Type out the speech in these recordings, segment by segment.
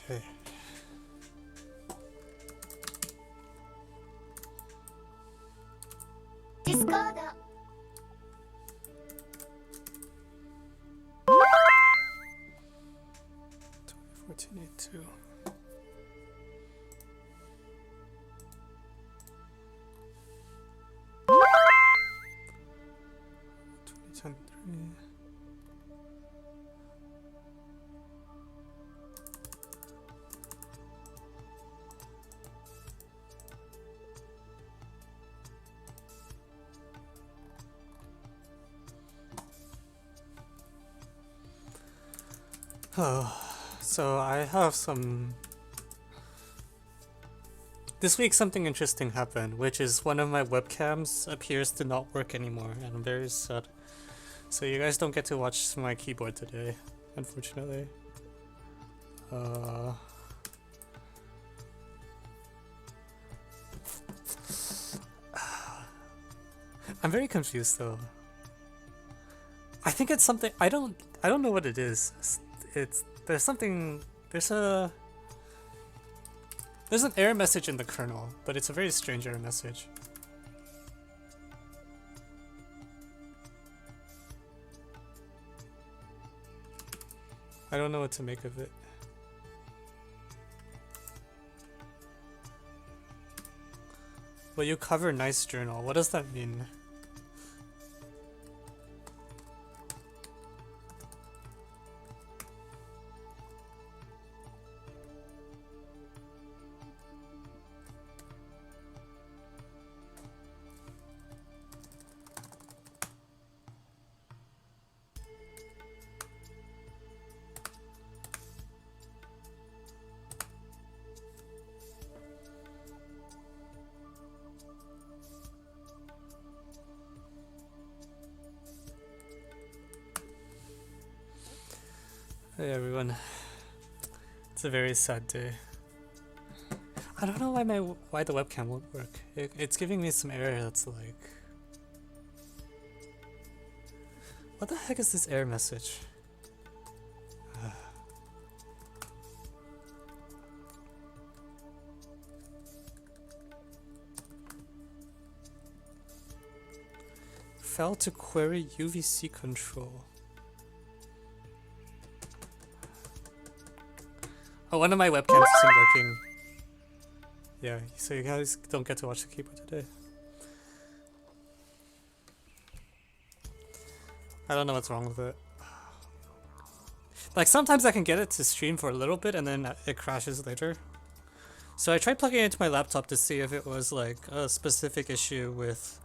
Okay. Discord. 1482. Oh, so I have some. This week something interesting happened, which is one of my webcams appears to not work anymore, and I'm very sad. So you guys don't get to watch my keyboard today, unfortunately. I'm very confused though. I think it's something I don't know what it is. There's an error message in the kernel, but it's a very strange error message. I don't know what to make of it. Will you cover nice journal? What does that mean? Hey everyone, it's a very sad day. I don't know why the webcam won't work. It's giving me some error that's like, what the heck is this error message? Failed to query UVC control. Oh, one of my webcams isn't working. Yeah, so you guys don't get to watch the keyboard today. I don't know what's wrong with it. Like sometimes I can get it to stream for a little bit and then it crashes later. So I tried plugging it into my laptop to see if it was like a specific issue with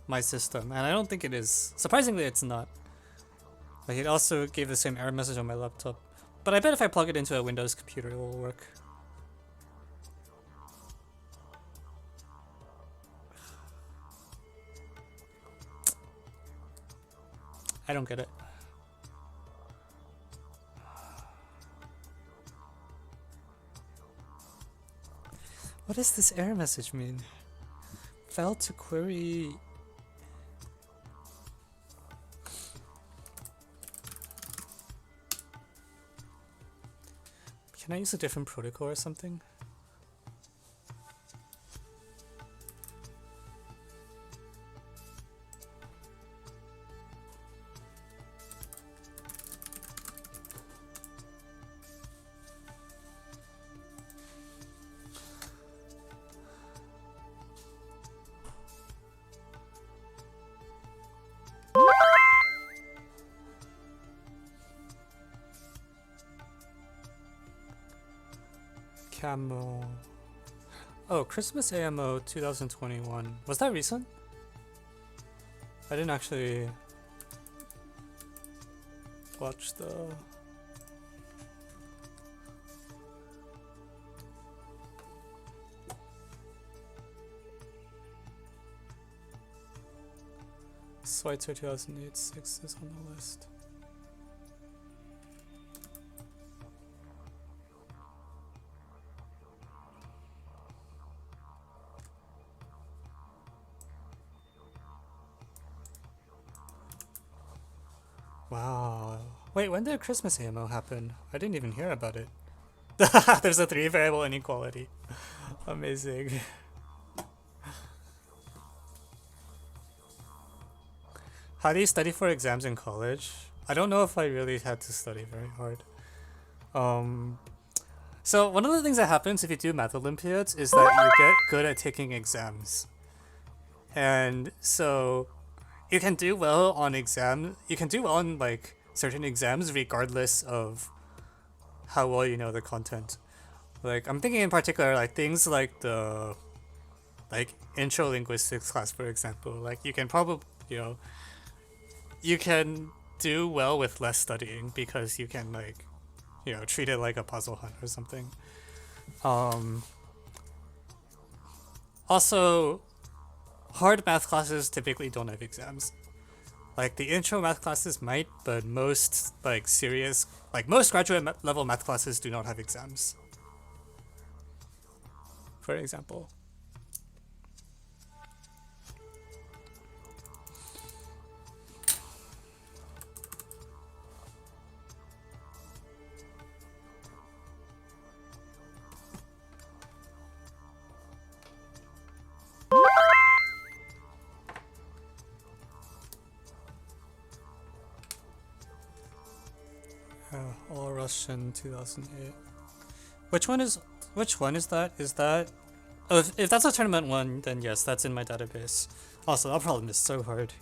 my system, and I don't think it is. Surprisingly, it's not. Like it also gave the same error message on my laptop. But I bet if I plug it into a Windows computer, it will work. I don't get it. What does this error message mean? Failed to query. Can I use a different protocol or something? CAMO. Oh, Christmas AMO 2021. Was that recent? I didn't actually watch the... Schweitzer 2008 6 is on the list. Wow. Wait, when did Christmas AMO happen? I didn't even hear about it. There's a 3-variable inequality. Amazing. How do you study for exams in college? I don't know if I really had to study very hard. So one of the things that happens if you do math Olympiads is that you get good at taking exams. And so you can do well on exam. You can do well on like certain exams regardless of how well you know the content. Like I'm thinking in particular like things like the like intro linguistics class, for example. Like you can probably you can do well with less studying because you can like treat it like a puzzle hunt or something. Also, hard math classes typically don't have exams. Like the intro math classes might, but most like serious, like most graduate level math classes do not have exams. For example. All Russian 2008. Which one is that? Is that if that's a tournament one, then yes, that's in my database. Also, that problem is so hard.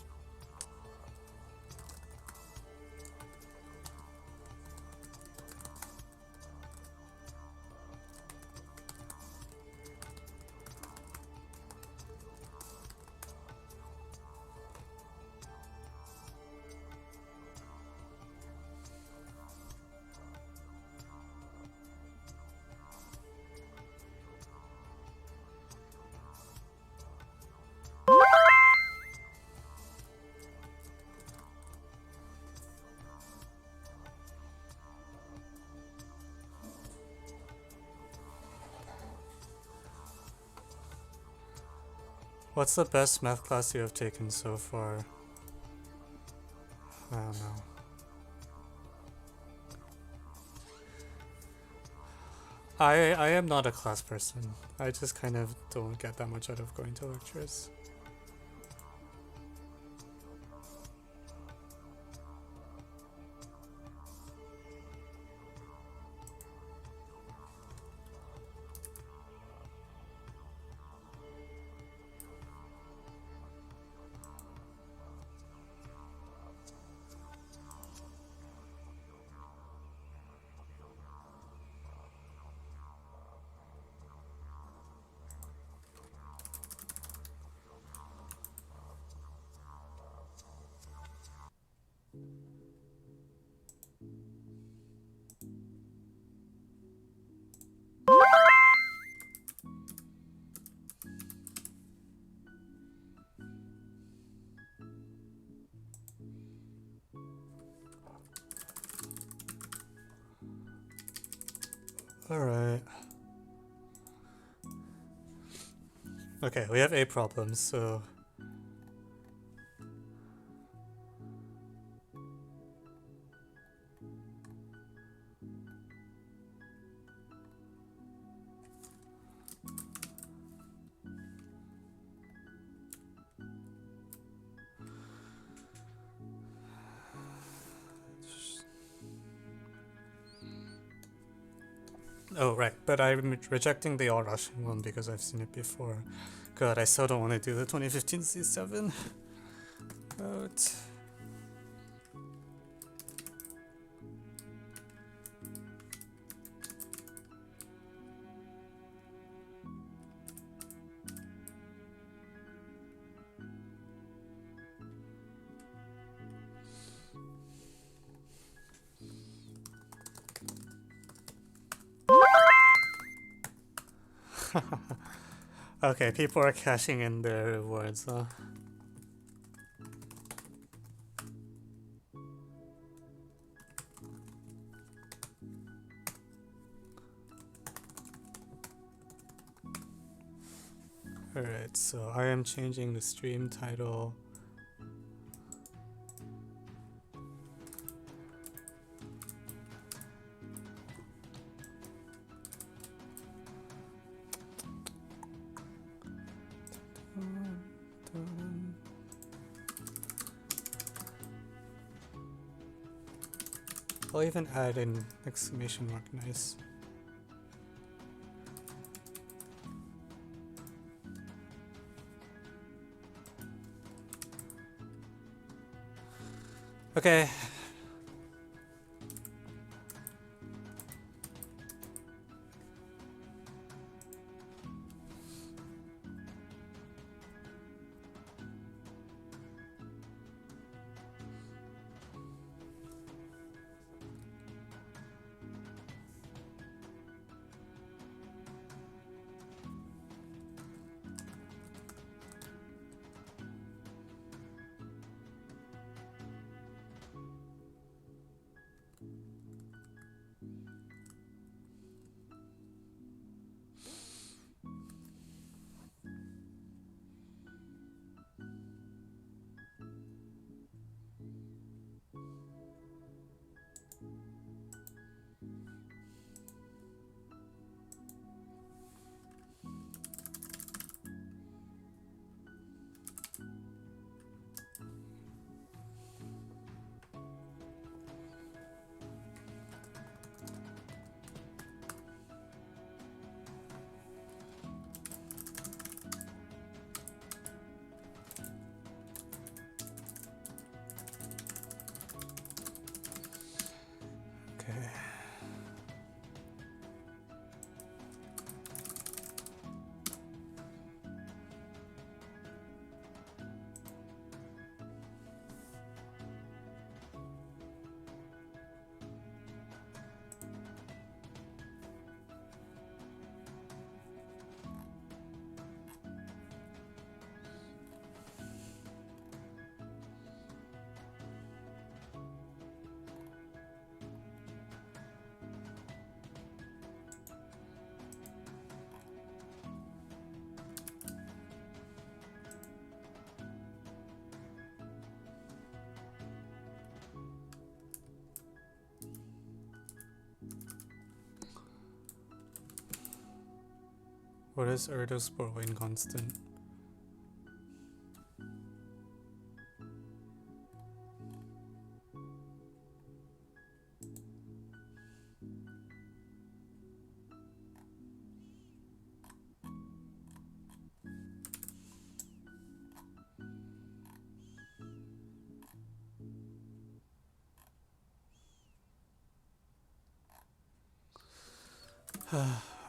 What's the best math class you have taken so far? I don't know. I am not a class person. I just kind of don't get that much out of going to lectures. Alright. Okay, we have 8 problems, so... Oh, right, but I'm rejecting the all Russian one because I've seen it before. God, I still don't want to do the 2015 C7. Out. Okay, people are cashing in their rewards, huh? Alright, so I am changing the stream title. I'll even add an exclamation mark, nice. Okay. What is Erdo's Borwein constant?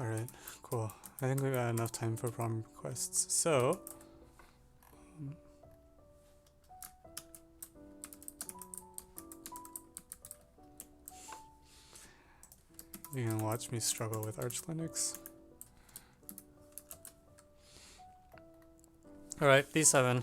Alright, cool. I think we got enough time for problem requests. So, you can watch me struggle with Arch Linux. Alright, D7.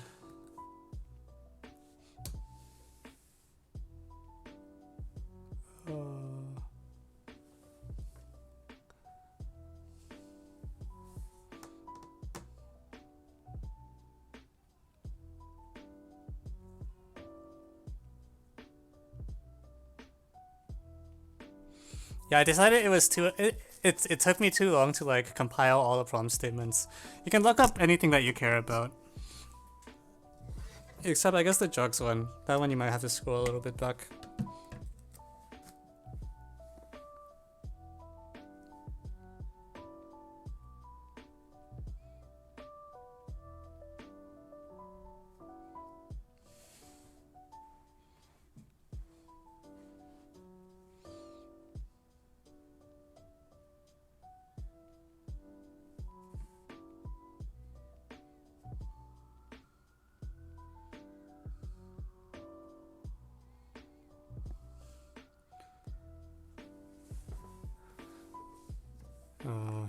Yeah, I decided it was too. It took me too long to like compile all the problem statements. You can look up anything that you care about, except I guess the jugs one. That one you might have to scroll a little bit back.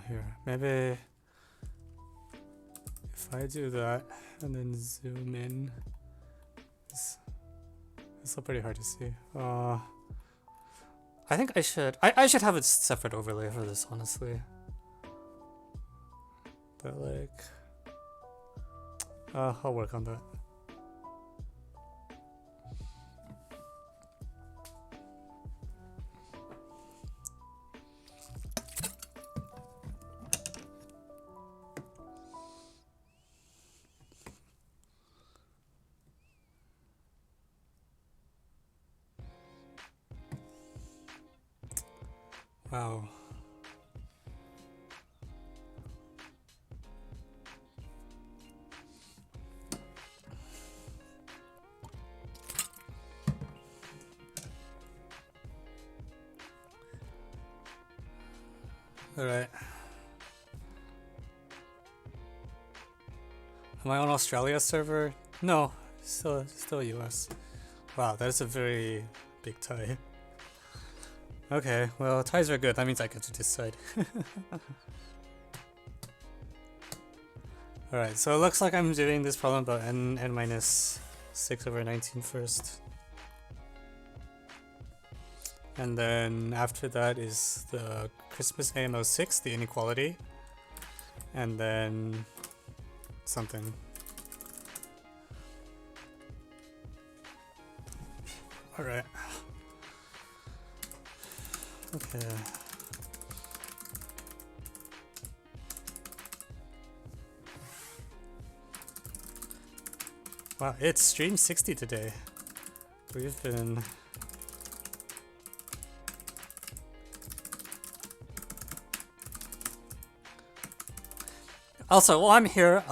Here, maybe if I do that and then zoom in, it's still pretty hard to see. I think I should have a separate overlay for this, honestly. But like, I'll work on that. Wow. Alright. Am I on Australia server? No, still US. Wow, that's a very big tie. Okay, well, ties are good. That means I get to decide. Alright, so it looks like I'm doing this problem about n minus 6 over 19 first. And then after that is the Christmas AMO 6, the inequality. And then something. Alright. Okay. Wow, it's stream 60 today. We've been... Also, while I'm here,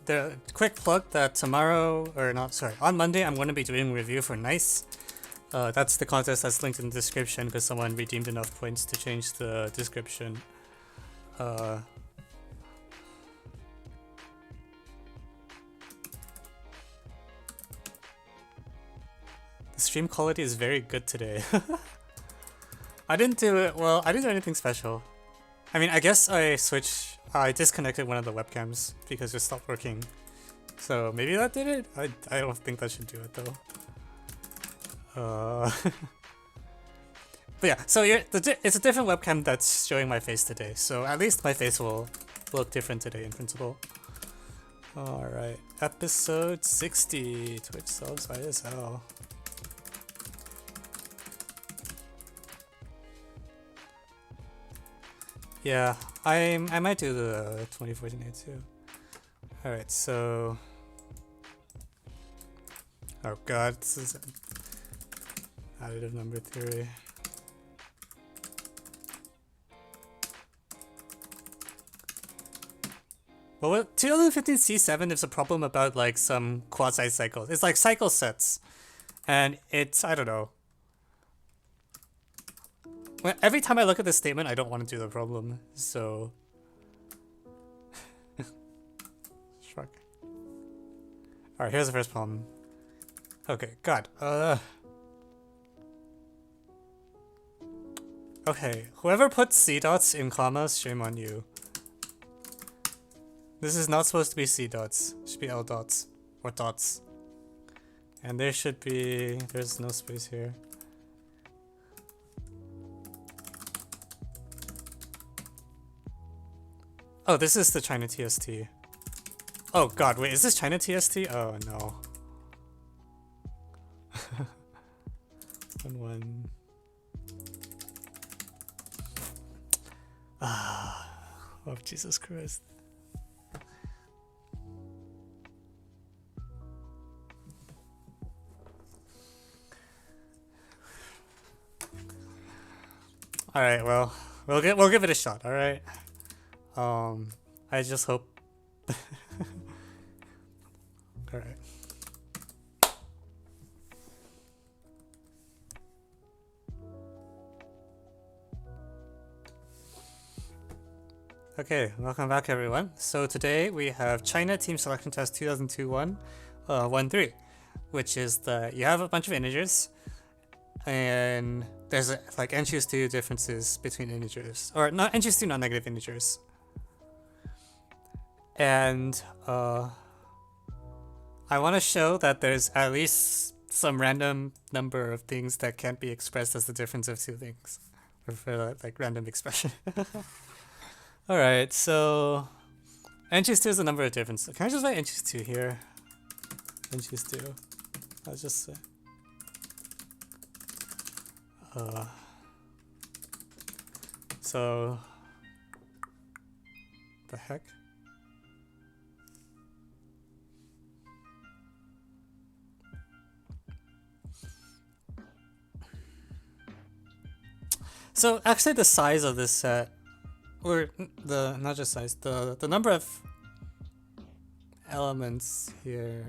the quick plug that tomorrow, or not, sorry, on Monday I'm going to be doing a review for Nice. That's the contest that's linked in the description because someone redeemed enough points to change the description. The stream quality is very good today. I didn't do it, well, I didn't do anything special. I mean, I guess I disconnected one of the webcams because it stopped working. So maybe that did it? I don't think that should do it though. But yeah, so it's a different webcam that's showing my face today. So at least my face will look different today in principle. Alright, episode 60, Twitch Solves Isl. Yeah, I might do the 2014 too. Alright, so... Oh god, this is additive number theory. Well, with 2015 C7, there's a problem about like some quasi-cycles. It's like cycle sets. And it's, I don't know. Every time I look at this statement, I don't want to do the problem, so... Shrug. Alright, here's the first problem. Okay, God, okay, whoever puts C dots in commas, shame on you. This is not supposed to be C dots, it should be L dots, or dots. And there should be, there's no space here. Oh, this is the China TST. Oh god, wait, is this China TST? Oh no. 1-1. Ah, oh Jesus Christ. All right, well, we'll give it a shot. All right. I just hope. All right. Okay, welcome back everyone. So today we have China Team Selection Test 2002-1, 1-3, which is that you have a bunch of integers, and there's like n choose 2 differences between integers, or not n choose 2 non-negative integers. And I want to show that there's at least some random number of things that can't be expressed as the difference of two things, or for like random expression. Alright, so n choose 2 is the number of differences. Can I just write n choose 2 here? N choose 2. I'll just say. So the heck? So actually the size of this set, or the, not just size, the number of elements here.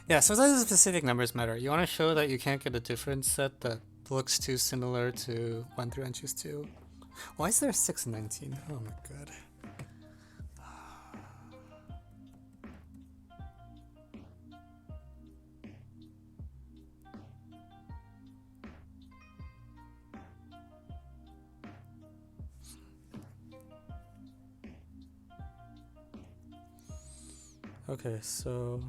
Yeah, sometimes the specific numbers matter. You want to show that you can't get a different set that looks too similar to 1 through n choose 2. Why is there 6 and 19? Oh my god. Okay, so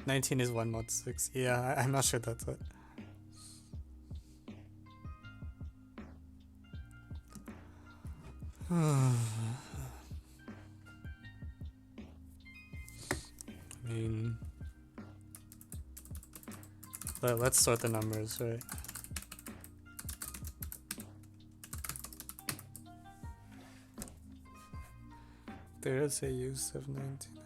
19 is 1 mod 6. Yeah, I'm not sure that's it. I mean, let's sort the numbers, right? There is a use of 19.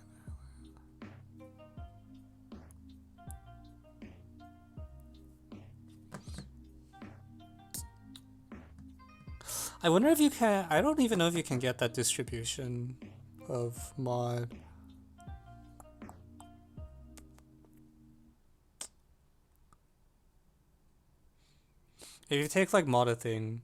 I wonder if you can, I don't even know if you can get that distribution of mod. If you take like mod a thing,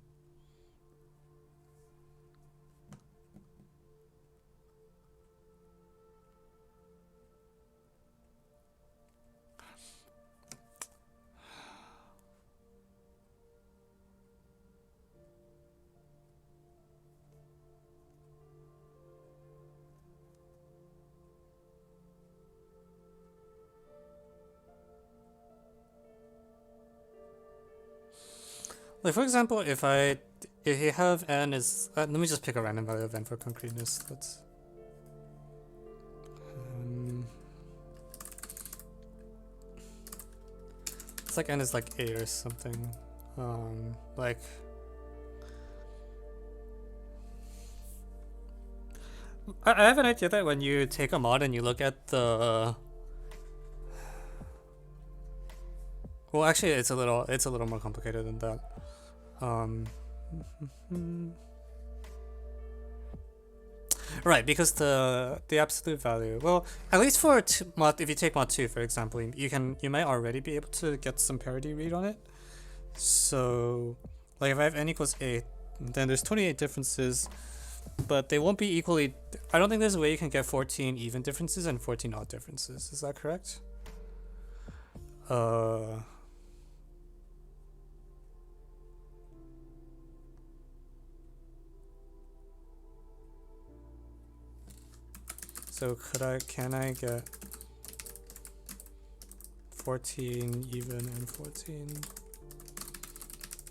like for example, if you have n is, let me just pick a random value of n for concreteness. Let's it's like n is like 8 or something. Like I have an idea that when you take a mod and you look at the, well, actually, it's a little more complicated than that. Right, because the absolute value. Well, at least for mod, if you take mod 2, for example, you might already be able to get some parity read on it. So, like if I have n equals 8, then there's 28 differences, but they won't be equally. I don't think there's a way you can get 14 even differences and 14 odd differences. Is that correct? So can I get 14 even and 14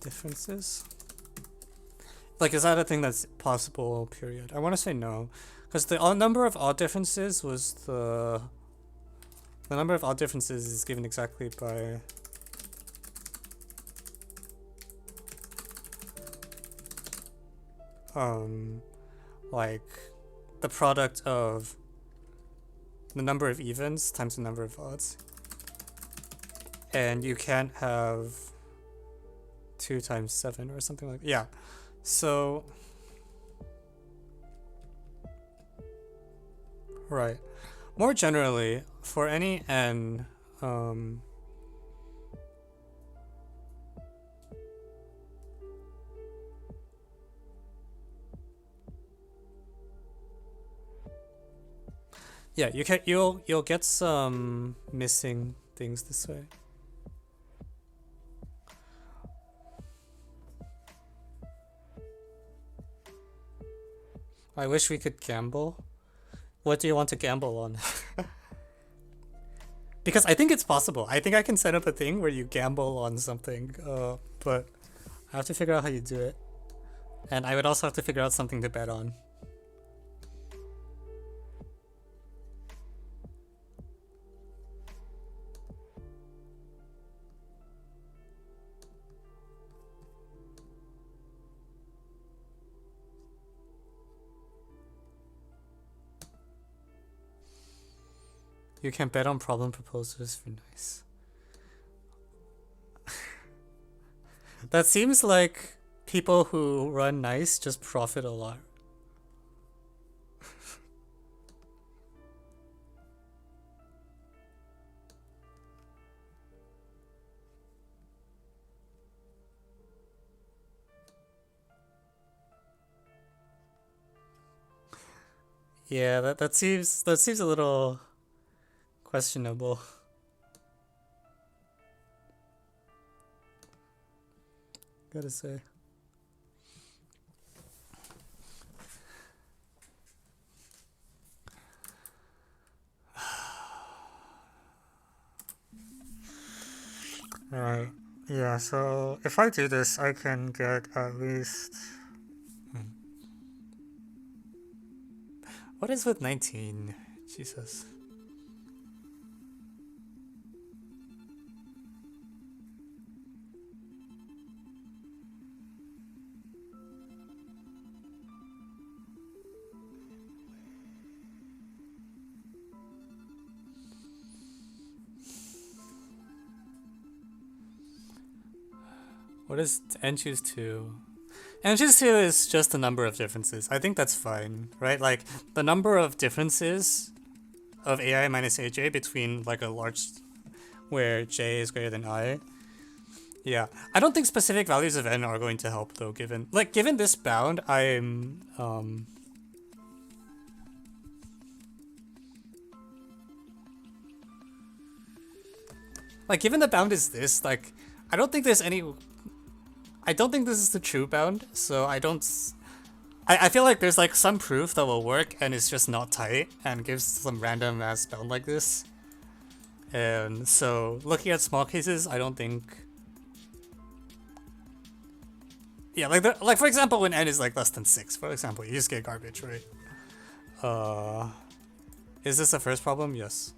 differences? Like, is that a thing that's possible, period? I want to say no, because the number of odd differences was the number of odd differences is given exactly by like the product of the number of evens times the number of odds. And you can't have 2 times 7 or something like that. Yeah. So, right. More generally, for any n, yeah, you'll get some missing things this way. I wish we could gamble. What do you want to gamble on? Because I think it's possible. I think I can set up a thing where you gamble on something, but I have to figure out how you do it. And I would also have to figure out something to bet on. You can bet on problem proposers for nice. That seems like people who run nice just profit a lot. Yeah, that seems a little questionable. Gotta say. Alright. Yeah, so if I do this, I can get at least... What is with 19? Jesus. What is n choose 2? N choose 2 is just the number of differences. I think that's fine, right? Like, the number of differences of AI minus AJ between, like, a large... where j is greater than I. Yeah. I don't think specific values of n are going to help, though, given... Like, given this bound, I'm... Like, given the bound is this, like, I don't think there's any... I don't think this is the true bound, so I don't... I feel like there's, like, some proof that will work, and it's just not tight, and gives some random ass bound like this. And so, looking at small cases, I don't think... Yeah, like for example, when n is, like, less than 6, for example, you just get garbage, right? Is this the first problem? Yes.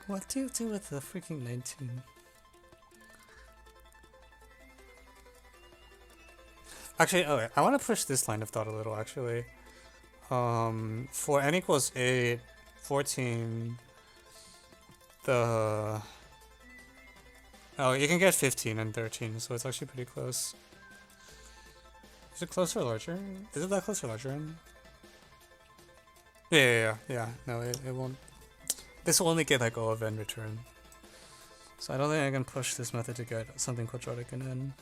What do you do with the freaking 19? Actually, okay, I want to push this line of thought a little, actually. For n equals 8, 14, the... Oh, you can get 15 and 13, so it's actually pretty close. Is it closer or larger? Is it that close or larger? Yeah. No, it won't. This will only get like O of n return. So I don't think I can push this method to get something quadratic in n.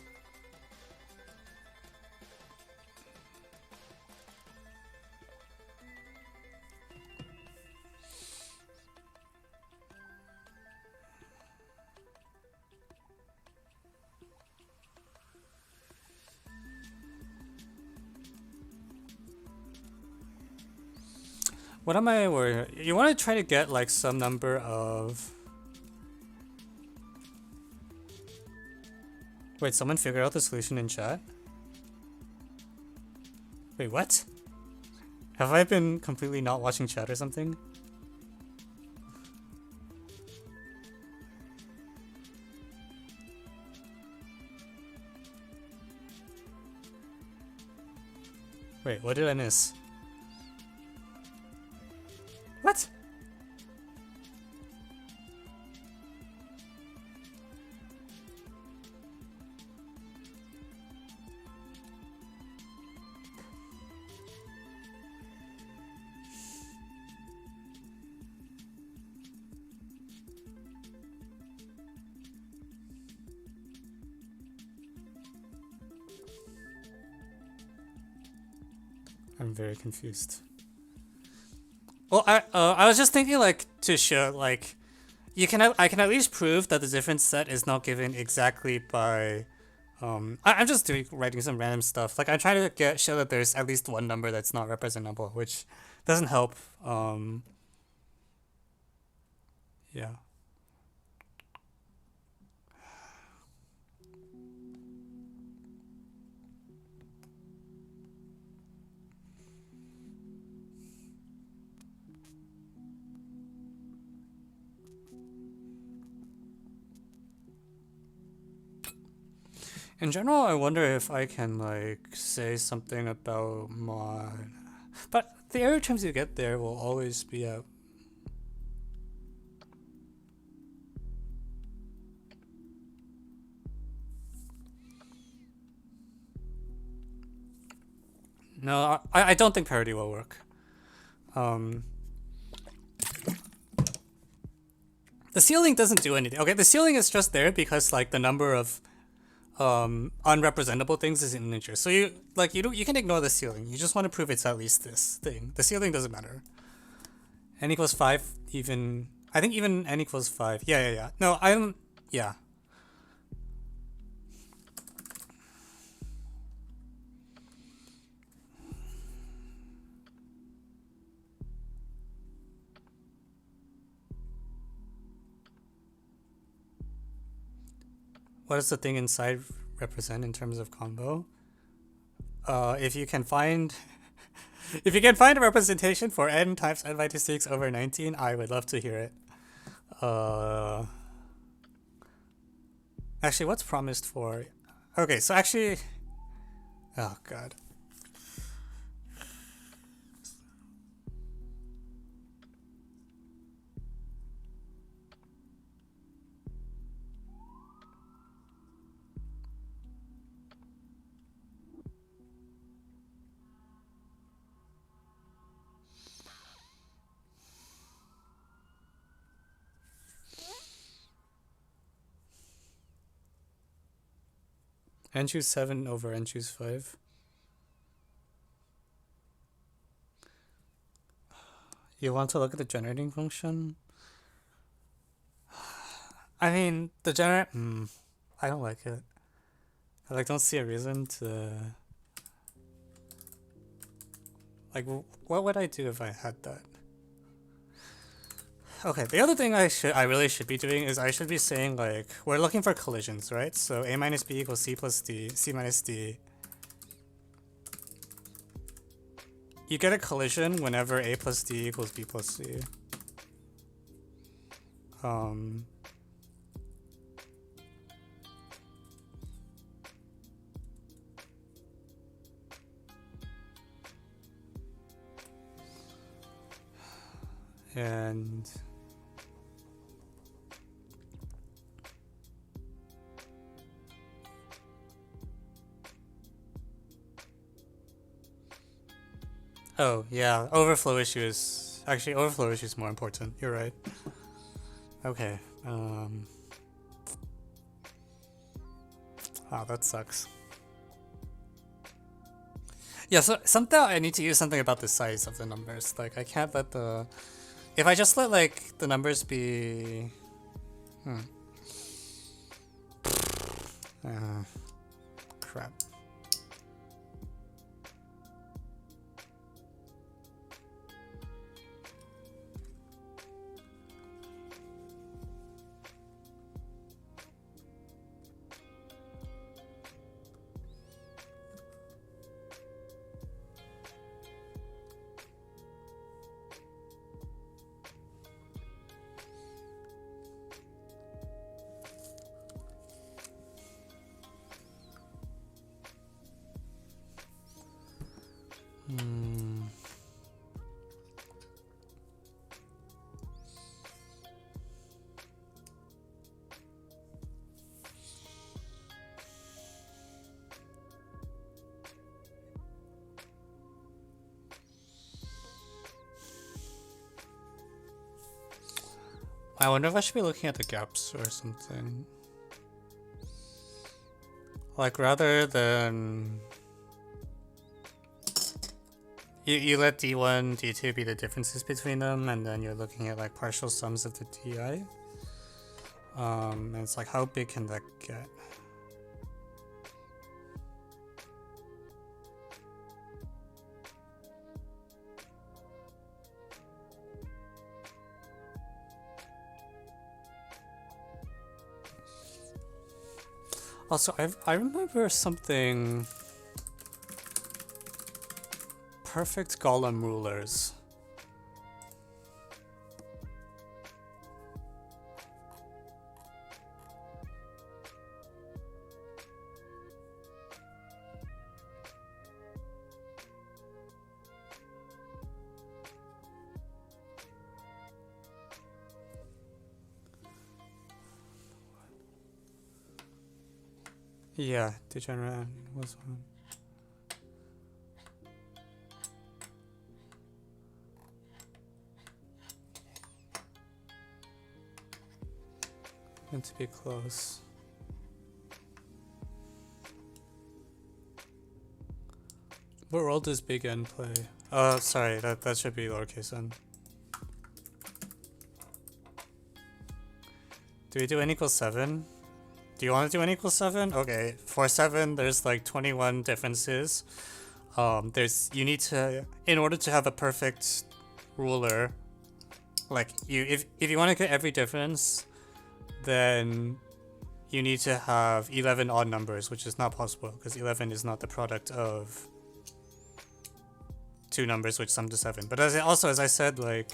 What am I worried? You want to try to get like some number of... Wait, someone figured out the solution in chat? Wait, what? Have I been completely not watching chat or something? Wait, what did I miss? What? I'm very confused. Well, I was just thinking like to show like I can at least prove that the difference set is not given exactly by I'm just writing some random stuff. Like I'm trying to show that there's at least one number that's not representable, which doesn't help. Yeah. In general, I wonder if I can like say something about mod, but the error terms you get there will always be out. No, I don't think parity will work. The ceiling doesn't do anything. Okay, the ceiling is just there because like the number of unrepresentable things is an integer. So you can ignore the ceiling. You just want to prove it's at least this thing. The ceiling doesn't matter. N equals 5 even I think even n equals 5. Yeah. No, yeah. What does the thing inside represent in terms of combo? If you can find a representation for n times n minus 6 over 19, I would love to hear it. Actually, what's promised for? Okay, so actually, oh god. N choose 7 over n choose 5. You want to look at the generating function? I mean, the I don't like it. I don't see a reason to. What would I do if I had that? Okay, the other thing I really should be doing is I should be saying we're looking for collisions, right? So a minus b equals c plus d, c minus d. You get a collision whenever a plus d equals b plus c. And oh yeah, overflow issue is more important. You're right. Okay. Wow, that sucks. Yeah, so somehow I need to use something about the size of the numbers. Like I can't let the if I just let the numbers be crap. I wonder if I should be looking at the gaps or something. Like rather than you let D1, D2 be the differences between them, and then you're looking at partial sums of the DI. And it's how big can that get? Also, I remember something. Perfect golem rulers. Yeah, degenerate was one. Meant to be close. What role does big N play? Sorry, that should be lowercase n. Do we do n equals 7? Do you want to do n equals 7? Okay, for 7, there's like 21 differences. You need to, in order to have a perfect ruler, like if you want to get every difference, then you need to have 11 odd numbers, which is not possible because 11 is not the product of two numbers which sum to 7. But as I said, like,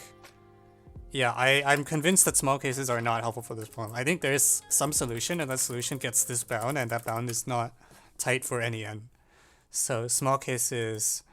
yeah, I'm convinced that small cases are not helpful for this problem. I think there's some solution, and that solution gets this bound, and that bound is not tight for any n. So small cases,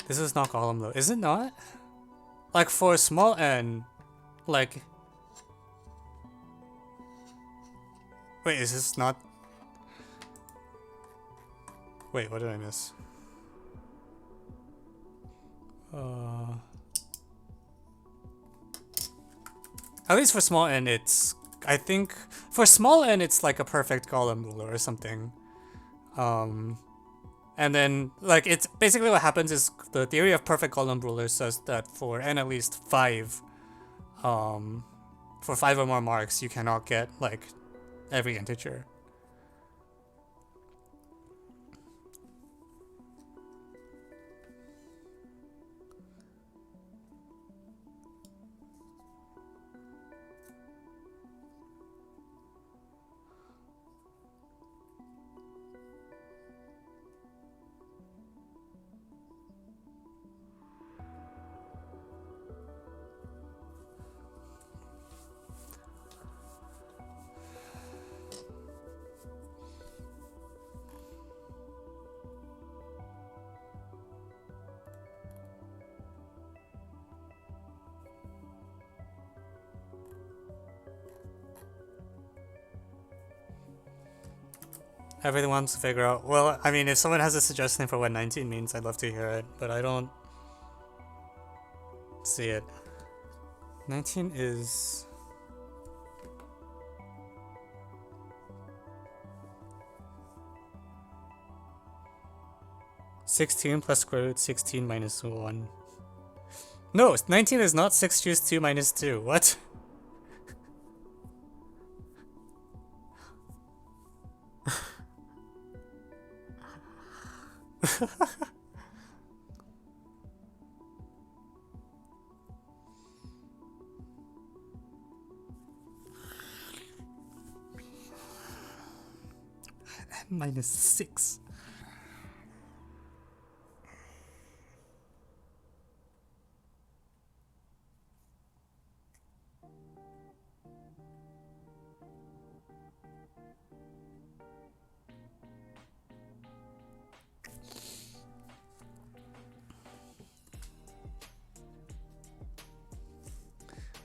this is not column though, is it not? Like for small n, like, wait, is this not? Wait, what did I miss? At least for small n, it's, I think, for small n, it's like a perfect column ruler or something. And then, like, it's basically what happens is the theory of perfect column ruler says that for n at least 5, for 5 or more marks, you cannot get, like, every integer. Everyone wants to figure out. Well, I mean, if someone has a suggestion for what 19 means, I'd love to hear it, but I don't see it. 19 is... (16 plus square root 16 minus 1). No, 19 is not 6 choose 2 minus 2. What? Minus 6.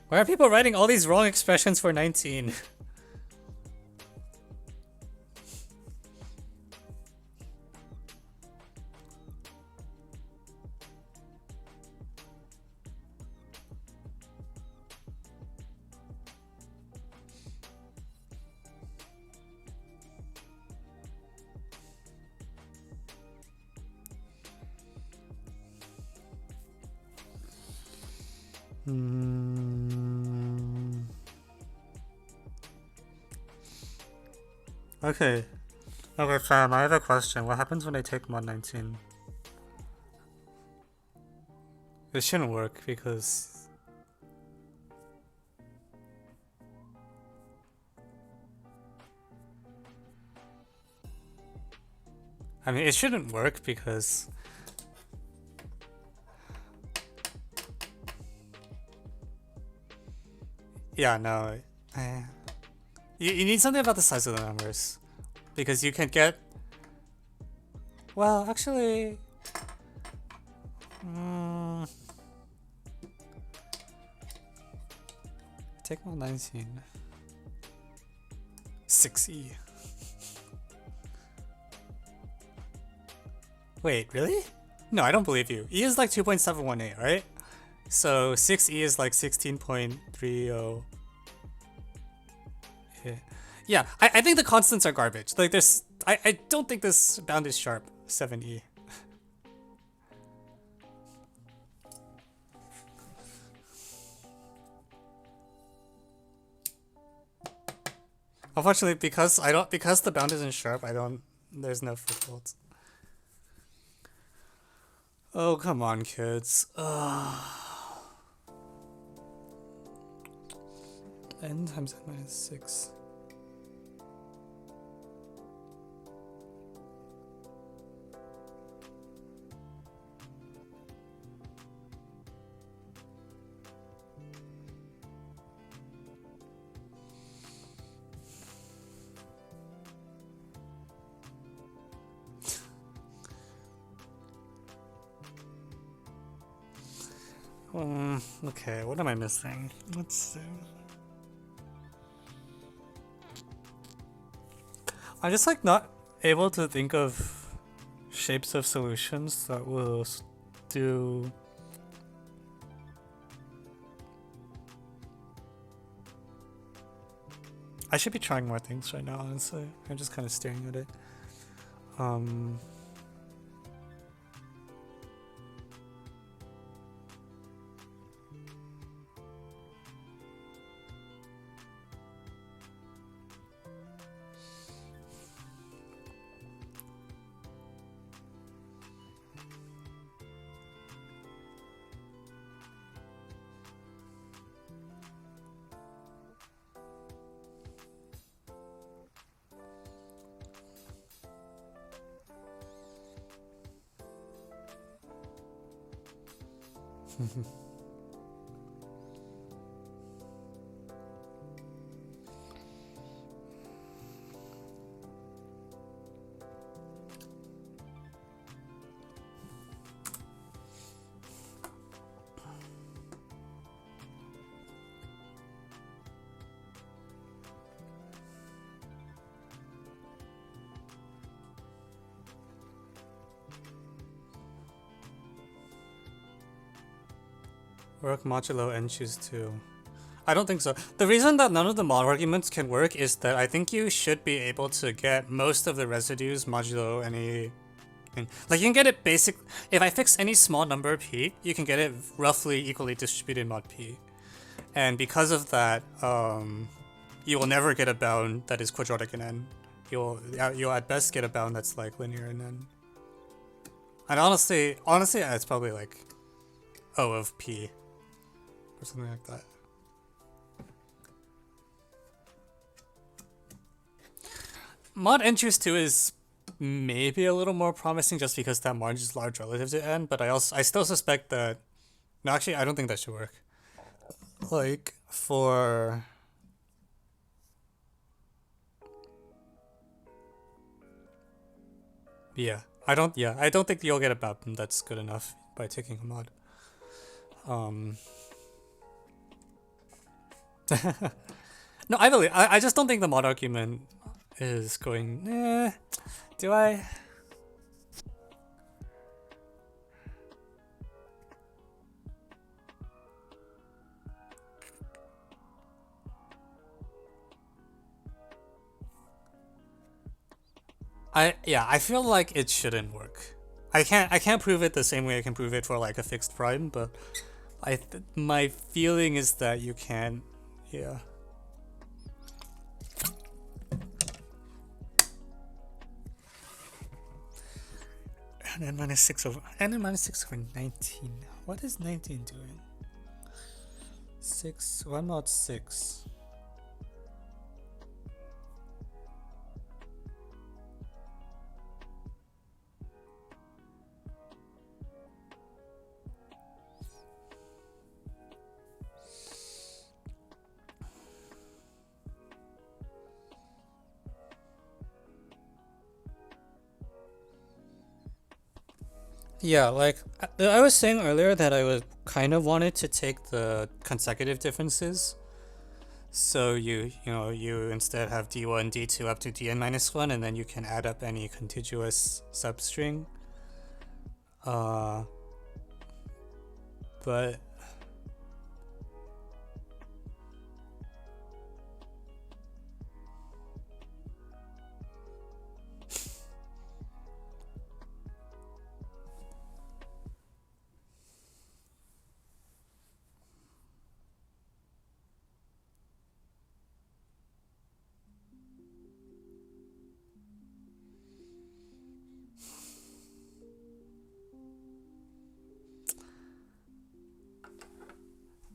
Why are people writing all these wrong expressions for 19? Okay. Okay, fam, I have a question. What happens when I take mod 19? This shouldn't work because... I mean, it shouldn't work because... Yeah, no. You need something about the size of the numbers. Because you can get... Well, actually... Take one 19. 6E. Wait, really? No, I don't believe you. E is like 2.718, right? So 6E is like 16.30. Yeah, I think the constants are garbage. Like there's, I don't think this bound is sharp. 7E. Unfortunately, because the bound isn't sharp, there's no footholds. Oh, come on, kids. N times n minus 6. Okay, what am I missing? Let's see. I'm just like not able to think of shapes of solutions that will do. I should be trying more things right now, honestly. I'm just kind of staring at it. Work modulo and choose 2. I don't think so. The reason that none of the mod arguments can work is that I think you should be able to get most of the residues modulo any... Like you can get it basic... If I fix any small number p, you can get it roughly equally distributed mod p. And because of that, you will never get a bound that is quadratic in n. You'll at best get a bound that's like linear in n. And honestly, it's probably like O of p. Or something like that. Mod n choose 2 is maybe a little more promising just because that margin is large relative to n, but I still suspect that... No, actually, I don't think that should work. Like, for... Yeah, I don't think you'll get a bound that's good enough by taking a mod. No, I believe. I just don't think the mod argument is going. Do I? I feel like it shouldn't work. I can't prove it the same way I can prove it for like a fixed prime, but my feeling is that you can. Yeah. And n minus 6 over 19. What is 19 doing? 6. Why not 6? Yeah, like I was saying earlier that I would kind of wanted to take the consecutive differences. So you instead have d1, d2 up to dn minus 1, and then you can add up any contiguous substring. Uh, but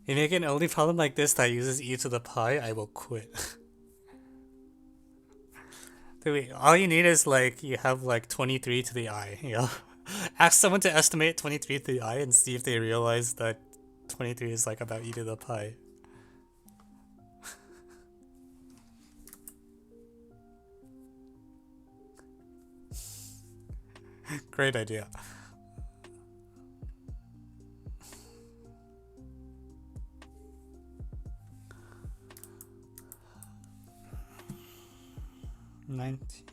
if you make an only problem like this that uses e to the pi, I will quit. Wait, all you need is like you have like 23 to the I, you know? Ask someone to estimate 23 to the I and see if they realize that 23 is like about e to the pi. Great idea. Nineteen.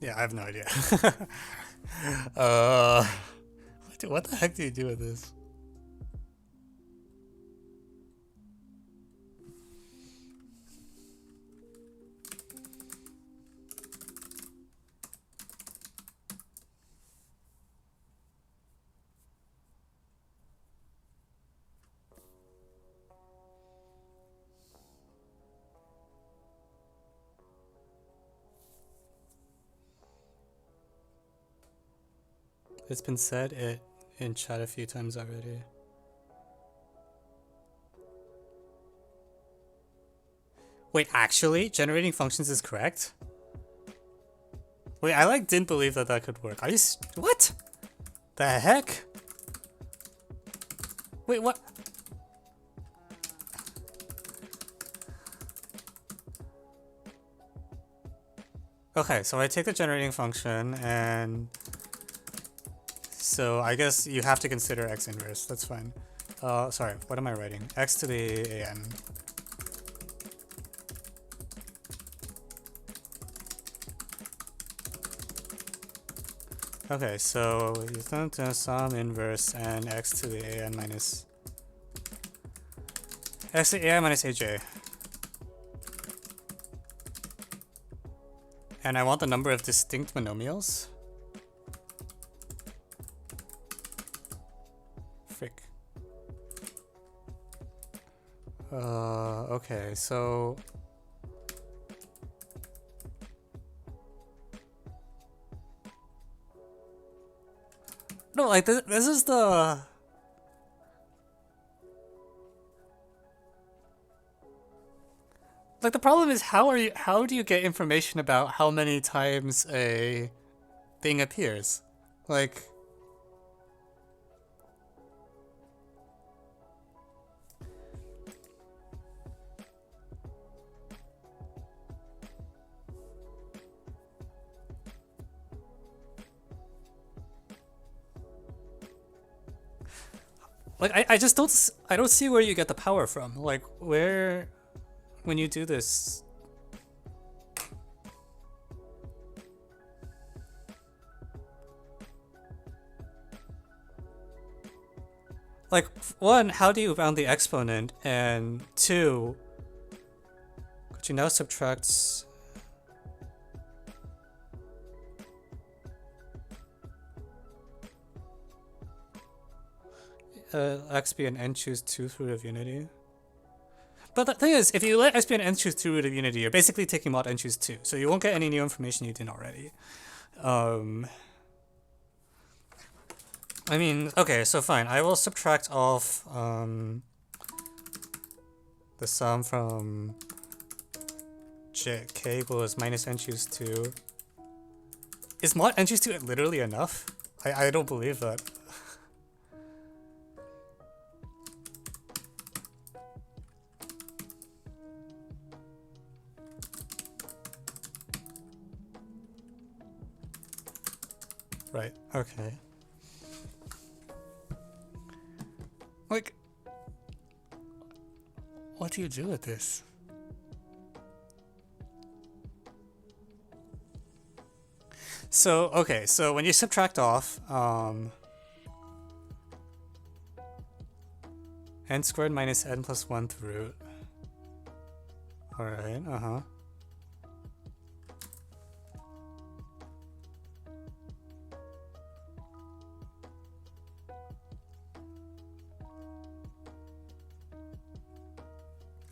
Yeah, I have no idea. uh, what the heck do you do with this? It's been said it in chat a few times already. Wait, actually, generating functions is correct? Wait, I like didn't believe that that could work. Are you what? The heck? Wait, what? Okay, so I take the generating function and so I guess you have to consider x inverse. That's fine. Sorry, what am I writing? X to the an. Okay, so you turn to sum inverse and x to the an minus x to the ai minus aj. And I want the number of distinct monomials. Frick. Okay, so no, like this is the like the problem is how do you get information about how many times a thing appears? Like I just don't see where you get the power from. Like where when you do this. Like one, how do you round the exponent? And two, could you now subtract x be an n choose 2th root of unity? But the thing is, if you let x be an n choose 2 root of unity, you're basically taking mod n choose 2, so you won't get any new information you didn't already. I mean, okay, so fine. I will subtract off the sum from k equals minus n choose 2. Is mod n choose 2 literally enough? I don't believe that. Right, okay. Like, what do you do with this? So, okay, so when you subtract off n squared minus n plus 1th root. Alright,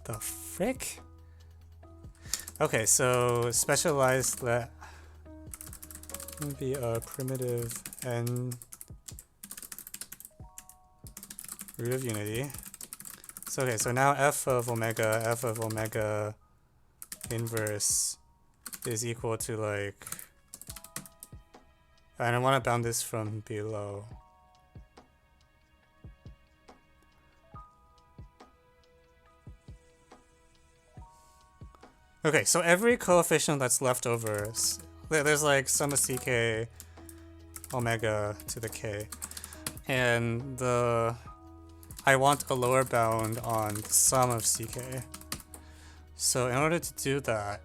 The frick? Okay, so specialize that would be a primitive n root of unity. So okay, so now f of omega inverse is equal to like, and I want to bound this from below. Okay, so every coefficient that's left over, there's like sum of ck omega to the k, and I want a lower bound on the sum of ck. So in order to do that,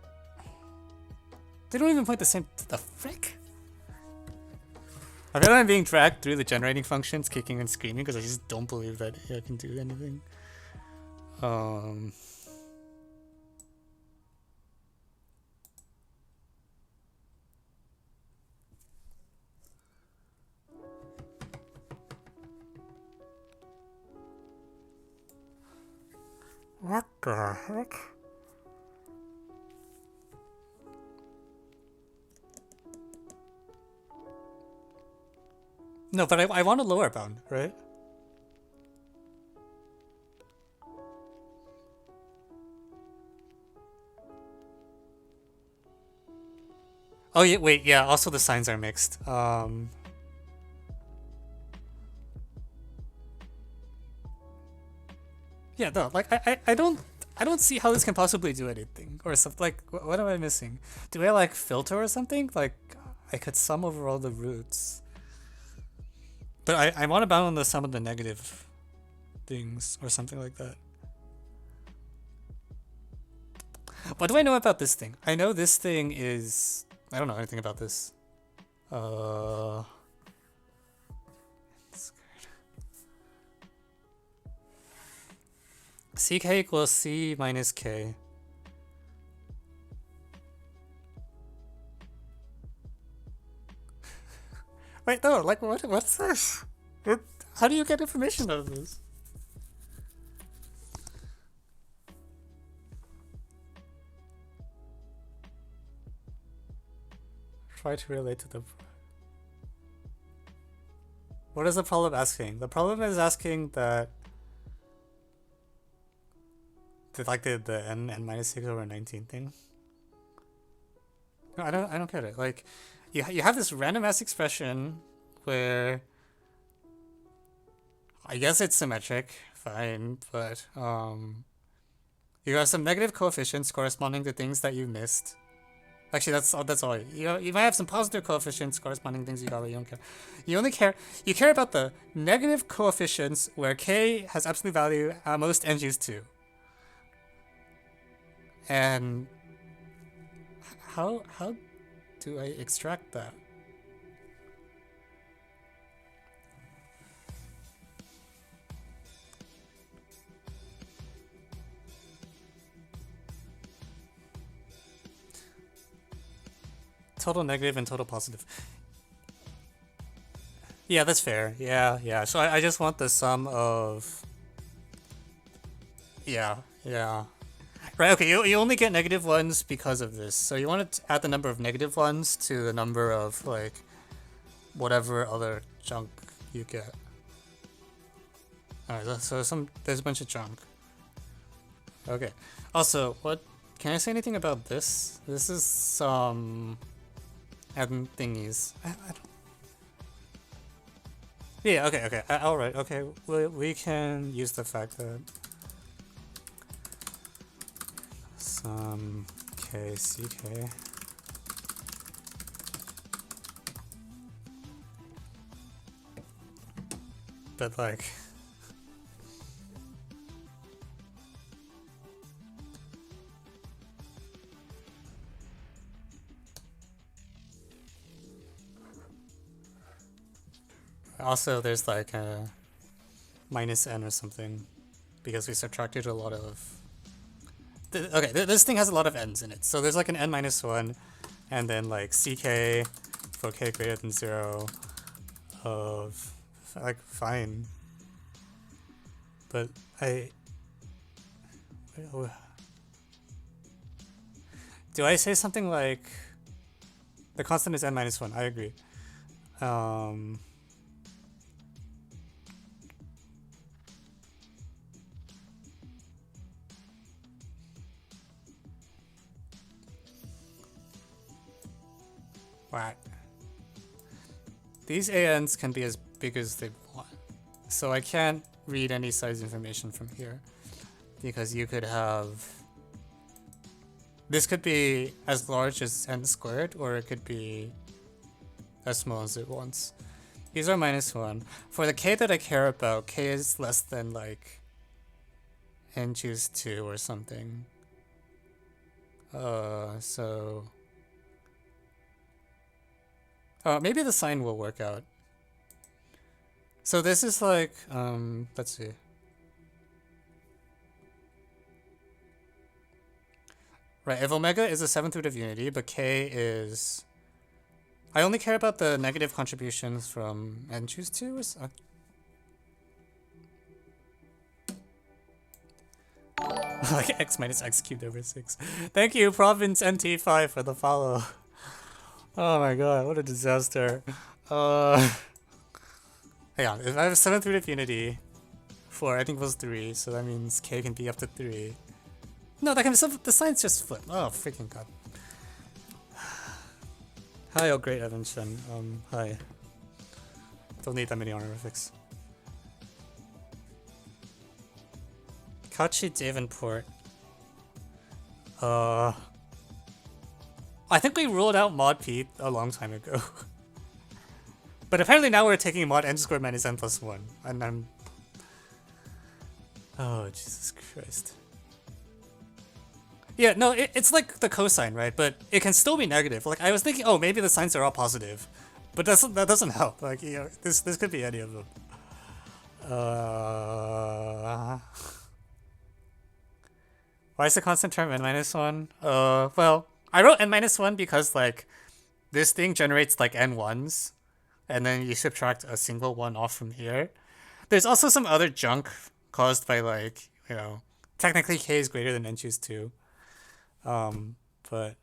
they don't even point the same. The frick? I feel like I'm being dragged through the generating functions, kicking and screaming, because I just don't believe that I can do anything. What the heck? No, but I want a lower bound, right? Oh yeah, wait, yeah, also the signs are mixed. Yeah, no, like I don't see how this can possibly do anything or something. Like, what am I missing? Do I like filter or something? Like, I could sum over all the roots, but I want to bound on the sum of the negative things or something like that. What do I know about this thing? I know this thing is, I don't know anything about this. ck equals c minus k. Wait, no, like what's this? How do you get information out of this? Try to relate to the... What is the problem asking? The problem is asking that the n minus 6 over 19 thing. No, I don't get it. Like, you have this random ass expression where I guess it's symmetric, fine, but you have some negative coefficients corresponding to things that you missed. Actually, that's all. You might have some positive coefficients corresponding to things you got, but you don't care. You care about the negative coefficients where k has absolute value at most n choose 2. And how do I extract that? Total negative and total positive. Yeah, that's fair. Yeah, yeah. So I just want the sum of. Yeah, yeah. Right, okay, you only get negative ones because of this. So you want to add the number of negative ones to the number of, like, whatever other junk you get. Alright, so there's a bunch of junk. Okay. Also, what can I say anything about this? This is some adding thingies. I don't. Yeah. Okay. Okay. All right. Okay. We can use the fact that some KCK. But like. Also, there's like a minus n or something because we subtracted a lot of. Okay, this thing has a lot of n's in it. So there's like an n minus 1, and then like ck for k greater than 0 of. Like, fine. But do I say something like. The constant is n minus 1, I agree. Right. These ANs can be as big as they want. So I can't read any size information from here. Because you could have. This could be as large as n squared, or it could be as small as it wants. These are minus 1. For the k that I care about, k is less than like n choose 2 or something. So. Maybe the sign will work out. So this is like, let's see. Right, if omega is a 7th root of unity, but k is. I only care about the negative contributions from n choose 2 or so. Like x minus x cubed over 6. Thank you, Province NT5, for the follow. Oh my god, what a disaster. Hang on, if I have a 7th root of unity, 4 I think was 3, so that means k can be up to 3. No, that can be the sign's just flip. Oh, freaking god. Hi, oh great Evan Chen. Hi. Don't need that many honorifics. Kachi Davenport. I think we ruled out mod P a long time ago. But apparently now we're taking mod n squared minus n plus 1. And I'm. Oh, Jesus Christ. Yeah, no, it's like the cosine, right? But it can still be negative. Like, I was thinking, oh, maybe the signs are all positive. But that doesn't help. Like, you know, this could be any of them. Why is the constant term n minus 1? Well, I wrote n minus 1 because, like, this thing generates, like, n ones. And then you subtract a single one off from here. There's also some other junk caused by, like, you know, technically k is greater than n choose 2. But.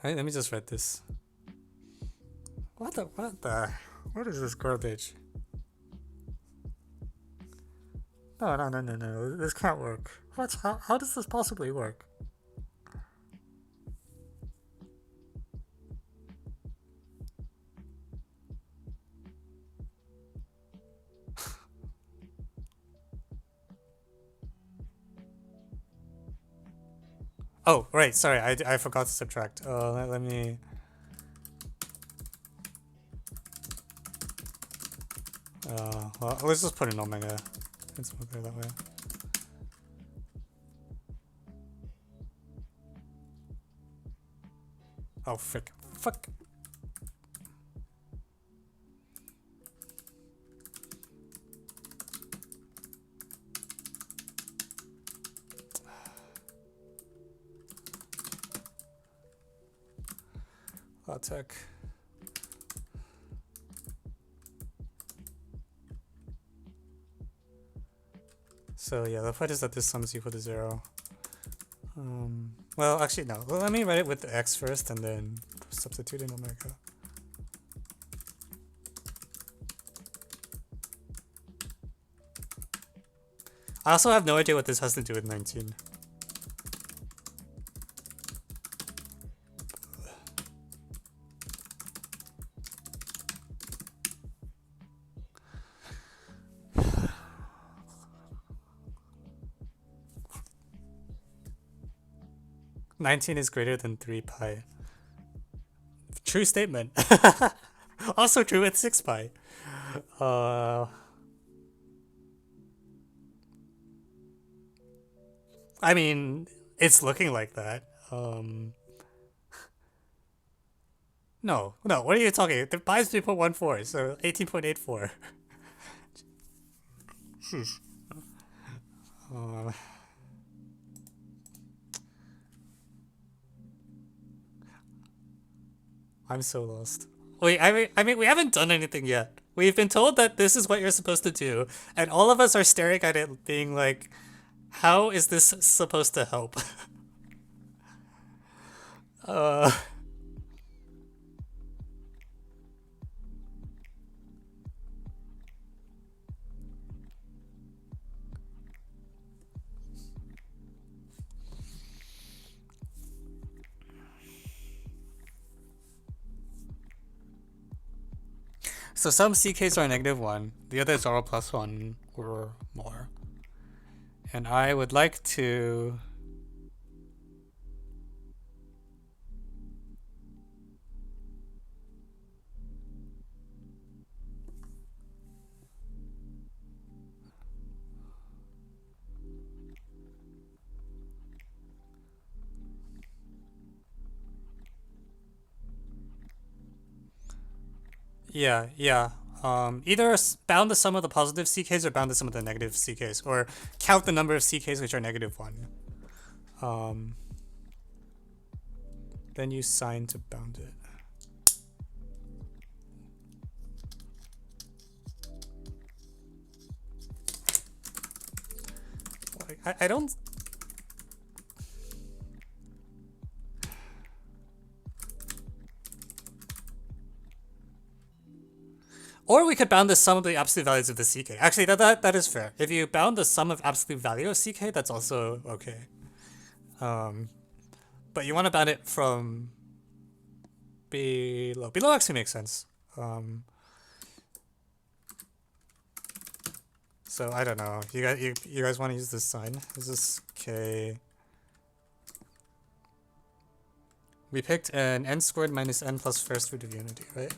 Alright, let me just read this. What is this garbage? No, this can't work. How does this possibly work? Oh, right, sorry, I forgot to subtract. Let me. Well, let's just put in omega. It's more clear that way. Oh, frick. Fuck. Cloud Tech. So yeah, the point is that this sum is equal to 0. Well, actually no. Well, let me write it with the x first and then substitute in omega. I also have no idea what this has to do with 19. "19 is greater than 3 pi. True statement. Also true with 6 pi. I mean, it's looking like that. No, what are you talking? The pi is 3.14, so 18.84. I'm so lost. Wait, I mean, we haven't done anything yet. We've been told that this is what you're supposed to do, and all of us are staring at it being like, how is this supposed to help? So some CKs are -1, the others are +1 or more. And I would like to... Yeah. Either bound the sum of the positive CKs or bound the sum of the negative CKs, or count the number of CKs which are -1. Then use sign to bound it. I don't... Or we could bound the sum of the absolute values of the CK. Actually, that is fair. If you bound the sum of absolute value of CK, that's also okay. But you want to bound it from below. Below actually makes sense. So I don't know. You guys want to use this sign? Is this K? We picked an n squared minus n plus first root of unity, right?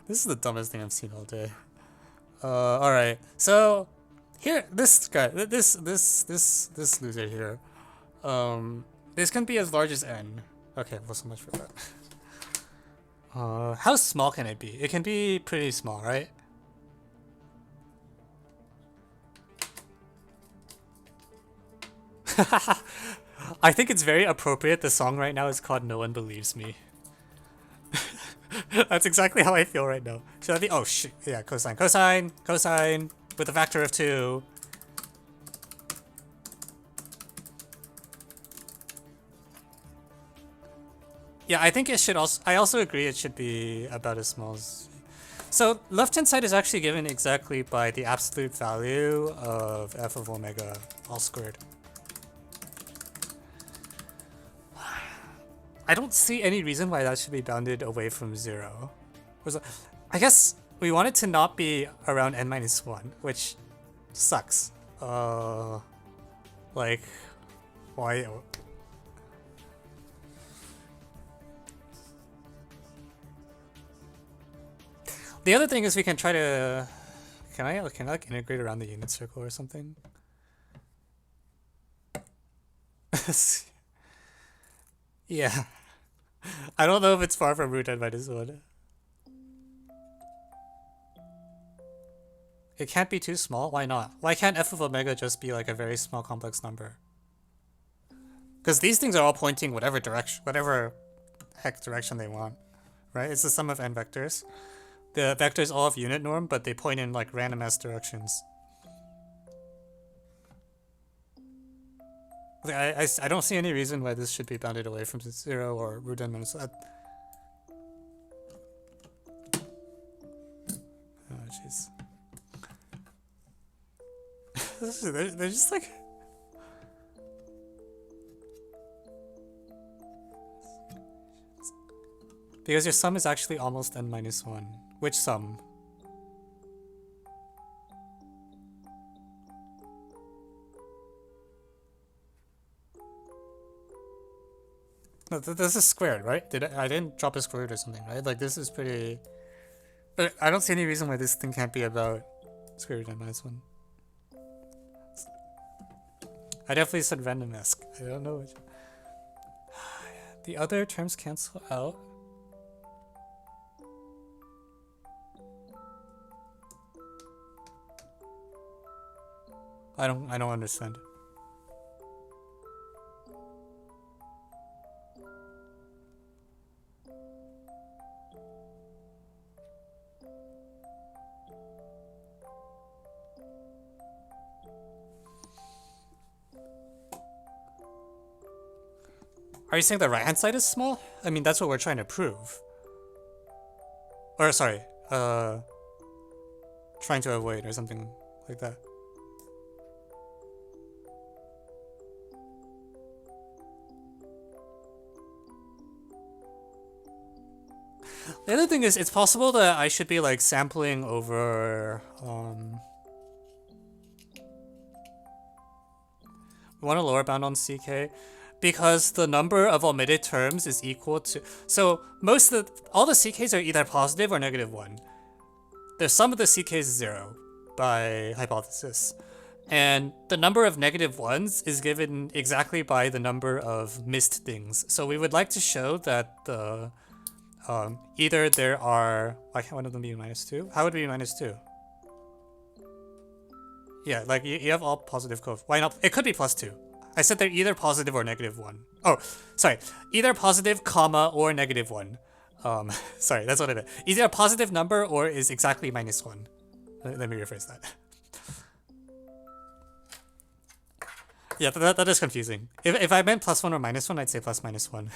This is the dumbest thing I've seen all day. All right. So here, this guy, this loser here. This can be as large as n. Okay, well, so much for that. How small can it be? It can be pretty small, right? I think it's very appropriate. The song right now is called "No One Believes Me." That's exactly how I feel right now. Should I be? Oh shit! Yeah, cosine with a factor of 2. Yeah, I think it should also. I also agree it should be about as small as. So left hand side is actually given exactly by the absolute value of f of omega all squared. I don't see any reason why that should be bounded away from 0. I guess we want it to not be around n minus 1, which sucks. Like, why? The other thing is we can try to... Can I like integrate around the unit circle or something? Yeah. I don't know if it's far from root n minus 1. It can't be too small? Why not? Why can't f of omega just be like a very small complex number? Because these things are all pointing whatever direction, whatever heck direction they want, right? It's the sum of n vectors. The vectors all have unit norm, but they point in like random ass directions. Like, I don't see any reason why this should be bounded away from 0 or root n minus. Oh jeez. they're just like. Because your sum is actually almost n minus 1. Which sum? No, this is squared, right? I didn't drop a square root or something, right? Like this is pretty. But I don't see any reason why this thing can't be about square root n minus 1. I definitely said random-esque. I don't know which. The other terms cancel out. I don't understand. Are you saying the right-hand side is small? I mean, that's what we're trying to prove. Or, sorry, trying to avoid or something like that. The other thing is, it's possible that I should be like sampling over, we want a lower bound on CK because the number of omitted terms is equal to, so all the CKs are either positive or negative 1. The sum of the CKs is 0 by hypothesis. And the number of negative 1s is given exactly by the number of missed things. So we would like to show that the either there are, why can't one of them be -2? How would it be -2? Yeah, like you have all positive code. Why not? It could be +2. I said they're either positive or -1. Oh, sorry. Either positive, comma, or -1. Sorry, that's what I meant. Either a positive number or is exactly -1. Let me rephrase that. Yeah, that is confusing. If I meant +1 or -1, I'd say +-1.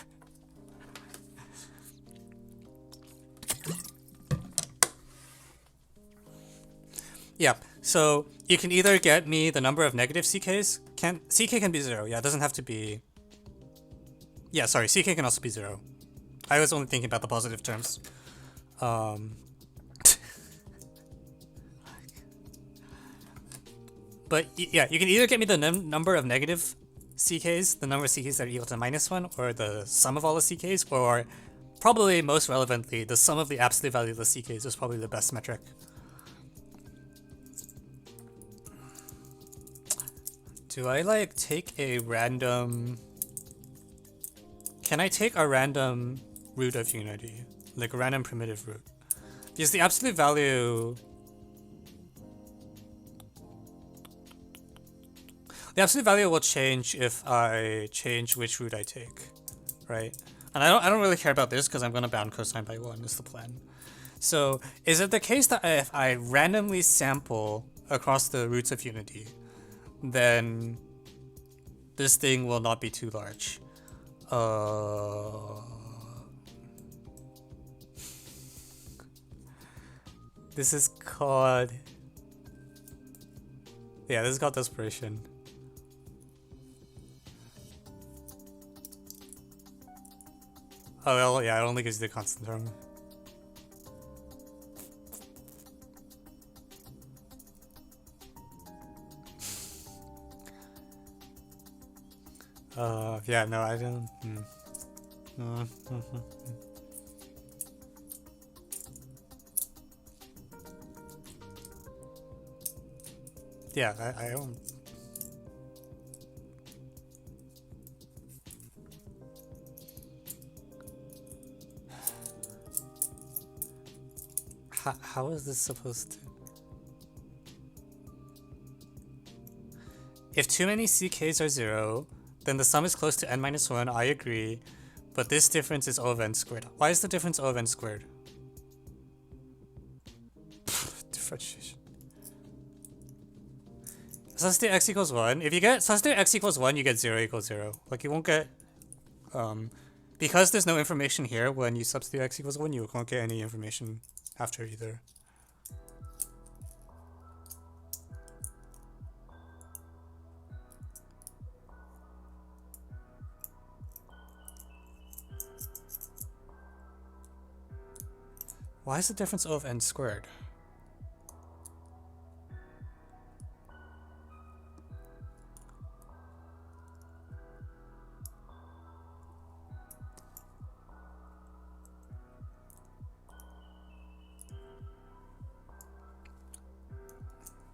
Yeah, so you can either get me the number of negative CKs. CK can be 0. Yeah, it doesn't have to be. Yeah, sorry, CK can also be 0. I was only thinking about the positive terms. But yeah, you can either get me the number of negative CKs, the number of CKs that are equal to -1, or the sum of all the CKs, or probably most relevantly, the sum of the absolute value of the CKs is probably the best metric. Do I like take a random... Can I take a random root of unity? Like a random primitive root? Because the absolute value... The absolute value will change if I change which root I take, right? And I don't really care about this because I'm going to bound cosine by 1 is the plan. So is it the case that if I randomly sample across the roots of unity, then this thing will not be too large? This is called... Yeah, this is called desperation. Oh, well, yeah, it only gives you the constant term. Yeah, no, I don't. Yeah, I don't. How is this supposed to? If too many CKs are 0, then the sum is close to n minus 1, I agree, but this difference is O of n squared. Why is the difference O of n squared? Differentiation. Substitute x equals 1. If you get substitute x equals 1, you get 0 equals 0. Like you won't get, because there's no information here, when you substitute x equals 1, you won't get any information after either. Why is the difference O of n squared?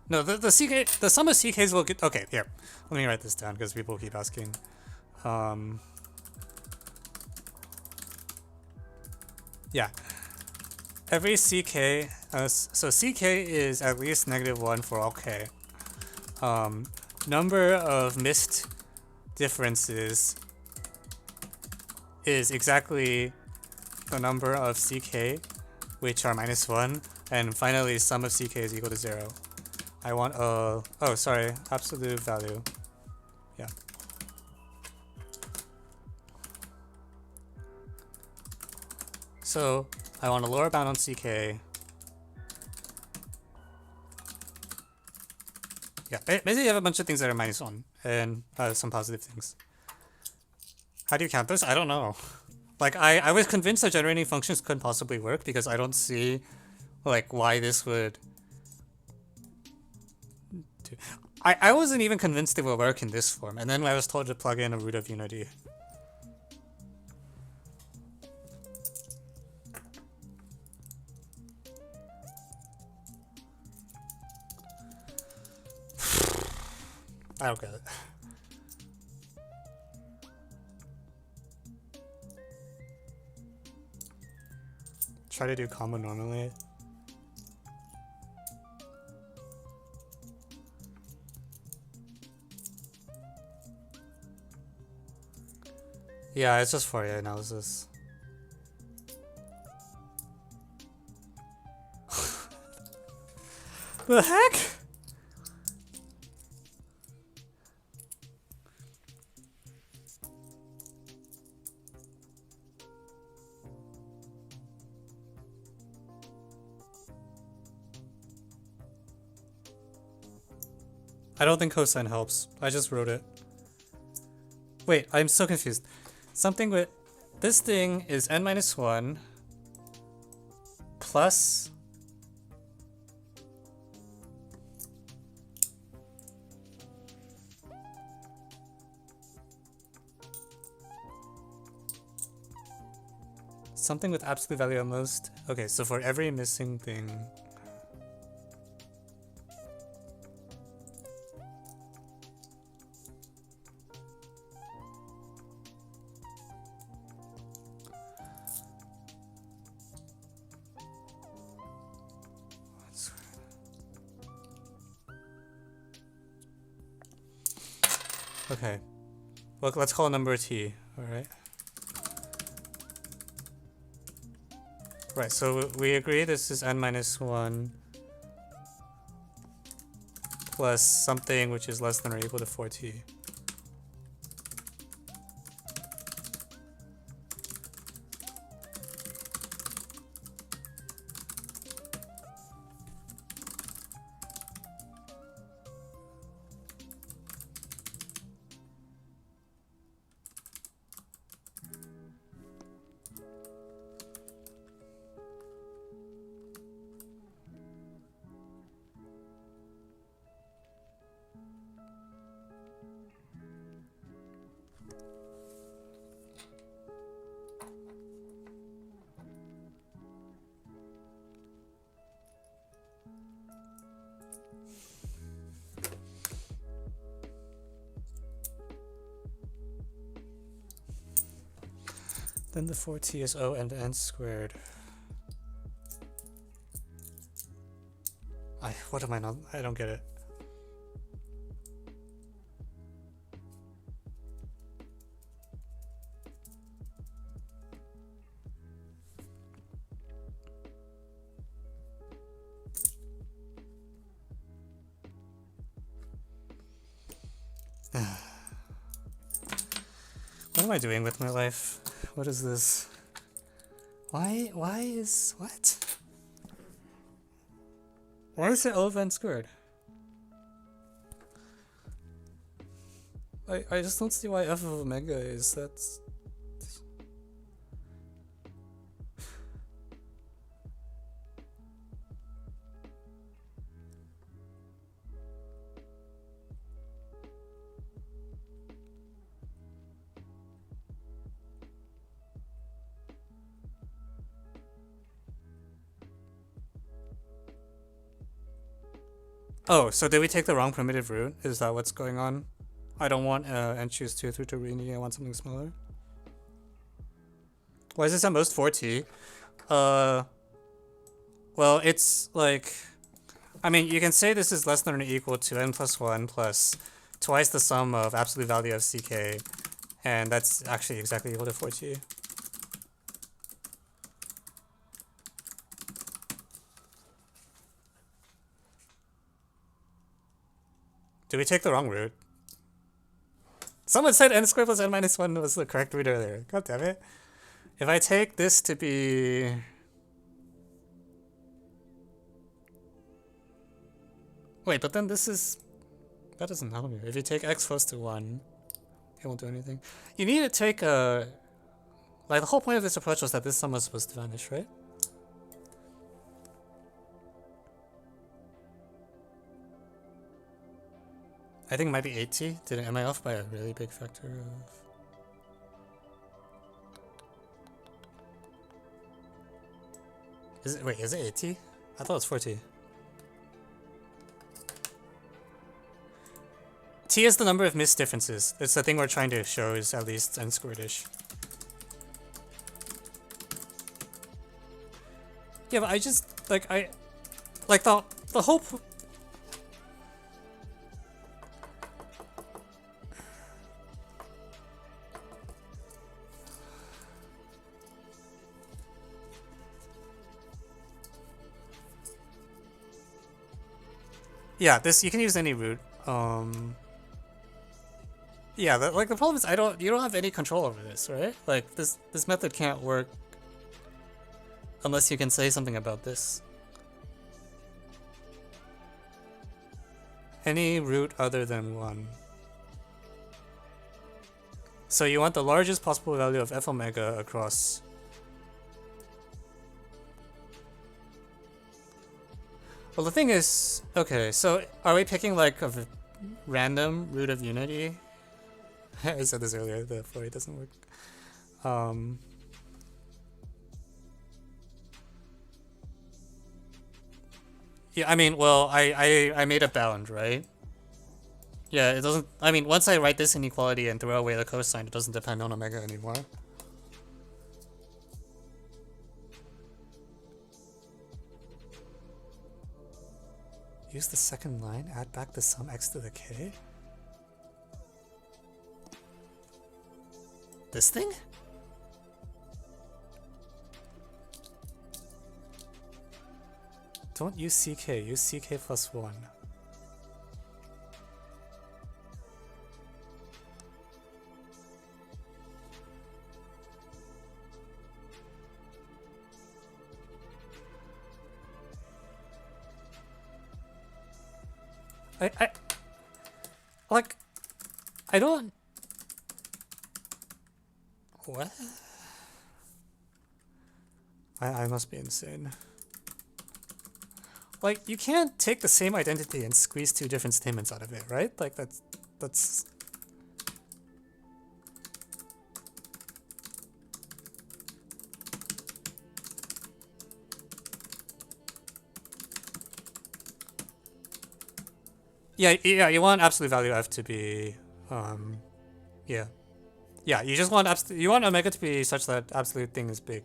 No, the sum of CKs will get, okay, here. Let me write this down because people keep asking. Yeah. Every CK, so CK is at least -1 for all K. Number of missed differences is exactly the number of CK, which are -1, and finally sum of CK is equal to 0. I want a, oh sorry, absolute value. Yeah. So I want a lower bound on CK. Yeah, basically you have a bunch of things that are -1 and some positive things. How do you count this? I don't know. Like I was convinced that generating functions couldn't possibly work because I don't see like why this would. I wasn't even convinced it would work in this form, and then I was told to plug in a root of unity. I don't get it. Try to do CAMO normally. Yeah, it's just Fourier analysis. The heck? I don't think cosine helps. I just wrote it. Wait, I'm so confused. Something with this thing is n-1 plus something with absolute value at most. Okay, so for every missing thing. Okay, well, let's call a number t, alright? Right, so we agree this is n-1 plus something which is less than or equal to 4t. Then the 4t is O and n squared. What am I not? I don't get it. What am I doing with my life? What is this? Why is... what? Why is it over and squared? I just don't see why f of omega is, that's... Oh, so did we take the wrong primitive root? Is that what's going on? I don't want and choose 2 through to Rini, I want something smaller. Why is this at most 4t? Well, it's like... I mean, you can say this is less than or equal to n plus 1 plus twice the sum of absolute value of ck, and that's actually exactly equal to 4t. Did we take the wrong root? Someone said n squared plus n minus 1 was the correct root earlier. God damn it. If I take this to be... Wait, but then this is... That doesn't help me. If you take x close to 1, it won't do anything. You need to take a... Like, the whole point of this approach was that this sum was supposed to vanish, right? I think it might be 80. Am I off by a really big factor of... Is it 80? I thought it was 40. T is the number of missed differences. It's the thing we're trying to show is at least n squared-ish. Yeah, but I just, like, the whole... Yeah, this, you can use any root. Yeah, the problem is you don't have any control over this, right? Like, this method can't work unless you can say something about this. Any root other than 1. So you want the largest possible value of f omega across... Well, the thing is, okay, so are we picking like a random root of unity? I said this earlier, the Fourier doesn't work. Yeah, I mean, well, I made a bound, right? Yeah, it doesn't, I mean, once I write this inequality and throw away the cosine, it doesn't depend on omega anymore. Use the second line, add back the sum x to the k? This thing? Don't use ck, use ck plus 1. I don't... What? I must be insane. Like, you can't take the same identity and squeeze 2 different statements out of it, right? Like, that's... Yeah, you want absolute value f to be, yeah. Yeah, you just want you want omega to be such that absolute thing is big.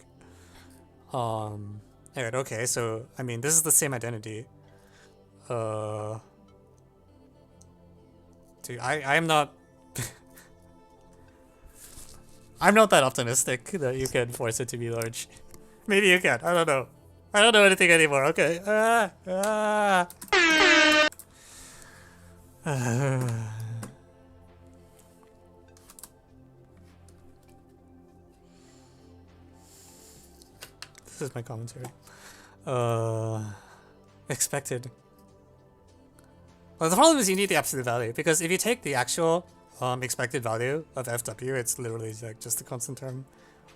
Alright, okay, so, I mean, this is the same identity. Dude, I'm not... I'm not that optimistic that you can force it to be large. Maybe you can, I don't know. I don't know anything anymore, okay. This is my commentary. Expected. Well, the problem is you need the absolute value, because if you take the actual expected value of FW, it's literally like just a constant term,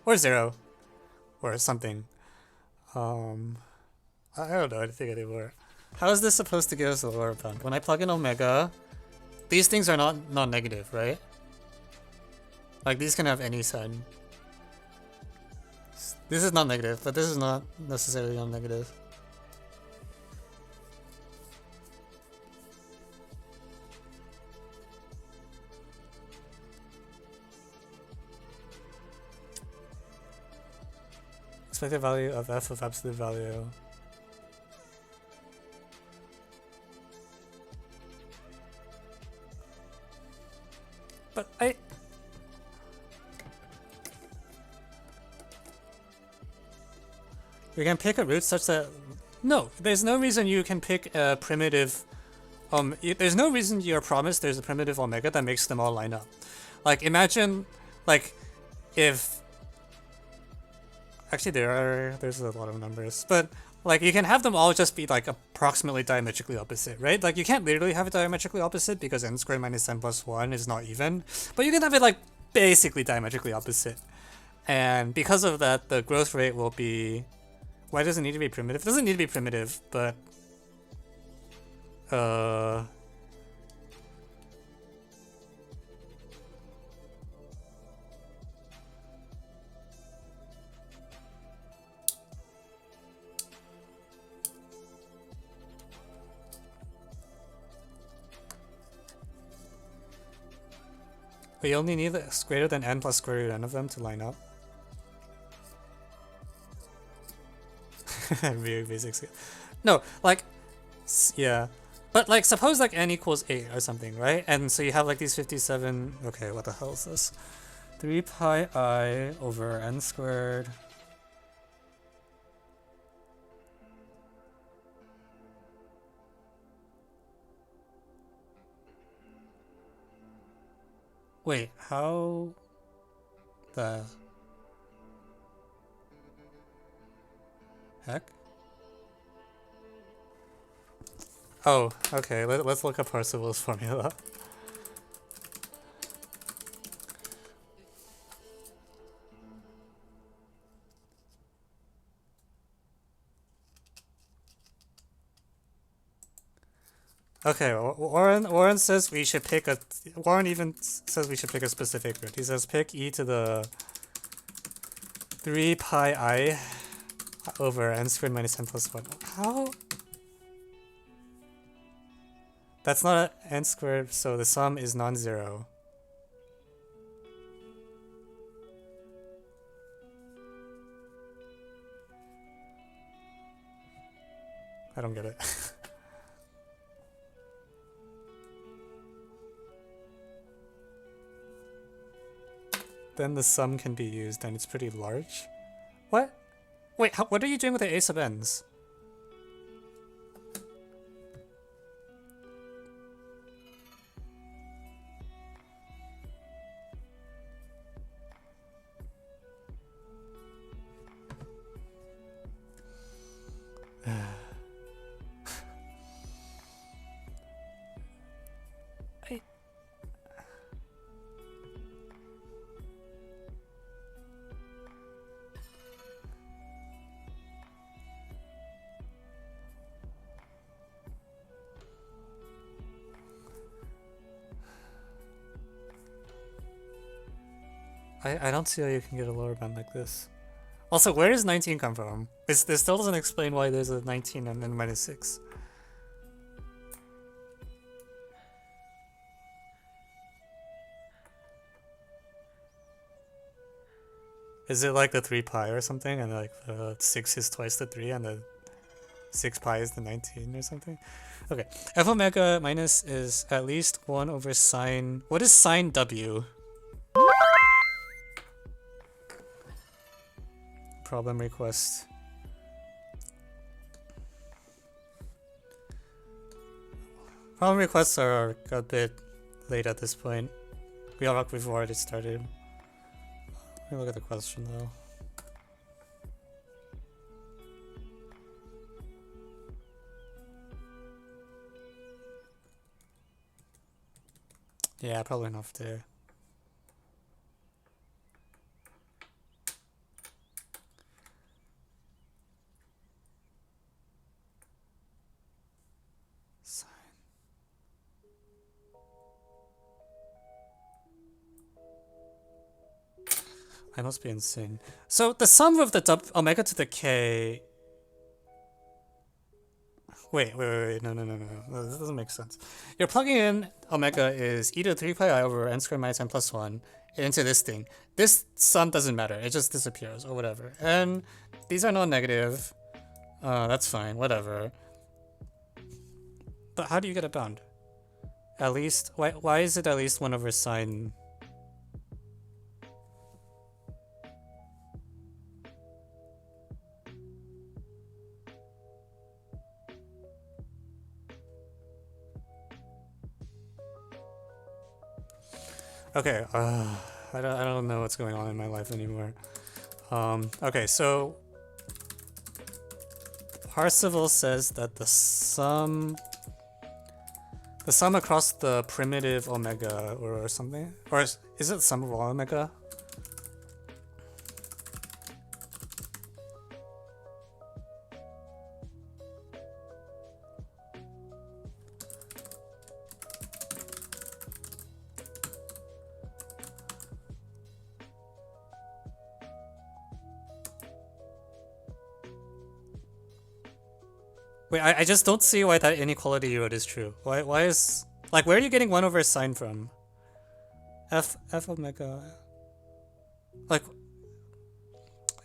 or 0, or something. I don't know anything anymore. How is this supposed to give us a lower bound? When I plug in omega, these things are not non-negative, right? Like these can have any sign. This is not negative, but this is not necessarily non-negative. Expected value of f of absolute value. But we can pick a root such that... No, there's no reason you can pick a primitive... there's no reason you're promised there's a primitive omega that makes them all line up. Like, imagine, like, if... Actually, there's a lot of numbers, but, like, you can have them all just be, like, approximately diametrically opposite, right? Like, you can't literally have it diametrically opposite because n squared minus n plus 1 is not even, but you can have it, like, basically diametrically opposite. And because of that, the growth rate will be... Why does it need to be primitive? It doesn't need to be primitive, but... We only need greater than n plus square root n of them to line up. Very basic. No, like, yeah. But like, suppose like n equals 8 or something, right? And so you have like these 57, okay, what the hell is this? 3 pi I over n squared. Wait, how the heck? Oh, okay, let's look up Parseval's formula. Okay, Warren says we should pick a... Warren even says we should pick a specific root. He says pick e to the 3 pi I over n squared minus n plus 1. How? That's not n squared, so the sum is non-zero. I don't get it. Then the sum can be used and it's pretty large. What? Wait, what are you doing with the a sub n's? I don't see how you can get a lower bound like this. Also, where does 19 come from? This still doesn't explain why there's a 19 and then minus 6. Is it like the 3 pi or something, and like the 6 is twice the 3 and the 6 pi is the 19 or something? Okay, f omega minus is at least 1 over sine... What is sine w? Problem request. Problem requests are a bit late at this point. We've already started. Let me look at the question though. Yeah, probably enough there. Sine. I must be insane. So the sum of the omega to the k. Wait. No, this doesn't make sense. You're plugging in omega is e to 3 pi I over n squared minus n plus 1 into this thing. This sum doesn't matter. It just disappears or whatever. And these are non-negative. That's fine. Whatever. But how do you get a bound? At least, why is it at least 1 over sine? Okay, I don't know what's going on in my life anymore. Okay, so Parseval says that the sum across the primitive omega or something, or is it the sum of all omega? Wait, I just don't see why that inequality you wrote is true. Why is, like, where are you getting 1 over sine from? F omega. Like,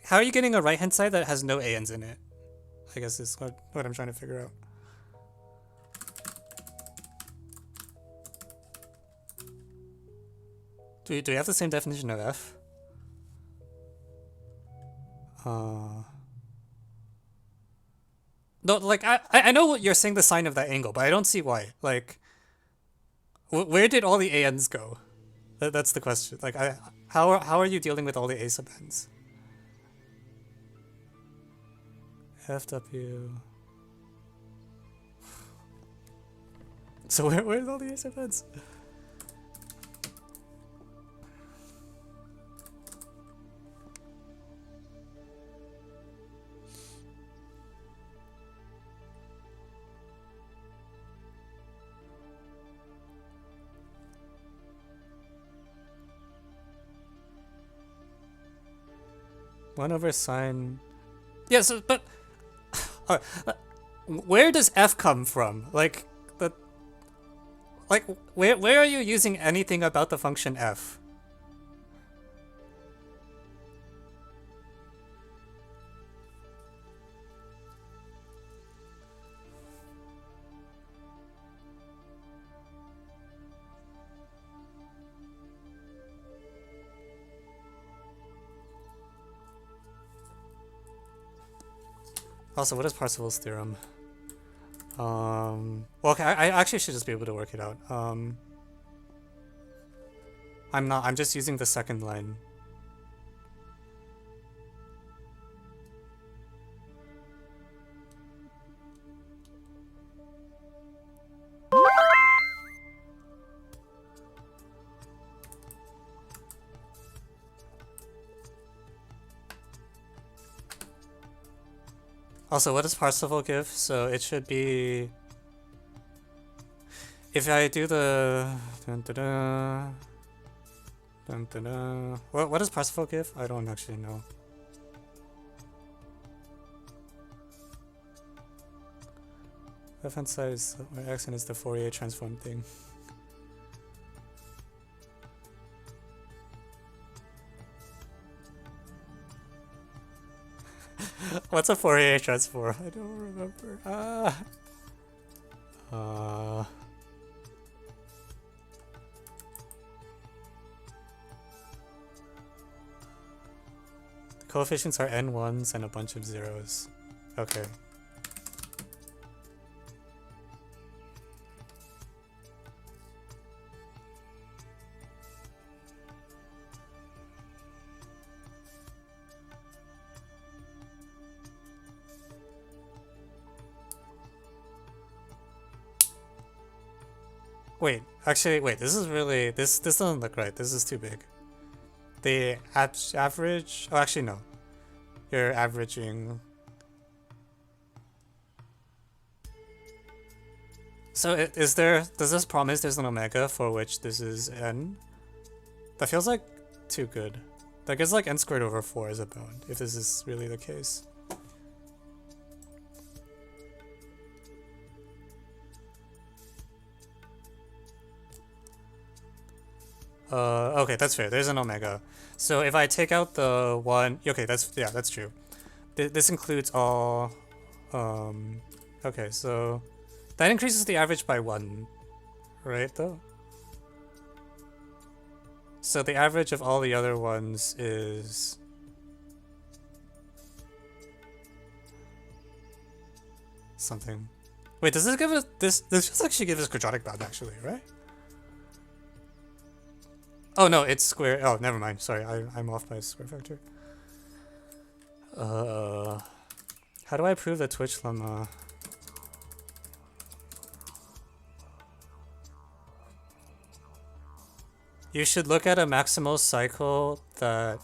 how are you getting a right hand side that has no an's in it? I guess is what I'm trying to figure out. Do we have the same definition of f? No, like I know what you're saying, the sine of that angle, but I don't see why. Like, where did all the an's go? That's the question. Like, how are you dealing with all the a sub n's? FW. So where's all the a sub n's? One over sine. Yeah, so, but where does f come from? Like where are you using anything about the function f? Also, what is Parseval's theorem? Well, okay, I actually should just be able to work it out. I'm not, I'm just using the second line. Also, what does Parseval give? So it should be, if I do the what does Parseval give? I don't actually know. Left hand side is where x is the Fourier transform thing. What's a Fourier transform? I don't remember. The coefficients are n1s and a bunch of zeros. Okay. Wait, actually, wait. This is really this doesn't look right. This is too big. The average. Oh, actually no. You're averaging. So is there? Does this promise there's an omega for which this is n? That feels like too good. Like it's like n squared over 4 is a bound. If this is really the case. Okay, that's fair. There's an omega. So if I take out the one, okay, that's true. This includes all. Okay, so that increases the average by 1, right? Though. So the average of all the other ones is something. Wait, does this give us this? This just actually gives us quadratic bound, actually, right? Oh no, it's square. Oh, never mind. Sorry, I'm off by a square factor. How do I prove the Twitch lemma? You should look at a maximal cycle that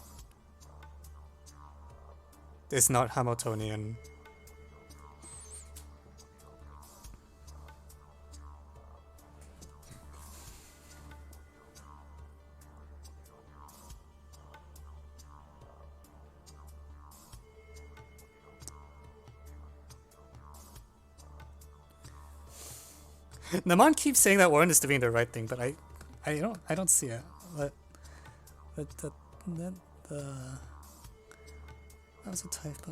is not Hamiltonian. Naman keeps saying that Warren is doing the right thing, but I don't see it. That was a typo.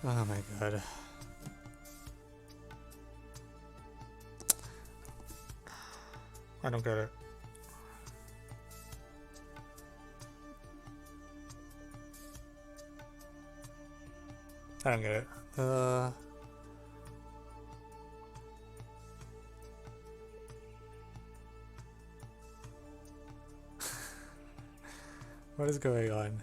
Oh my god. I don't get it. I don't get it. What is going on?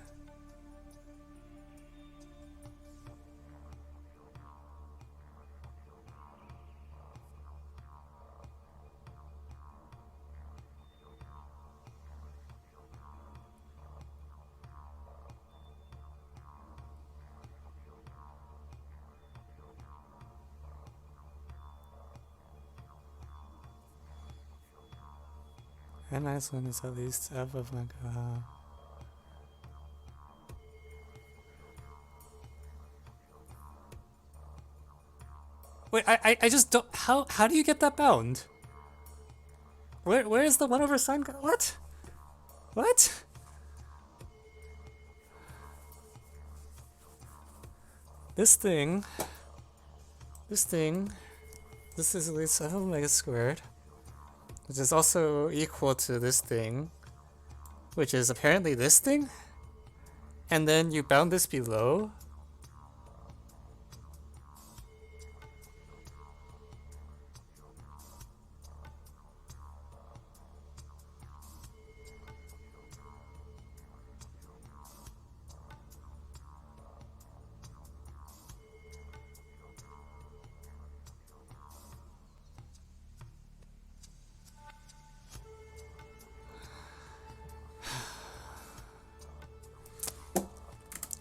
And nice one is at least f of like Wait, I just don't. How do you get that bound? Where is the 1 over sine? What? What? This thing. This is at least f of omega squared, which is also equal to this thing, which is apparently this thing, and then you bound this below.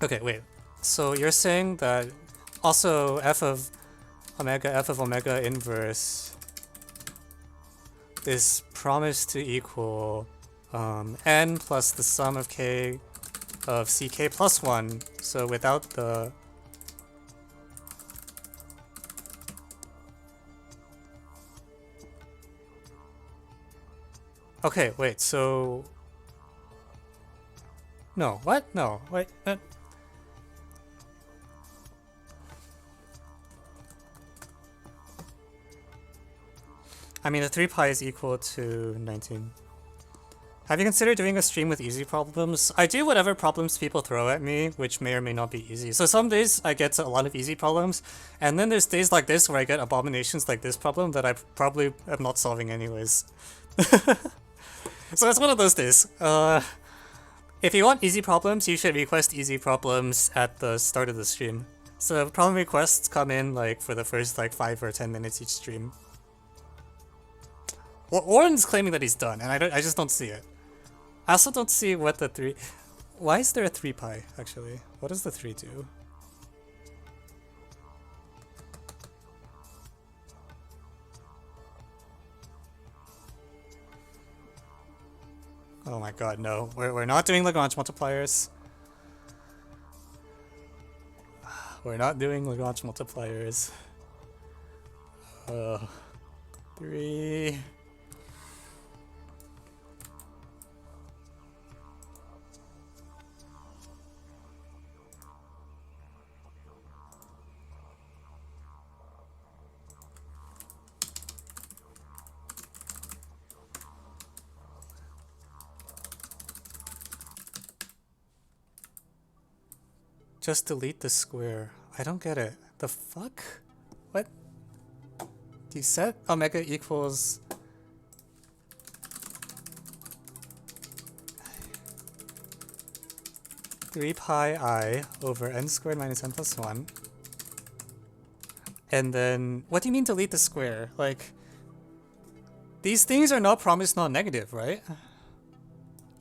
Okay, wait. So you're saying that also f of omega inverse is promised to equal n plus the sum of k of ck plus 1. So without the... Okay, wait, so... No, what? No, wait. I mean, the 3 pi is equal to 19. Have you considered doing a stream with easy problems? I do whatever problems people throw at me, which may or may not be easy. So some days I get a lot of easy problems, and then there's days like this where I get abominations like this problem that I probably am not solving anyways. So it's one of those days. If you want easy problems, you should request easy problems at the start of the stream. So problem requests come in like for the first like 5 or 10 minutes each stream. Well, Oren's claiming that he's done, and I just don't see it. I also don't see what the 3... Why is there a 3 pi, actually? What does the 3 do? Oh my god, no. We're not doing Lagrange multipliers. We're not doing Lagrange multipliers. 3... Just delete the square. I don't get it. The fuck? What? Do you set omega equals... (3 pi I over n squared minus n plus 1). And then... What do you mean delete the square? Like... These things are not promised non-negative, right?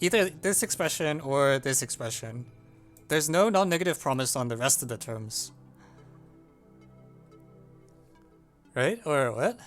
Either this expression or this expression. There's no non-negative promise on the rest of the terms. Right? Or what?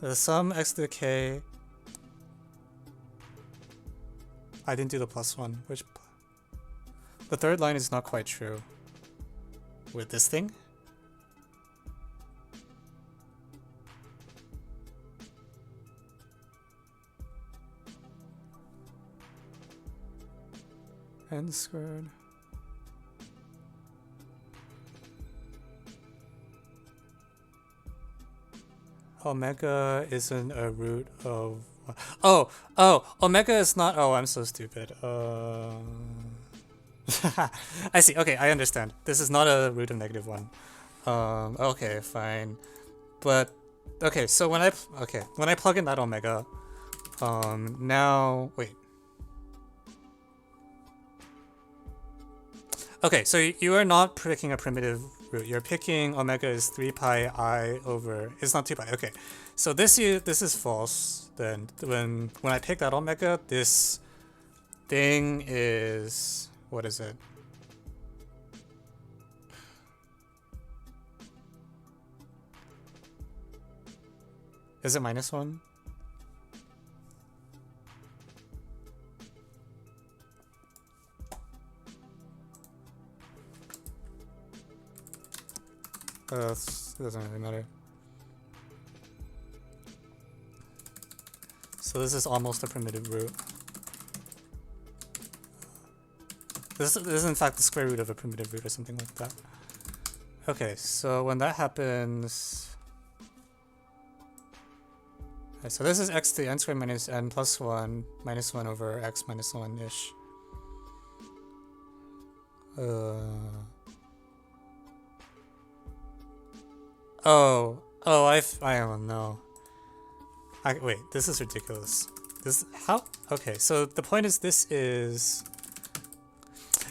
The sum x to the k. I didn't do the plus one. Which the third line is not quite true. With this thing? N squared. Omega isn't a root of... Oh! Omega is not... Oh, I'm so stupid. I see. Okay, I understand. This is not a root of negative 1. Okay, fine. But... Okay, so when I plug in that omega... now... Wait. Okay, so you are not picking a primitive root. You're picking omega is 3 pi I over... It's not 2 pi. Okay, so this is false. Then when I pick that omega, this thing is... What is it? Is it -1? It doesn't really matter. So this is almost a primitive root. This is in fact the square root of a primitive root or something like that. Okay, so when that happens... Okay, so this is x to the n squared minus n plus 1 minus 1 over x minus 1-ish. I don't know. Wait, this is ridiculous. How? Okay, so the point is this is...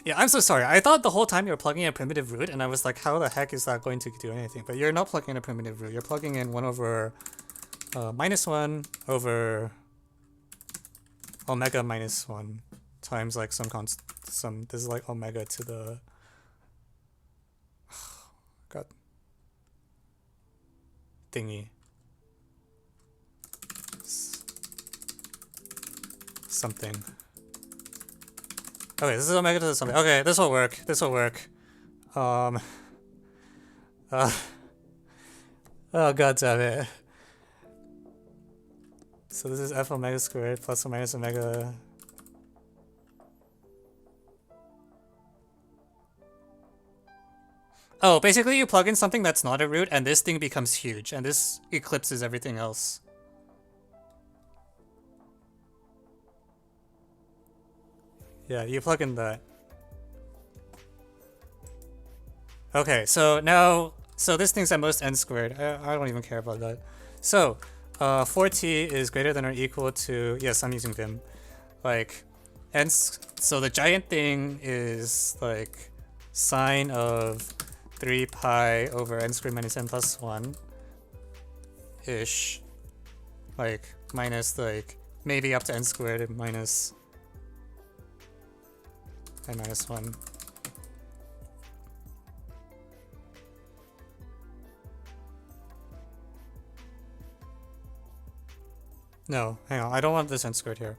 Yeah, I'm so sorry. I thought the whole time you were plugging in a primitive root, and I was like, how the heck is that going to do anything? But you're not plugging in a primitive root. You're plugging in 1 over minus 1 over omega minus 1 times like some this is like omega to the... God. something. Okay, this is omega to the something. Okay, this will work. This will work. Oh god damn it. So this is f omega squared plus or minus omega. Oh, basically you plug in something that's not a root and this thing becomes huge and this eclipses everything else. Yeah, you plug in that. Okay, so now, so this thing's at most n squared. I don't even care about that. So, 4t is greater than or equal to, yes, I'm using Vim. Like, so the giant thing is like sine of 3 pi over n squared minus n plus 1 ish. Like, minus like, maybe up to n squared and minus n minus 1. No, hang on, I don't want this n squared here.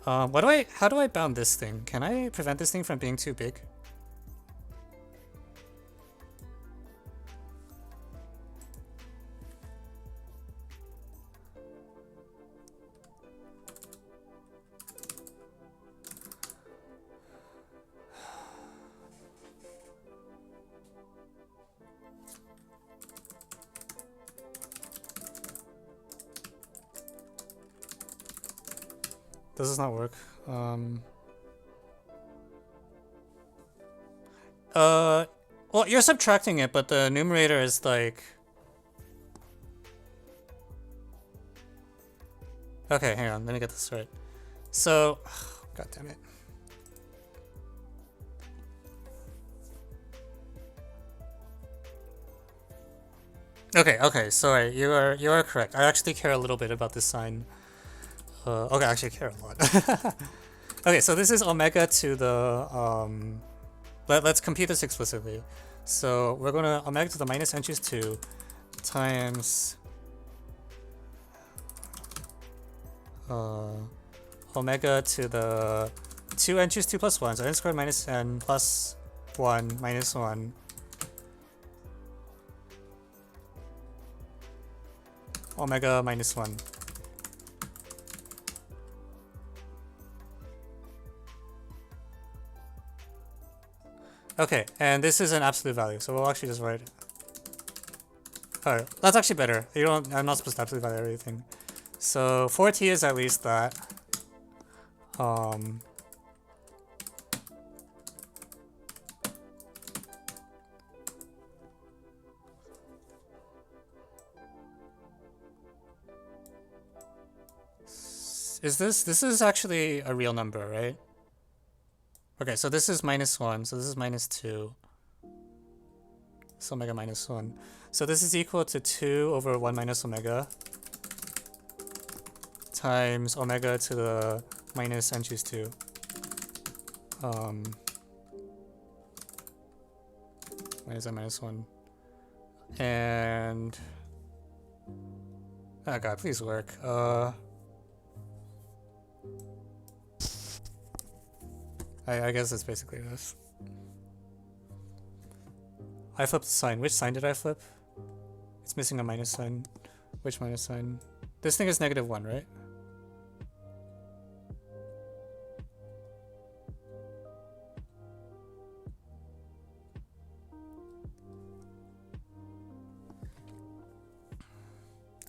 How do I bound this thing? Can I prevent this thing from being too big? This does not work. Well, you're subtracting it, but the numerator is like... Okay, hang on, let me get this right. So, god damn it. Okay, sorry, you are correct. I actually care a little bit about this sign. Okay, I actually care a lot. Okay, so this is omega to the, let's compute this explicitly. So we're gonna omega to the minus n choose 2 times omega to the 2n choose 2 plus 1, so n squared minus n plus 1 minus 1 omega minus 1. Okay, and this is an absolute value, so we'll actually just write it. Alright, that's actually better. I'm not supposed to absolute value everything. So 4t is at least that. This is actually a real number, right? Okay, so this is minus 1, so this is minus 2. So omega minus 1. So this is equal to 2 over 1 minus omega times omega to the minus n choose 2. Minus n minus 1. And... oh god, please work. I guess that's basically this. I flipped the sign. Which sign did I flip? It's missing a minus sign. Which minus sign? This thing is -1, right?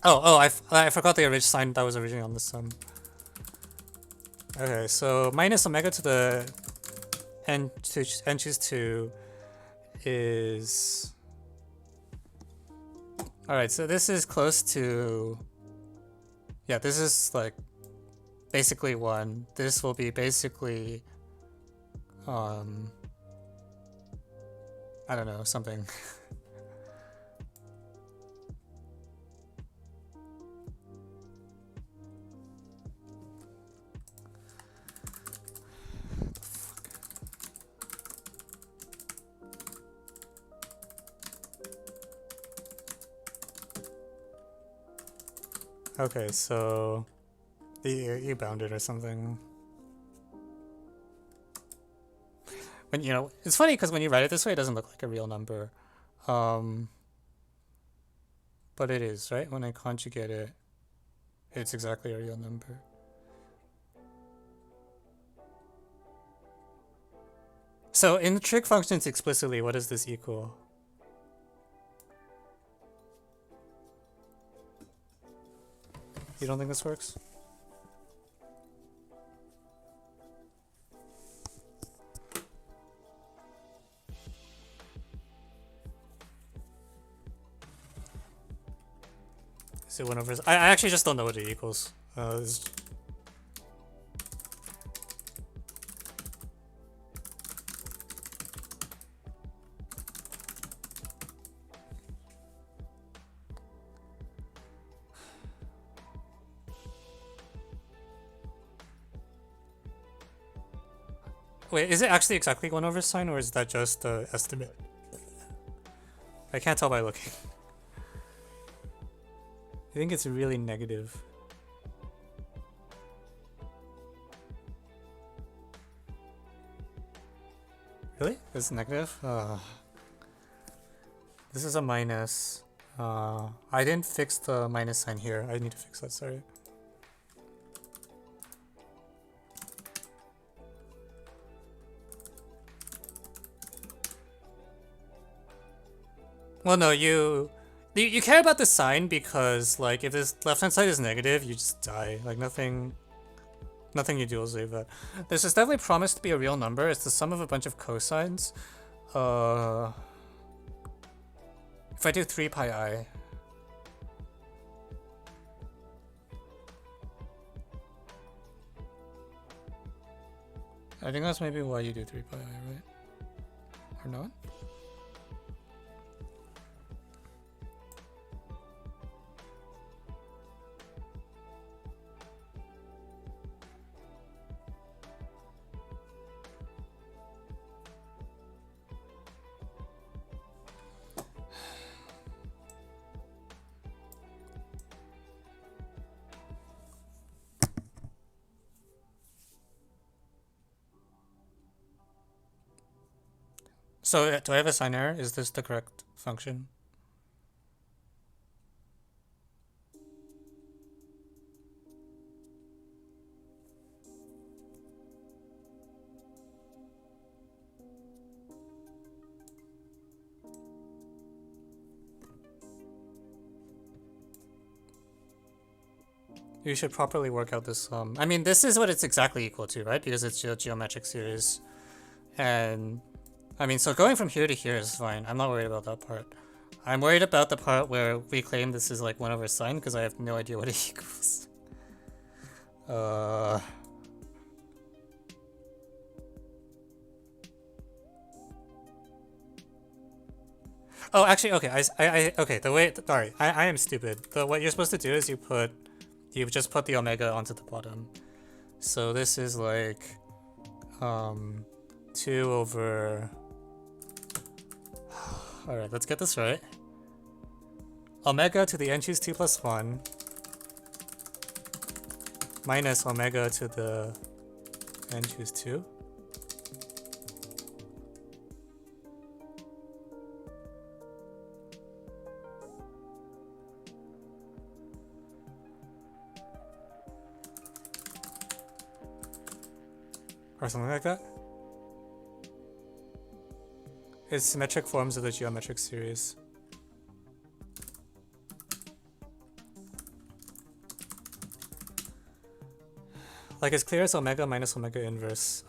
Oh, I forgot the original sign that was originally on the sum. Okay, so minus omega to the n choose 2 is... Alright, so this is close to... yeah, this is like basically 1. This will be basically... I don't know, something. Okay, so you bound it or something. when you know, it's funny because when you write it this way, it doesn't look like a real number. But it is, right? When I conjugate it, it's exactly a real number. So in trig functions explicitly, what does this equal? You don't think this works? Is it 1 over... I actually just don't know what it equals. Wait, is it actually exactly 1 over sine, or is that just the estimate? I can't tell by looking. I think it's really negative. Really? It's negative? This is a minus. I didn't fix the minus sign here. I need to fix that, sorry. Well, no, you care about the sign because, like, if this left-hand side is negative, you just die. Like, nothing you do will save that. This is definitely promised to be a real number. It's the sum of a bunch of cosines. If I do 3 pi I... I think that's maybe why you do 3 pi I, right? Or not? So, do I have a sign error? Is this the correct function? You should properly work out this sum. I mean, this is what it's exactly equal to, right? Because it's a geometric series. And... I mean, so going from here to here is fine. I'm not worried about that part. I'm worried about the part where we claim this is like 1 over sine because I have no idea what it equals. Oh, actually, okay. Okay. The way, sorry, I am stupid. What you're supposed to do is you just put the omega onto the bottom. So this is like, 2 over. Alright, let's get this right. Omega to the n choose 2 plus 1 minus omega to the n choose 2. Or something like that. It's symmetric forms of the geometric series. Like as clear as omega minus omega inverse.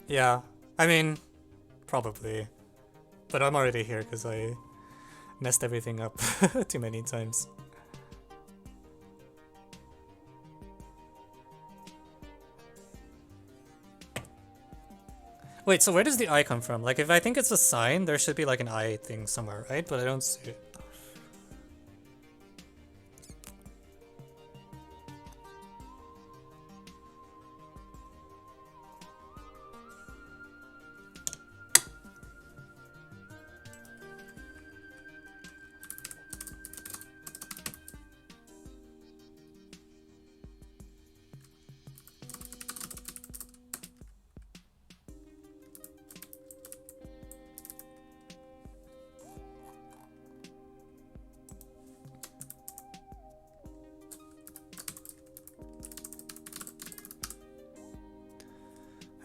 Yeah, I mean, probably. But I'm already here because I messed everything up too many times. Wait, so where does the I come from? Like, if I think it's a sign, there should be like an I thing somewhere, right? But I don't see it.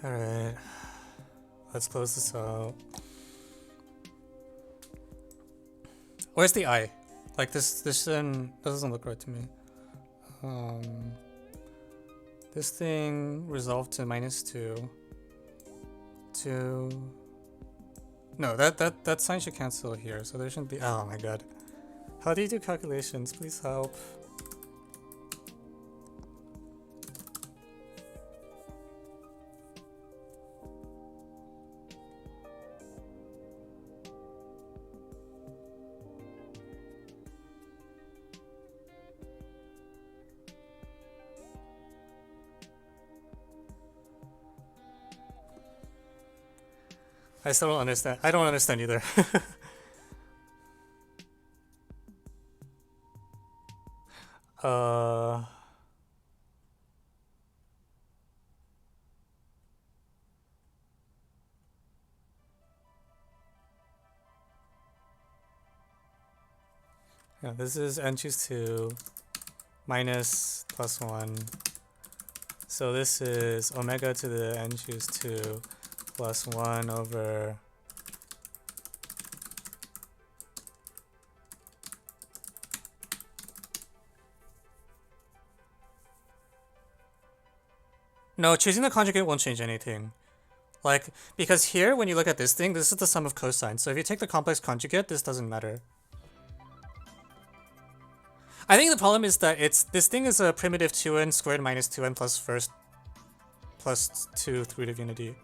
Alright. Let's close this out. Where's the I? Like this then doesn't look right to me. This thing resolved to -2. 2. No, that sign should cancel here, so there shouldn't be. Oh my god. How do you do calculations? Please help. I still don't understand. I don't understand either. Yeah, this is n choose 2 minus plus 1. So this is omega to the n choose 2 plus 1 over no, choosing the conjugate won't change anything. Like, because here, when you look at this thing, this is the sum of cosines. So if you take the complex conjugate, this doesn't matter. I think the problem is that this thing is a primitive 2n squared minus 2n plus first plus 2 root of unity.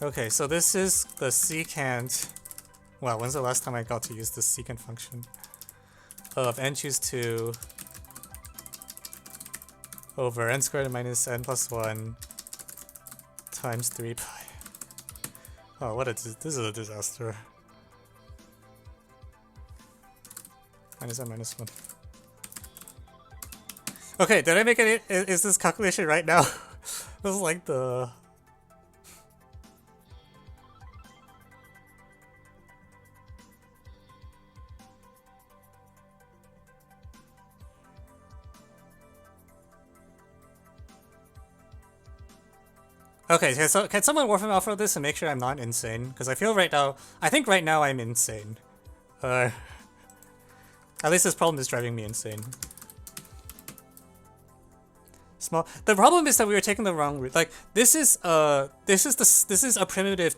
Okay, so this is the secant. Wow, when's the last time I got to use the secant function? Of n choose 2 over n squared minus n plus 1 times 3 pi. Oh, this is a disaster. Minus n minus 1. Okay, did I make it? Is this calculation right now? This is like the... Okay, so can someone Wolfram Alpha this and make sure I'm not insane? Because I feel right now, I think right now I'm insane. At least this problem is driving me insane. Small. The problem is that we were taking the wrong route. Like this is a primitive.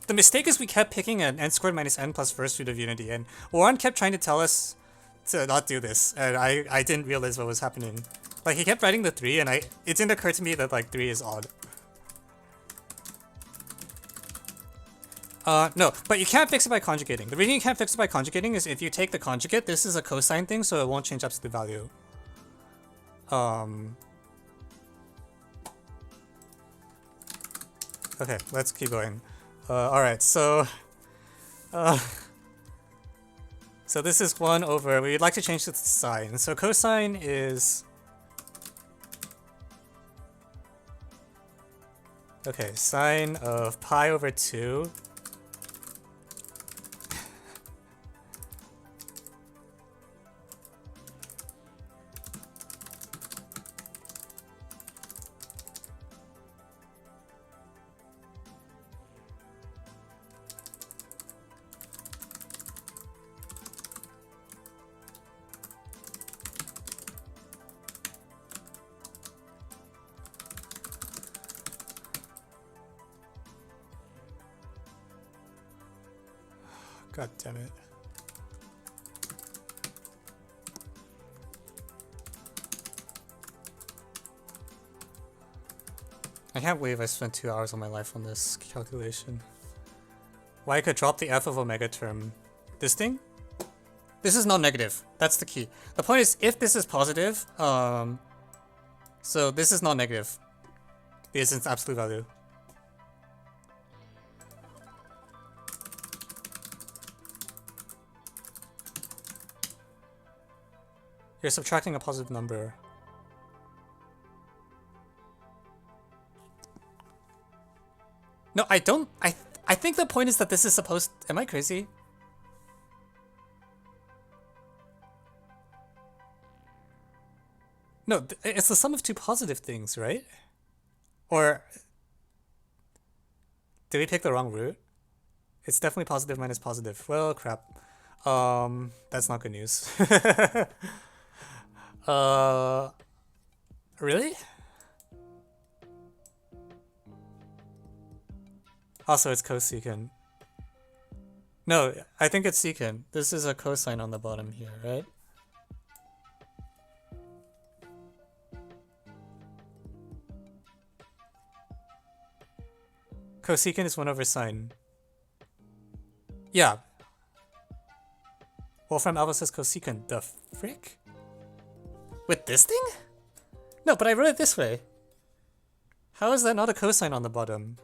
The mistake is we kept picking an n squared minus n plus first root of unity, and Warren kept trying to tell us to not do this, and I didn't realize what was happening. Like he kept writing the 3, and it didn't occur to me that like 3 is odd. No, but you can't fix it by conjugating. The reason you can't fix it by conjugating is if you take the conjugate, this is a cosine thing, so it won't change absolute value. Okay, let's keep going. Alright, so... so this is 1 over... We'd like to change the sign. So cosine is... Okay, sine of pi over 2... God damn it. I can't believe I spent 2 hours of my life on this calculation. Why I could drop the f of omega term. This thing? This is non-negative. That's the key. The point is, if this is positive, so this is non-negative. Because it's absolute value. You're subtracting a positive number. No, I don't. I think the point is that this is supposed... Am I crazy? No, it's the sum of two positive things, right? Or... Did we pick the wrong root? It's definitely positive minus positive. Well, crap. That's not good news. Really? Also, it's cosecant. No, I think it's secant. This is a cosine on the bottom here, right? Cosecant is 1 over sine. Yeah. Wolfram Alpha says cosecant. The frick? With this thing? No, but I wrote it this way. How is that not a cosine on the bottom?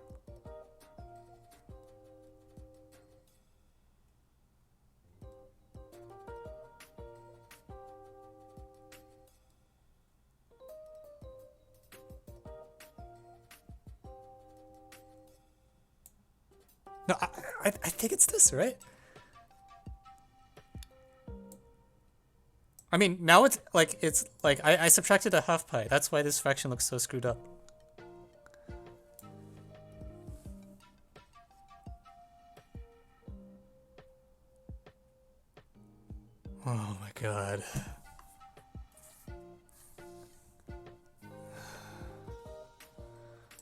No, I think it's this, right? I mean, now it's like I subtracted a half pi. That's why this fraction looks so screwed up. Oh my god.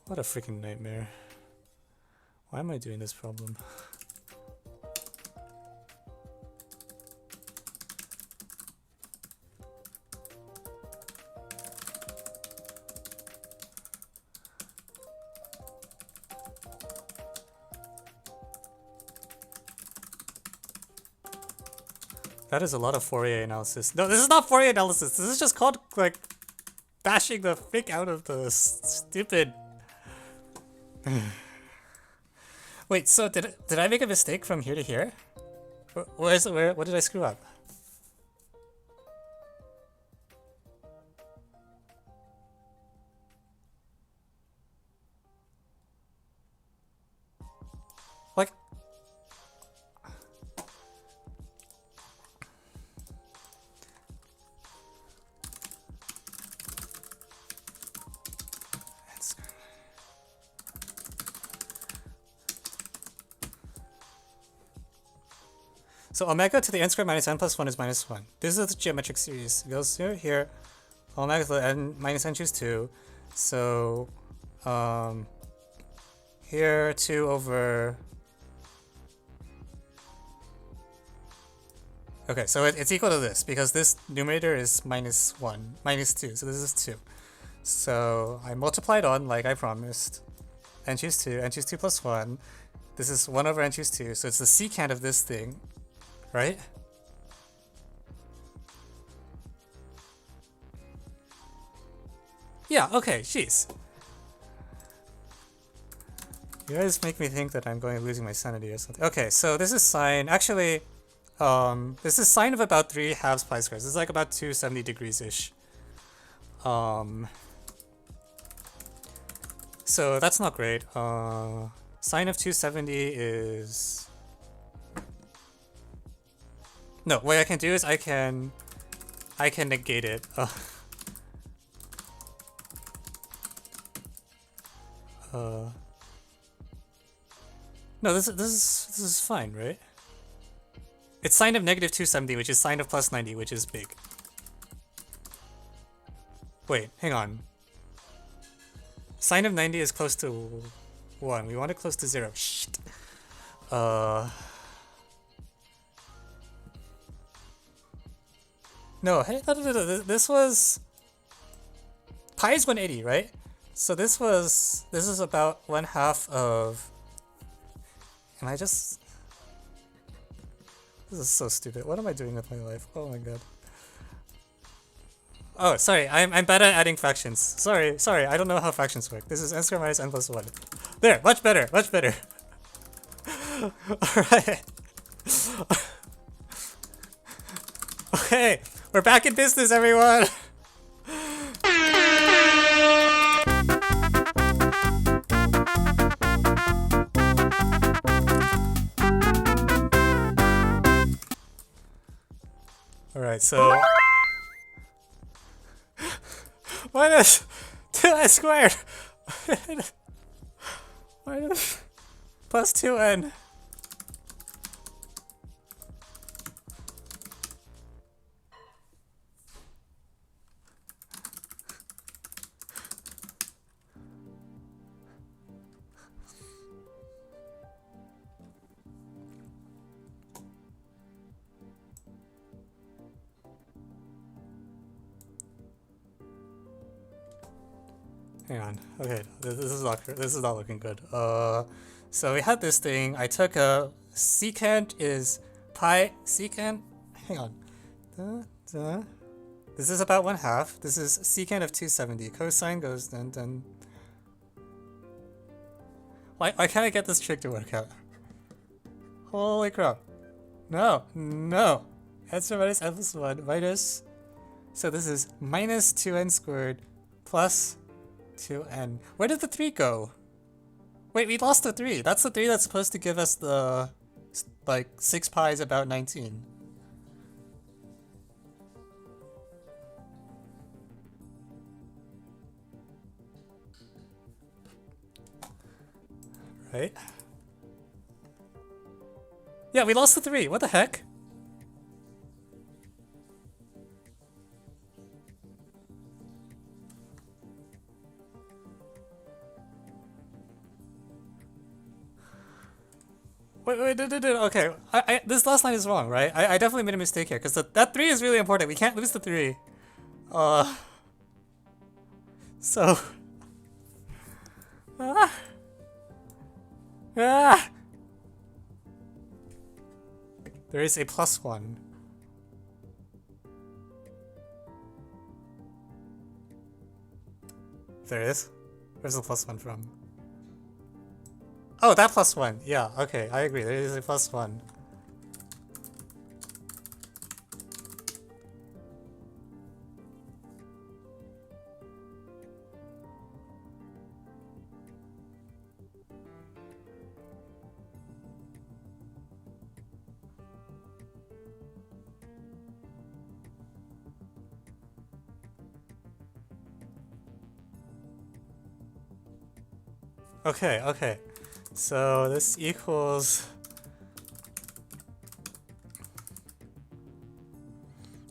What a freaking nightmare. Why am I doing this problem? That is a lot of Fourier analysis. No, this is not Fourier analysis. This is just called, like, bashing the frick out of the stupid... Wait, so did I make a mistake from here to here? What did I screw up? Like... So omega to the n squared minus n plus 1 is minus 1. This is the geometric series. It goes here, here. Omega to the n minus n choose 2. So, here 2 over... Okay, so it's equal to this, because this numerator is minus 1, minus 2, so this is 2. So, I multiplied on, like I promised. N choose 2 plus 1. This is 1 over n choose 2, so it's the secant of this thing. Right? Yeah, okay, jeez. You guys make me think that I'm losing my sanity or something. Okay, so this is sine. Actually, this is sine of about 3/2 pi squares. This is like about 270 degrees-ish. So that's not great. Sine of 270 is... No, what I can do is I can negate it. No, this is fine, right? It's sine of negative 270, which is sine of plus 90, which is big. Wait, hang on. Sine of 90 is close to 1. We want it close to 0. Shit. No, hey, this was... Pi is 180, right? So this is about 1/2 of... Am I just... This is so stupid. What am I doing with my life? Oh my god. Oh, sorry, I'm bad at adding fractions. Sorry, I don't know how fractions work. This is n squared minus n plus 1. There, much better. Alright. Okay, we're back in business, everyone! Alright, so minus 2n squared minus plus 2n. Hang on. Okay, this is not looking good. So we had this thing. I took a secant is pi secant. Hang on. This is about 1/2. This is secant of 270. Cosine goes then. Why can't I get this trick to work out? Holy crap! No. Answer minus n plus 1 minus. So this is minus 2n squared plus 2n. Where did the 3 go? Wait, we lost the 3. That's the 3 that's supposed to give us the, like, 6 pi is about 19. Right? Yeah, we lost the 3. What the heck? Wait, no. Okay, this last line is wrong, right? I definitely made a mistake here, because that 3 is really important. We can't lose the 3. So... There is a plus 1. There is? Where's the plus 1 from? Oh, that plus 1. Yeah, okay, I agree. There is a plus 1. Okay. So this equals...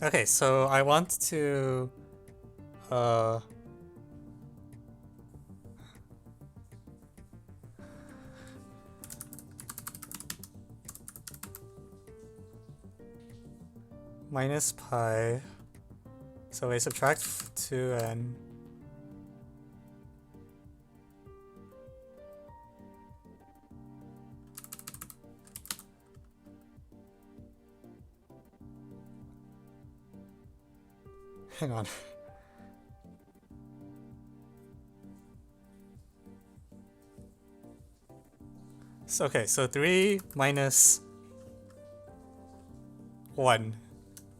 Okay, so I want to... minus pi. So I subtract 2n. Hang on. So, okay, so 3 minus 1.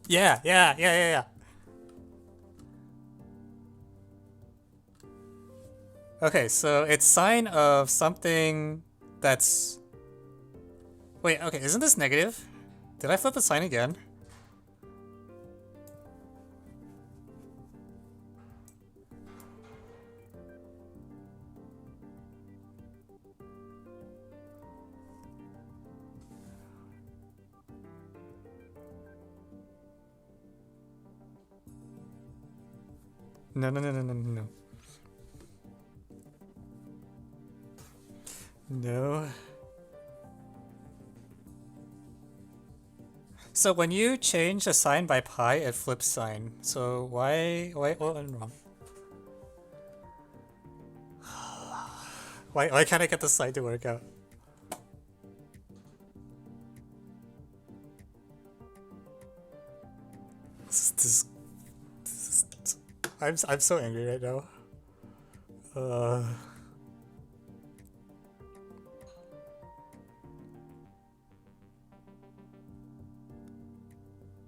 Yeah. Okay, so it's sine of something that's... Wait, okay, isn't this negative? Did I flip the sign again? No. No. So when you change a sign by pi, it flips sign. So what went wrong? Why can't I get the sign to work out? I'm so angry right now.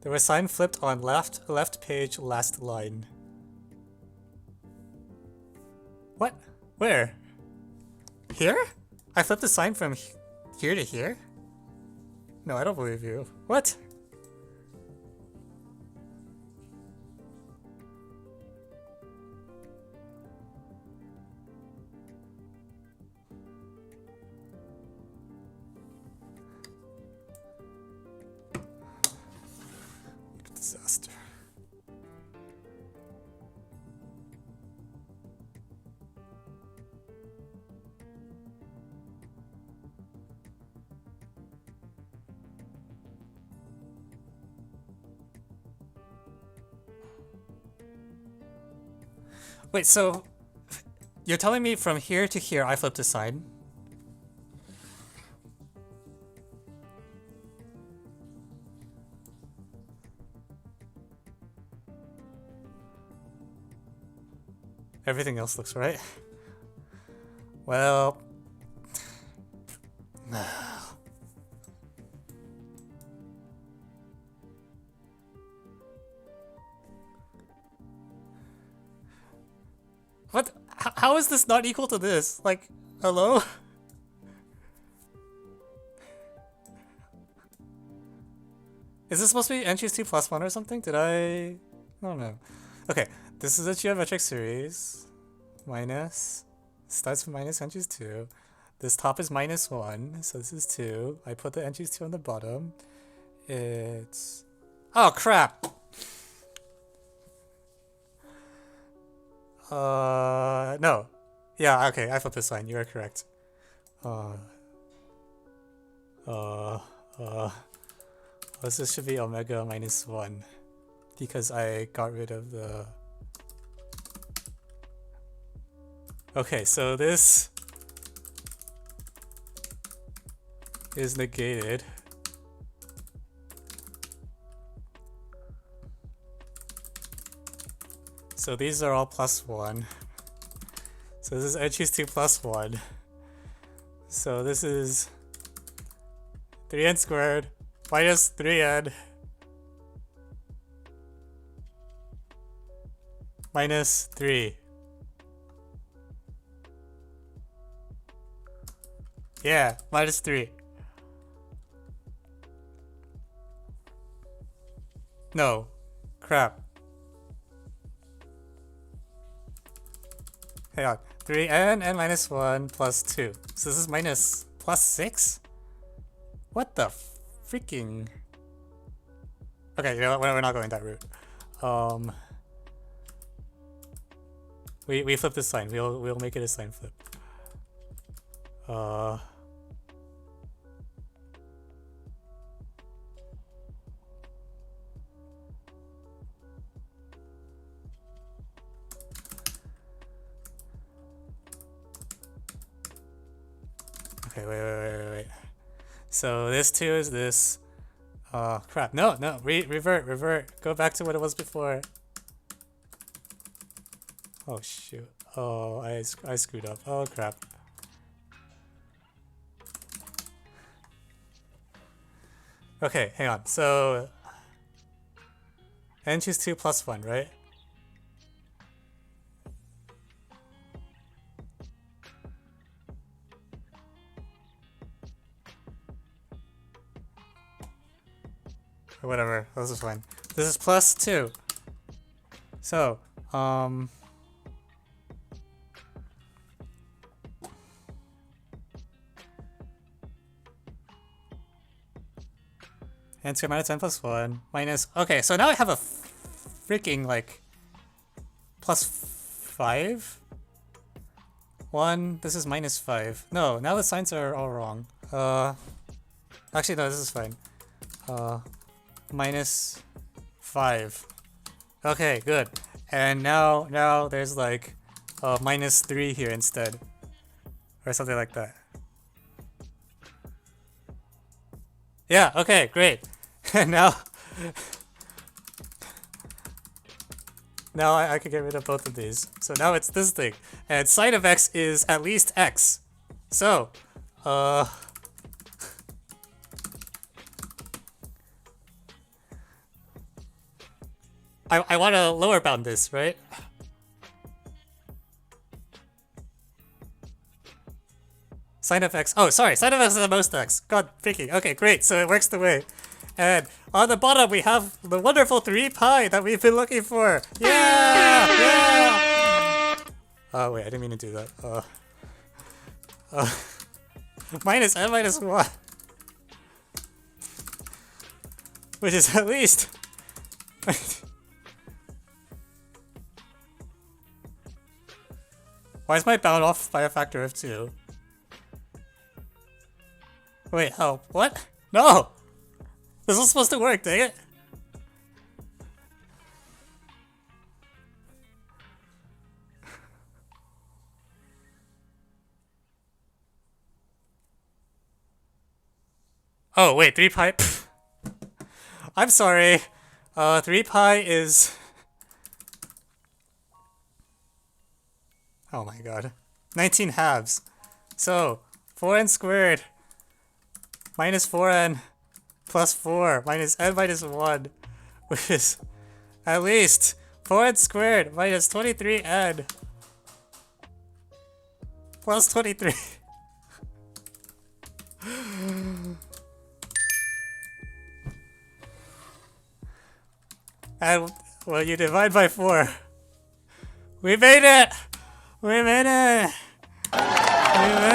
There was sign flipped on left page last line. What? Where? Here? I flipped the sign from here to here? No, I don't believe you. What? Disaster. Wait, so you're telling me from here to here I flipped a side? Everything else looks right. Well, what? How is this not equal to this? Like, hello? Is this supposed to be entries 2 plus 1 or something? Did I don't know. Okay, this is a geometric series. Minus. Starts from minus entries 2. This top is minus 1, so this is 2. I put the entries 2 on the bottom. It's... Oh, crap! No. Yeah, okay, I flipped this line. You are correct. This should be omega minus 1. Because I got rid of the... Okay, so this is negated. So these are all plus 1. So this is I choose 2 plus 1. So this is 3n squared minus 3n minus 3. Yeah, minus 3. No. Crap. Hang on. 3n and minus 1 plus 2. So this is minus plus 6? What the freaking... Okay, you know what? We're not going that route. We flip this sign. We'll make it a sign flip. Okay, wait. So this 2 is this. Crap. No, revert. Go back to what it was before. Oh shoot. Oh, I screwed up. Oh crap. Okay, hang on. So n choose 2 plus 1, right? Or whatever. This is fine. This is plus 2. So, n squared minus n plus 1 minus... Okay, so now I have a freaking, like, plus 5? 1, this is minus 5. No, now the signs are all wrong. Actually, no, this is fine. Minus 5. Okay, good. And now there's, like, minus 3 here instead. Or something like that. Yeah, okay, great. And now I can get rid of both of these. So now it's this thing. And sine of x is at least x. So, I want to lower bound this, right? Sine of x. Oh, sorry. Sine of x is the most x. God freaking. Okay, great. So it works the way. And on the bottom, we have the wonderful 3 pi that we've been looking for. Yeah! Yeah! Oh, wait. I didn't mean to do that. Minus n minus 1. Which is at least Why is my bound off by a factor of 2? Wait, oh, what? No! This was supposed to work, dang it! Oh, wait, 3 pi... I'm sorry. 3 pi is... Oh my god. 19 halves. So, 4n squared minus 4n plus 4 minus n minus 1, which is at least 4n squared minus 23n plus 23. And well, you divide by 4. We made it! We made it! We made it!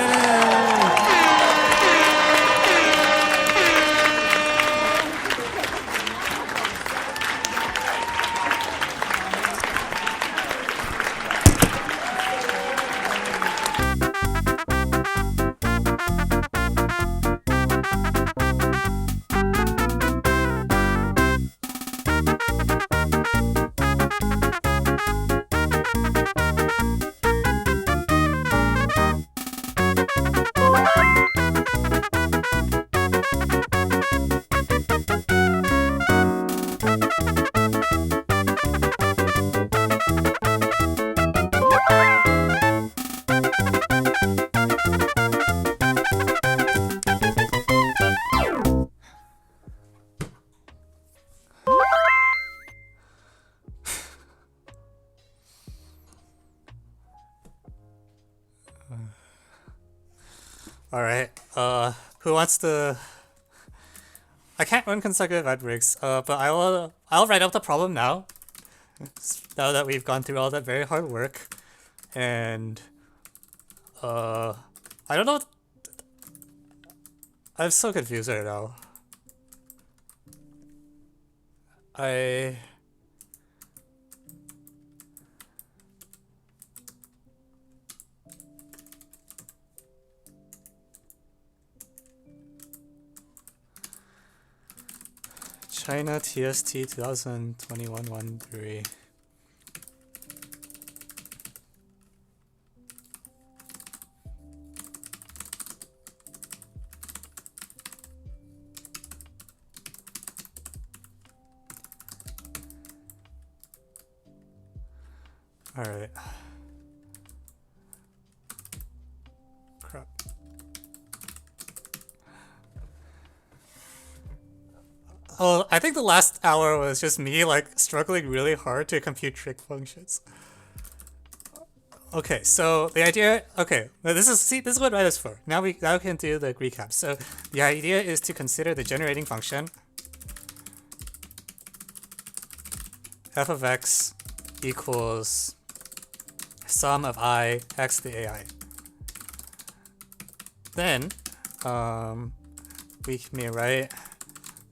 Alright, who wants to... I can't run consecutive ad breaks, but I'll write out the problem now. Now that we've gone through all that very hard work. And, I don't know... I'm so confused right now. China TST 2021-13. All right. Crap. Oh, I think the last hour was just me like struggling really hard to compute trig functions. Okay, so the idea. Okay, this is what Write is for. Now we can do the recap. So the idea is to consider the generating function f of x equals sum of I x to the ai. Then we may write.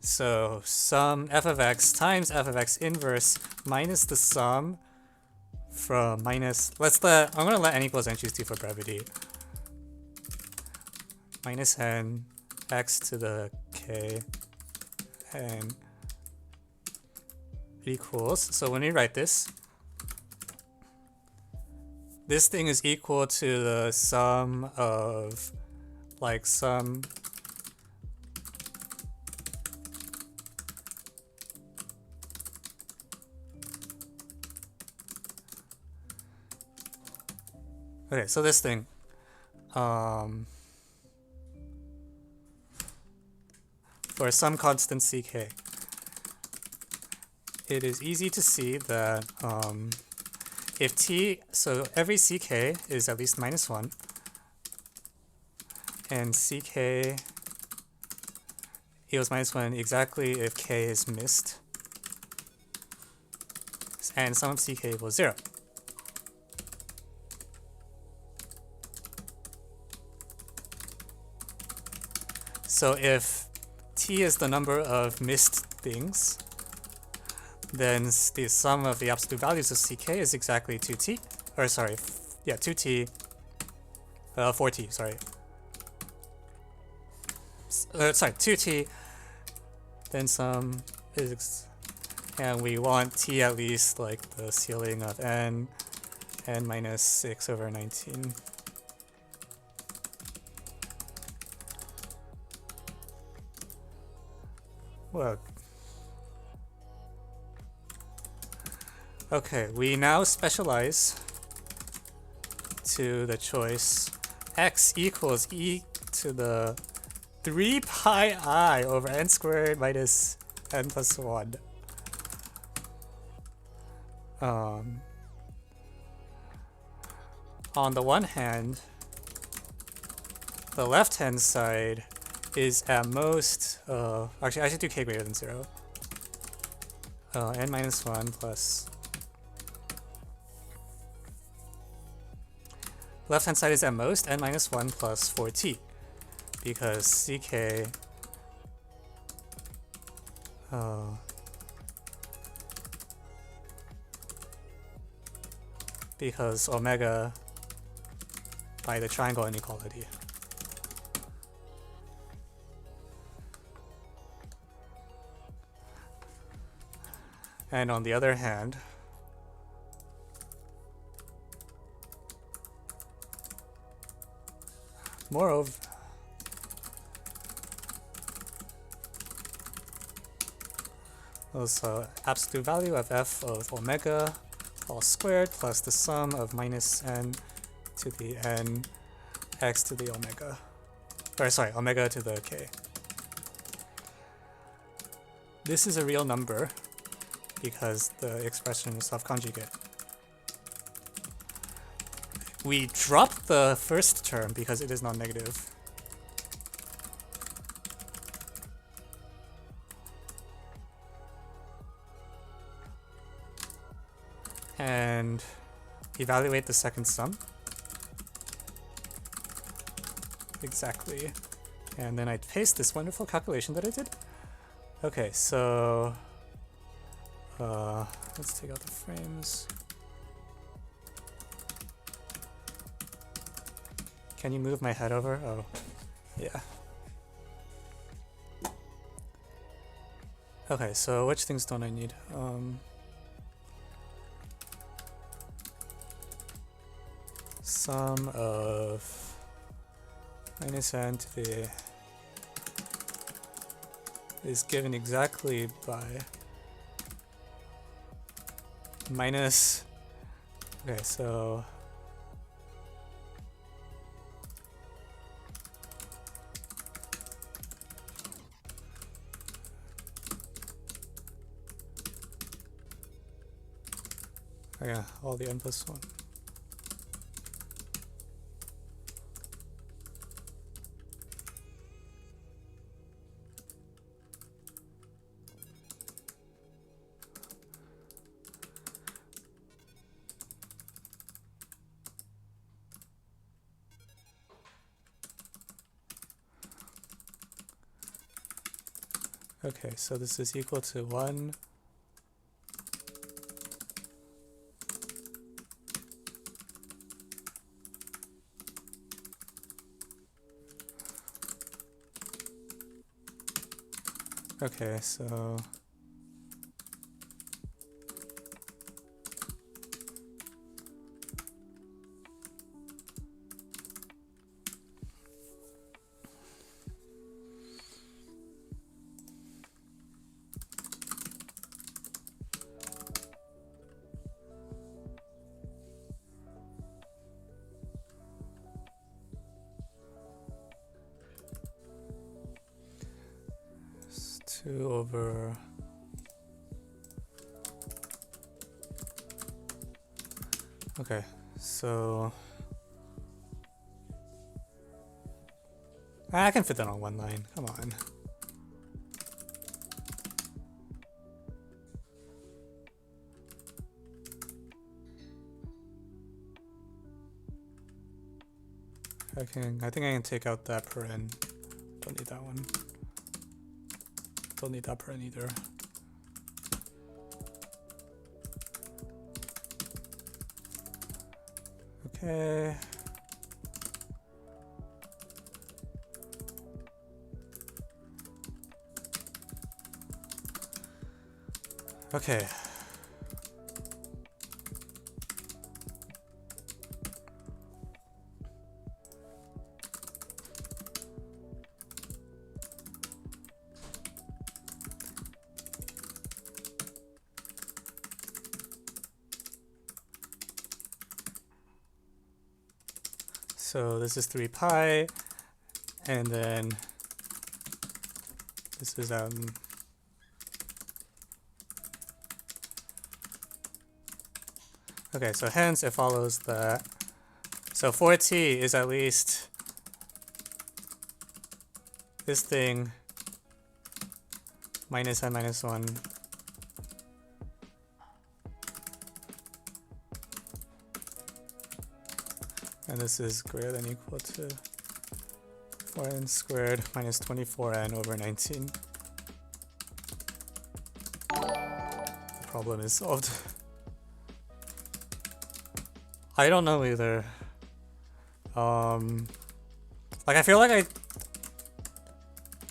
So sum f of x times f of x inverse minus the sum from minus, I'm gonna let n equals n choose 2 for brevity. Minus n x to the k and equals, so when we write this thing is equal to the sum of like some okay, so this thing for some constant ck, it is easy to see that if t, so every ck is at least -1, and ck equals -1 exactly if k is missed, and sum of ck equals 0. So if t is the number of missed things, then the sum of the absolute values of ck is exactly 2t, or sorry, yeah, 2t, 4t, sorry. Sorry, 2t, then sum is, and we want t at least like the ceiling of n minus 6 over 19. Well, okay, we now specialize to the choice x equals e to the 3 pi I over n squared minus n plus 1. On the one hand, the left-hand side is at most, actually I should do k greater than 0. N minus 1 plus. Left-hand side is at most n minus 1 plus 4t, because ck because omega by the triangle inequality. And on the other hand, moreover, also absolute value of f of omega all squared plus the sum of minus n to the n x to the omega, or sorry, omega to the k. This is a real number because the expression is self-conjugate. We drop the first term because it is non-negative. And evaluate the second sum. Exactly. And then I paste this wonderful calculation that I did. Okay, so let's take out the frames. Can you move my head over? Oh, yeah. Okay, so which things don't I need? Sum of minus n to the is given exactly by minus, okay, so oh yeah, all the n plus 1. Okay, so this is equal to 1 . Okay, so it's 2 over okay, so I can fit that on one line. Come on. I think I can take out that paren. Don't need that one. Don't need that paren either. Okay. Okay. So this is 3 pi, and then this is okay, so hence it follows that so 4t is at least this thing minus n minus 1 and this is greater than or equal to 4n squared minus 24n over 19. The problem is solved. I don't know either. Like I feel like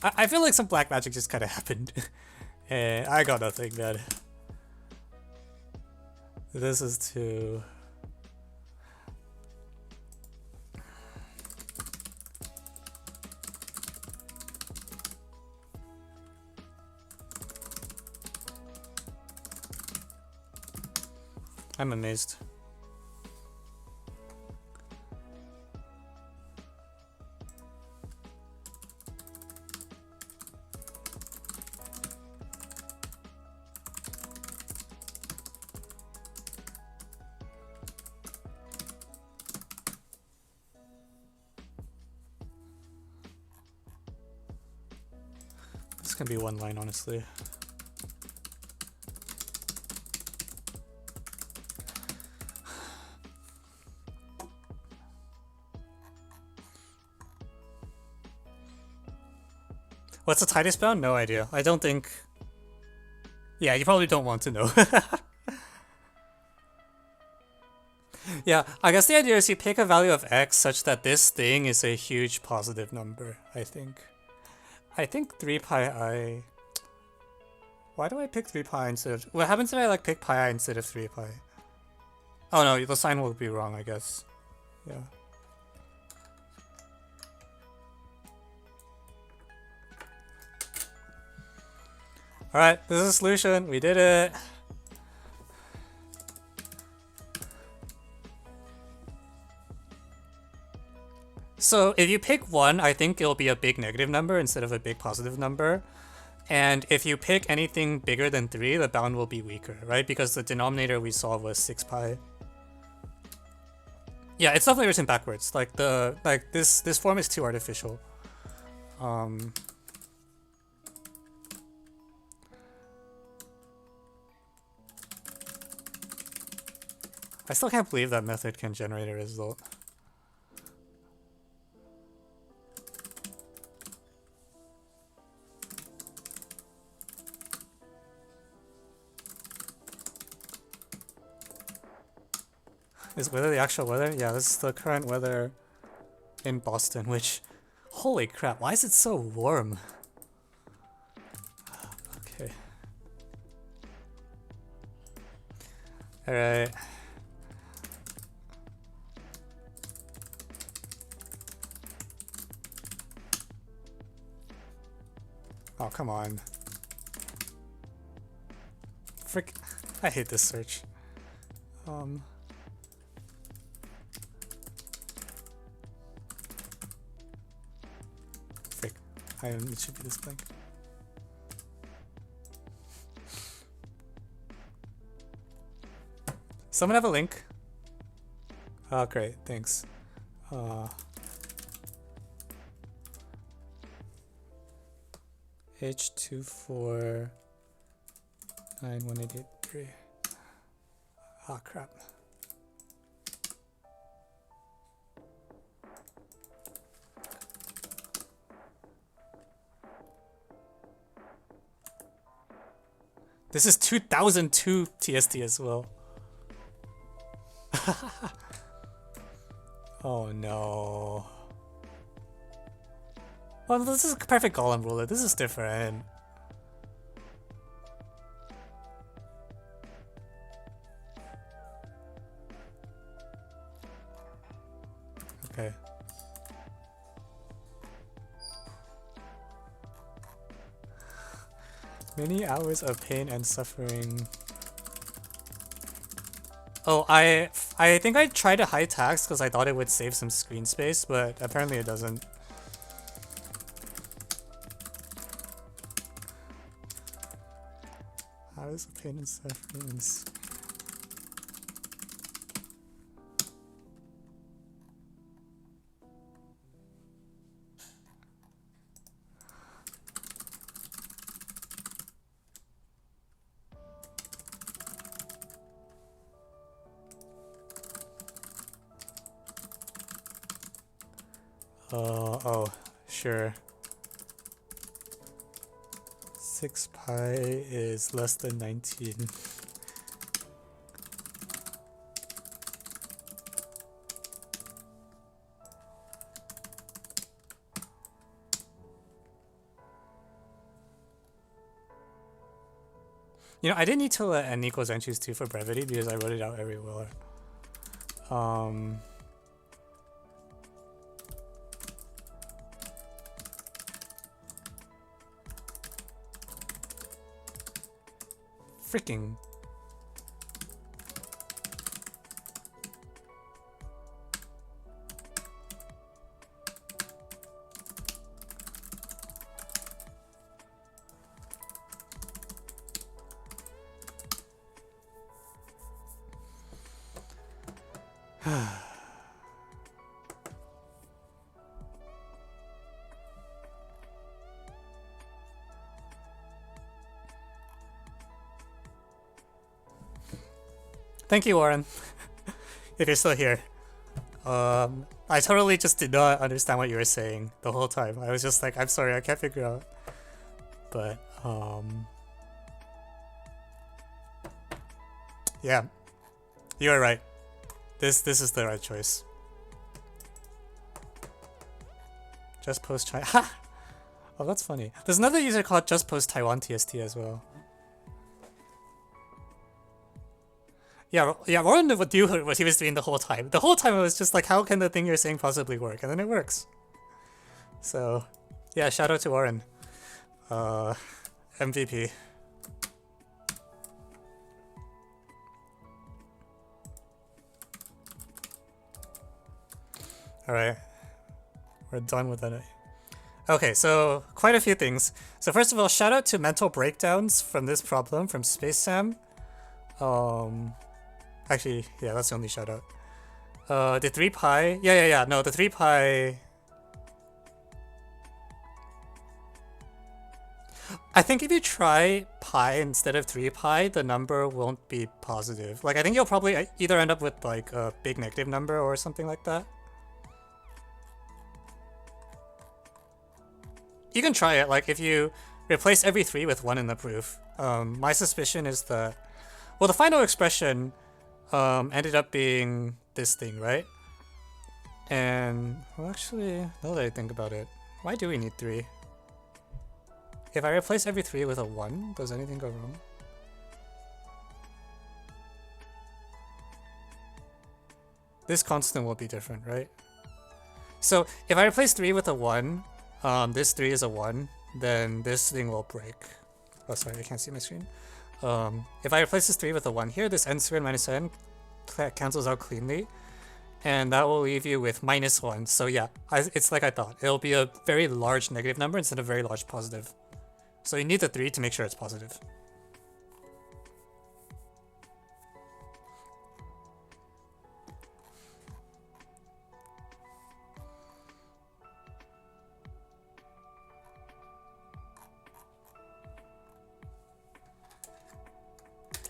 I feel like some black magic just kind of happened, and I got nothing, man. This is too. I'm amazed. This can be one line, honestly. What's the tightest bound? No idea. I don't think... Yeah, you probably don't want to know. Yeah, I guess the idea is you pick a value of x such that this thing is a huge positive number, I think. I think 3 pi I... Why do I pick 3 pi instead of... What happens if I like pick pi I instead of 3 pi? Oh no, the sign will be wrong, I guess. Yeah. Alright, this is a solution. We did it. So if you pick 1, I think it'll be a big negative number instead of a big positive number. And if you pick anything bigger than 3, the bound will be weaker, right? Because the denominator we saw was 6 pi. Yeah, it's definitely written backwards. Like this form is too artificial. I still can't believe that method can generate a result. Is weather the actual weather? Yeah, this is the current weather in Boston, which... Holy crap, why is it so warm? Okay. Alright. Oh, come on. Frick. I hate this search. Frick. It should be this blank. Someone have a link? Oh, great. Thanks. H249183. Ah, crap. This is 2002 TST as well. Oh no. Well, this is a perfect golem ruler. This is different. Okay. Many hours of pain and suffering. Oh, I think I tried a high tax because I thought it would save some screen space, but apparently it doesn't. Hours of pain and suffering. Oh, sure. 6 pi is less than 19. You know, I didn't need to let n equals n choose 2 for brevity because I wrote it out everywhere. Freaking. Thank you, Warren. If you're still here. I totally just did not understand what you were saying the whole time. I was just like, I'm sorry, I can't figure out. But, yeah. You are right. This is the right choice. Just post China. Ha! Oh, that's funny. There's another user called Just Post Taiwan TST as well. Yeah, Warren would do what he was doing the whole time. The whole time it was just like, how can the thing you're saying possibly work? And then it works. So, yeah, shout out to Warren. MVP. Alright. We're done with that. Okay, so quite a few things. So first of all, shout out to mental breakdowns from this problem from Space Sam. Actually, yeah, that's the only shout out. The 3 pi. Yeah. No, the 3 pi. I think if you try pi instead of 3 pi, the number won't be positive. Like, I think you'll probably either end up with like a big negative number or something like that. You can try it, like if you replace every 3 with 1 in the proof. My suspicion is that, well, the final expression ended up being this thing, right? And, well, actually, now that I think about it, why do we need 3? If I replace every 3 with a 1, does anything go wrong? This constant will be different, right? So, if I replace 3 with a 1, this 3 is a 1, then this thing will break. Oh, sorry, I can't see my screen. If I replace this 3 with a 1 here, this n squared minus n cancels out cleanly, and that will leave you with minus 1. So yeah, it's like I thought. It'll be a very large negative number instead of a very large positive. So you need the 3 to make sure it's positive.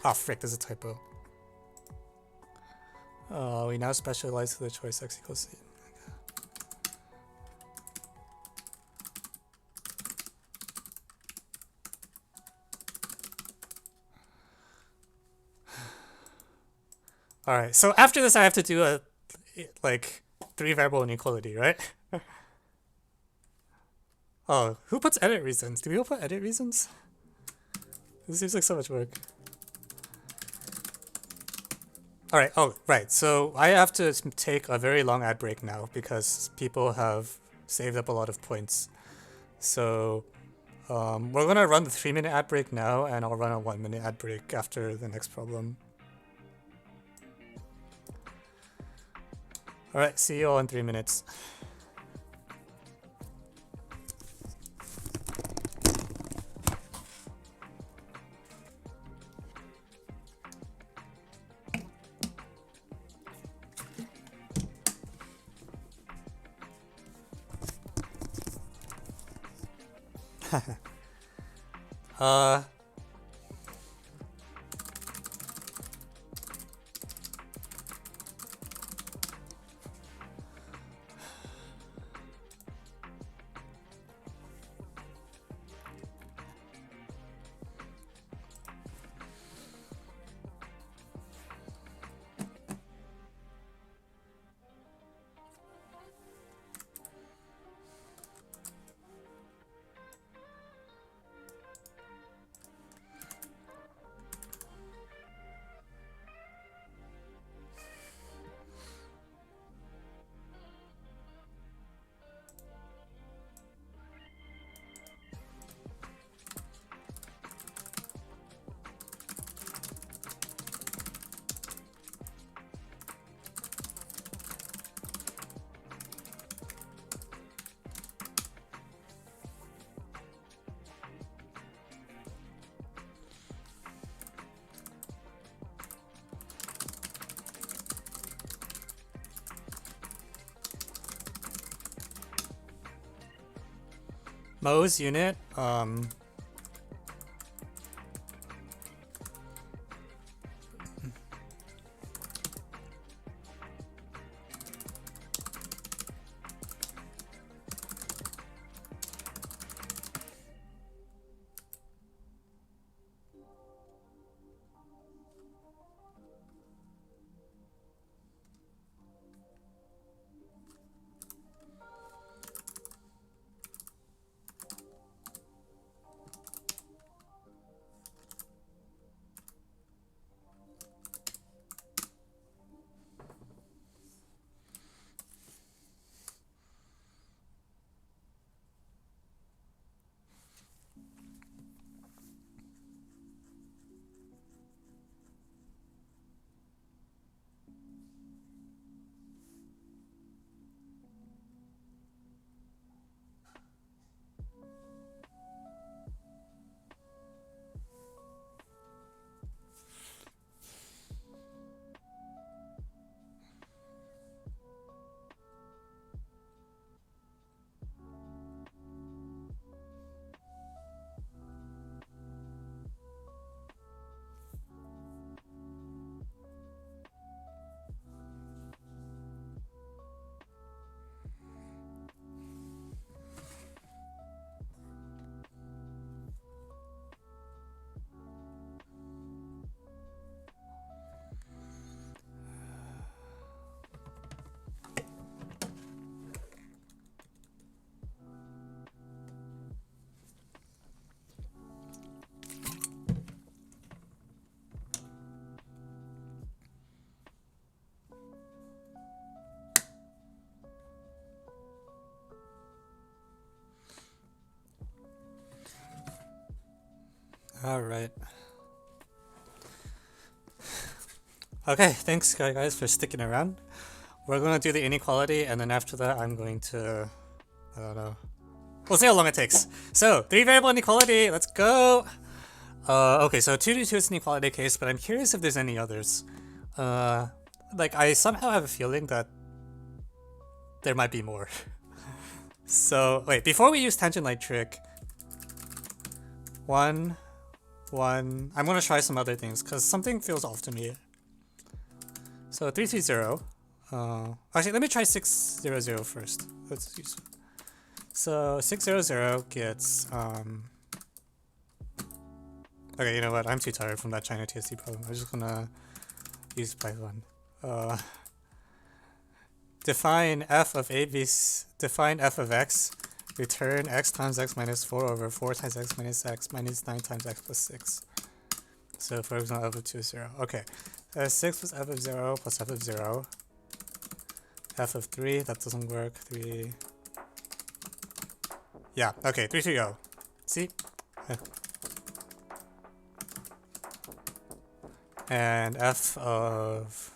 Ah, frick, there's a typo. We now specialize to the choice x equals c. Alright, so after this I have to do a, like, three variable inequality, right? Oh, who puts edit reasons? Do we all put edit reasons? This seems like so much work. Alright, oh, right. So I have to take a very long ad break now because people have saved up a lot of points. So we're gonna run the 3-minute ad break now, and I'll run a 1-minute ad break after the next problem. Alright, see you all in 3 minutes. Mo's unit, alright. Okay, thanks guys for sticking around. We're gonna do the inequality, and then after that I'm going to, I don't know. We'll see how long it takes. So, 3 variable inequality, let's go! Okay, so 2 to 2 is an equality case, but I'm curious if there's any others. Like, I somehow have a feeling that there might be more. So, wait, before we use tangent light trick, 1, I'm gonna try some other things, because something feels off to me. So 330. Actually, let me try 600 first. Let's use. So 600 gets. Okay, you know what? I'm too tired from that China TSD problem. I'm just gonna use Python. define f of define f of x, return x times x minus 4 over 4 times x minus 9 times x plus 6. So for example, f of 2 is 0. Okay. 6 plus f of 0 plus f of 0. F of 3, that doesn't work. 3. Yeah, okay, 3 to go. See? And f of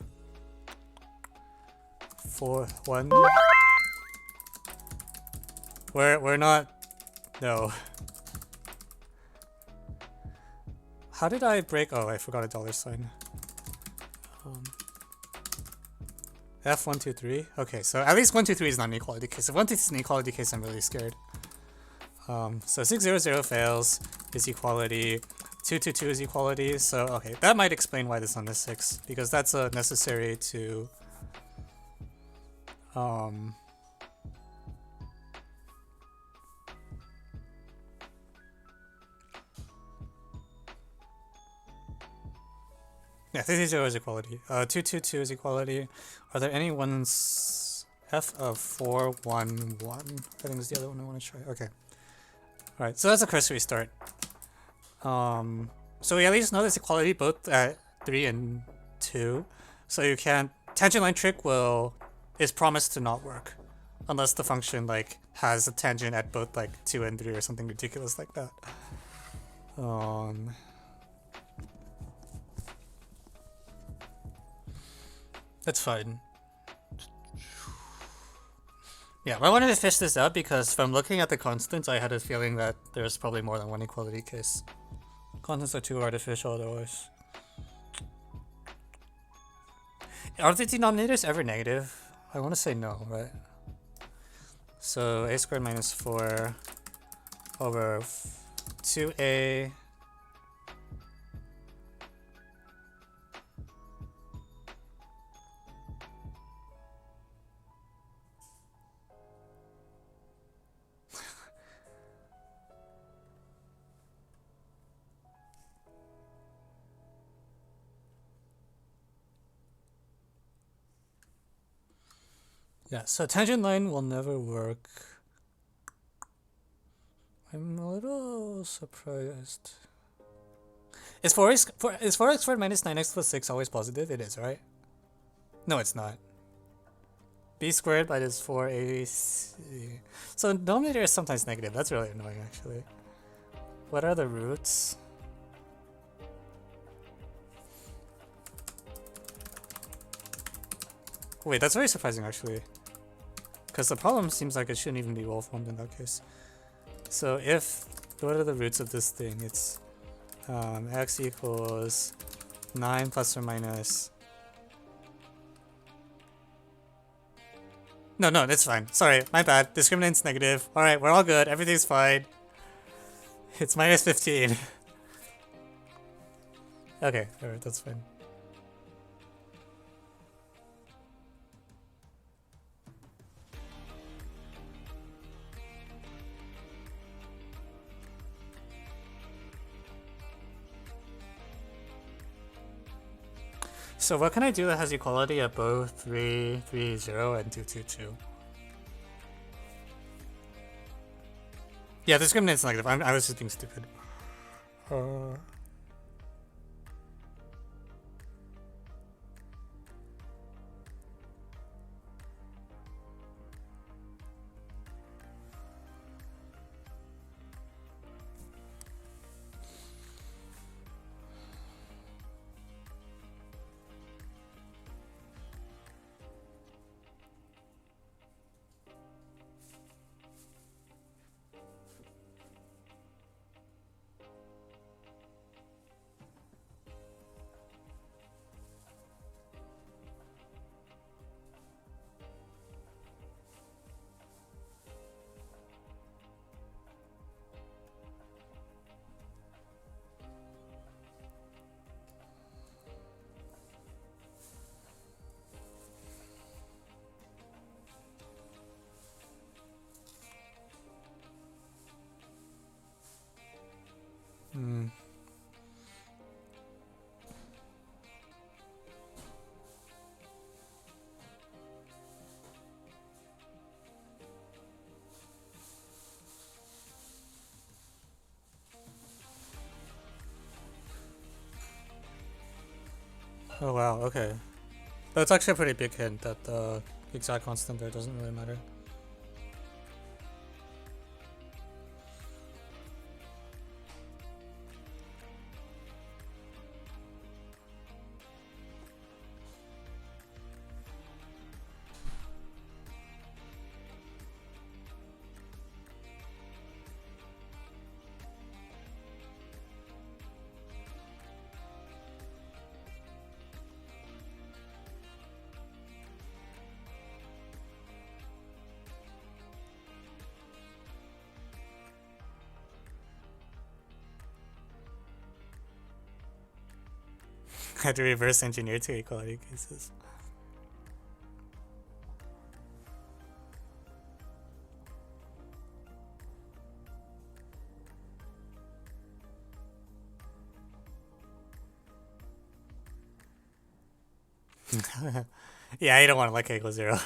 4, 1. We're not. No. How did I break? Oh, I forgot a dollar sign. F 1, 2, 3. Okay, so at least 1, 2, 3 is not an equality case. If 1, 2 is an equality case, I'm really scared. So 6, 0, 0 fails is equality. 2, 2, 2 is equality. So okay, that might explain why this one is 6, because that's necessary to yeah, 3, 0 is equality. 2, 2, 2 is equality. Are there any ones? F of 4, 1, 1. I think is the other one I want to try. Okay. Alright, so that's a cursory start. So we at least know this equality both at 3 and 2. So you can't. Tangent line trick is promised to not work. Unless the function like has a tangent at both like 2 and 3 or something ridiculous like that. That's fine. Yeah, I wanted to fish this out because from looking at the constants, I had a feeling that there's probably more than one equality case. Constants are too artificial otherwise. Are the denominators ever negative? I want to say no, right? So a squared minus 4 over 2a yeah, so tangent line will never work. I'm a little surprised. Is 4x squared minus 9x plus 6 always positive? It is, right? No, it's not. B squared minus 4ac. So denominator is sometimes negative. That's really annoying, actually. What are the roots? Wait, that's very surprising, actually. Because the problem seems like it shouldn't even be well formed in that case. So if, what are the roots of this thing? It's x equals 9 plus or minus. No, that's fine. Sorry, my bad. Discriminant's negative. Alright, we're all good. Everything's fine. It's minus 15. Okay, alright, that's fine. So what can I do that has equality at both 3, 3, 0 and 2, 2, 2? Yeah, discriminant's negative. I was just being stupid. Oh wow, okay. That's actually a pretty big hint that the exact constant there doesn't really matter. I had to reverse engineer two equality cases. Yeah, you don't want to let k equal 0.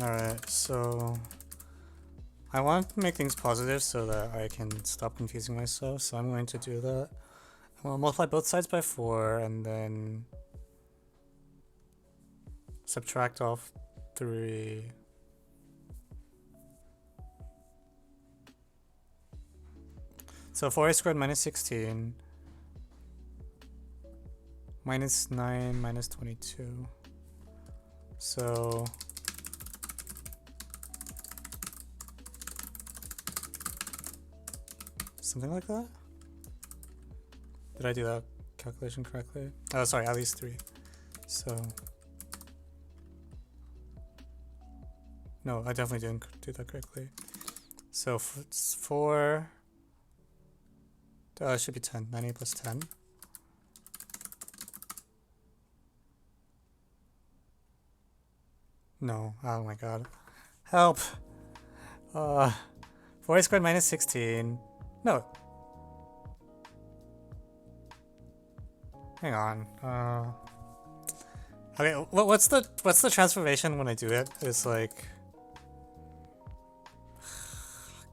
Alright, so I want to make things positive so that I can stop confusing myself, so I'm going to do that. I'm going to multiply both sides by 4 and then subtract off 3. So 4a squared minus 16 minus 9 minus 22. So something like that? Did I do that calculation correctly? Oh, sorry, at least 3. So no, I definitely didn't do that correctly. So it's 4 should be 10. 9a plus 10. No, oh my god. Help! 4a squared minus 16. No. Hang on. Okay, what's the transformation when I do it? It's like,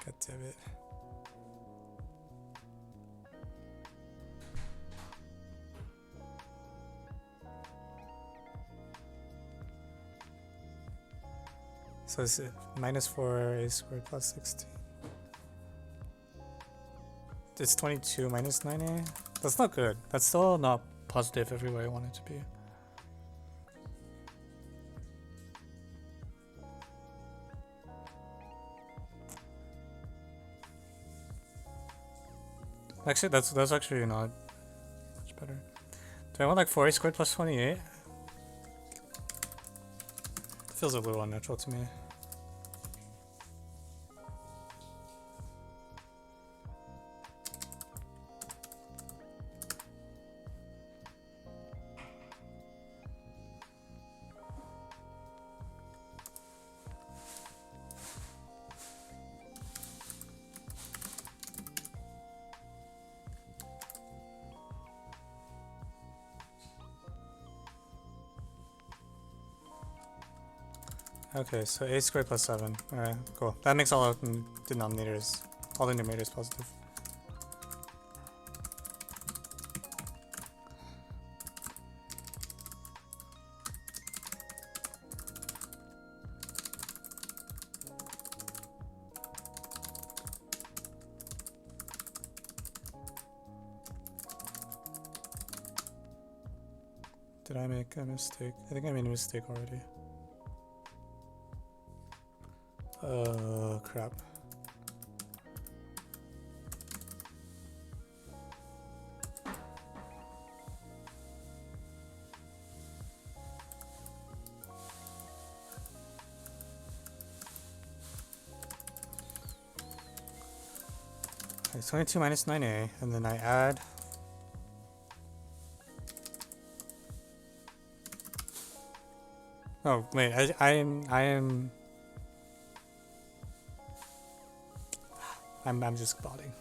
god damn it. So it's minus 4a squared plus 16. It's 22 minus 9a. That's not good. That's still not positive everywhere I want it to be. Actually, that's actually not much better. Do I want like 4a squared plus 28? Feels a little unnatural to me. Okay, so a squared plus 7. Alright, cool. That makes all the denominators, all the numerators positive. Did I make a mistake? I think I made a mistake already. Crap. it's 22 minus 9a, and then I add. Oh wait, I'm just botting.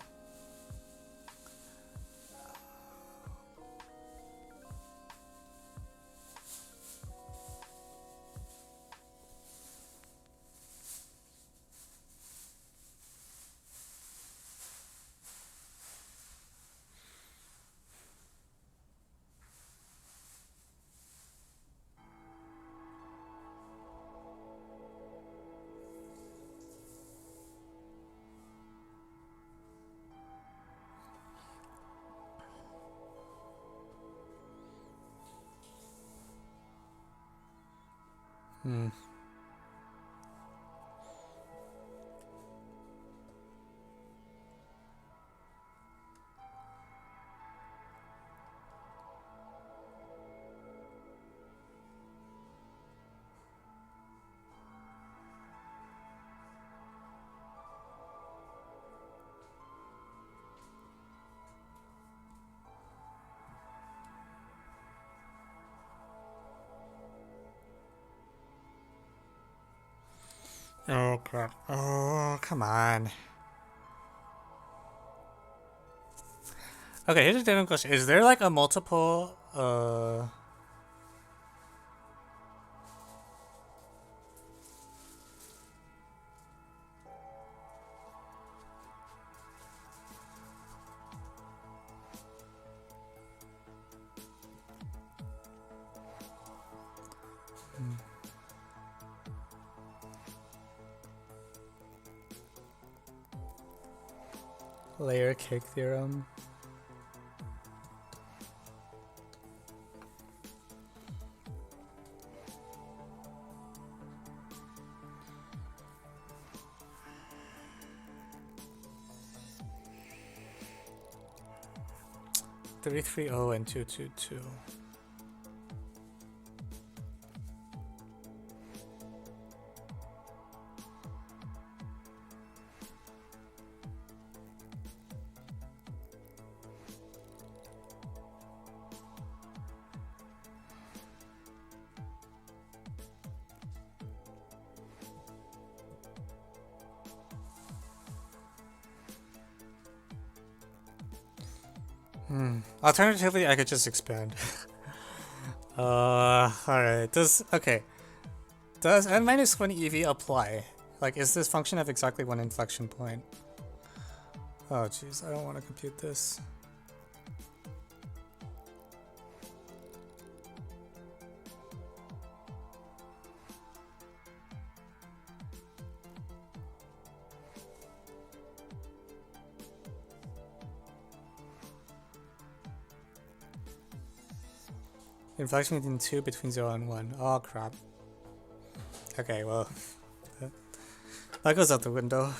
Oh crap. Oh, come on. Okay, here's a different question. Is there like a multiple layer cake theorem? Three, 3, and 2, 2, 2. Alternatively, I could just expand. Alright. Does n minus 1 EV apply? Like, is this function have exactly one inflection point? Oh, jeez, I don't want to compute this. Inflection in 2 between 0 and 1. Oh crap. Okay, well, that goes out the window.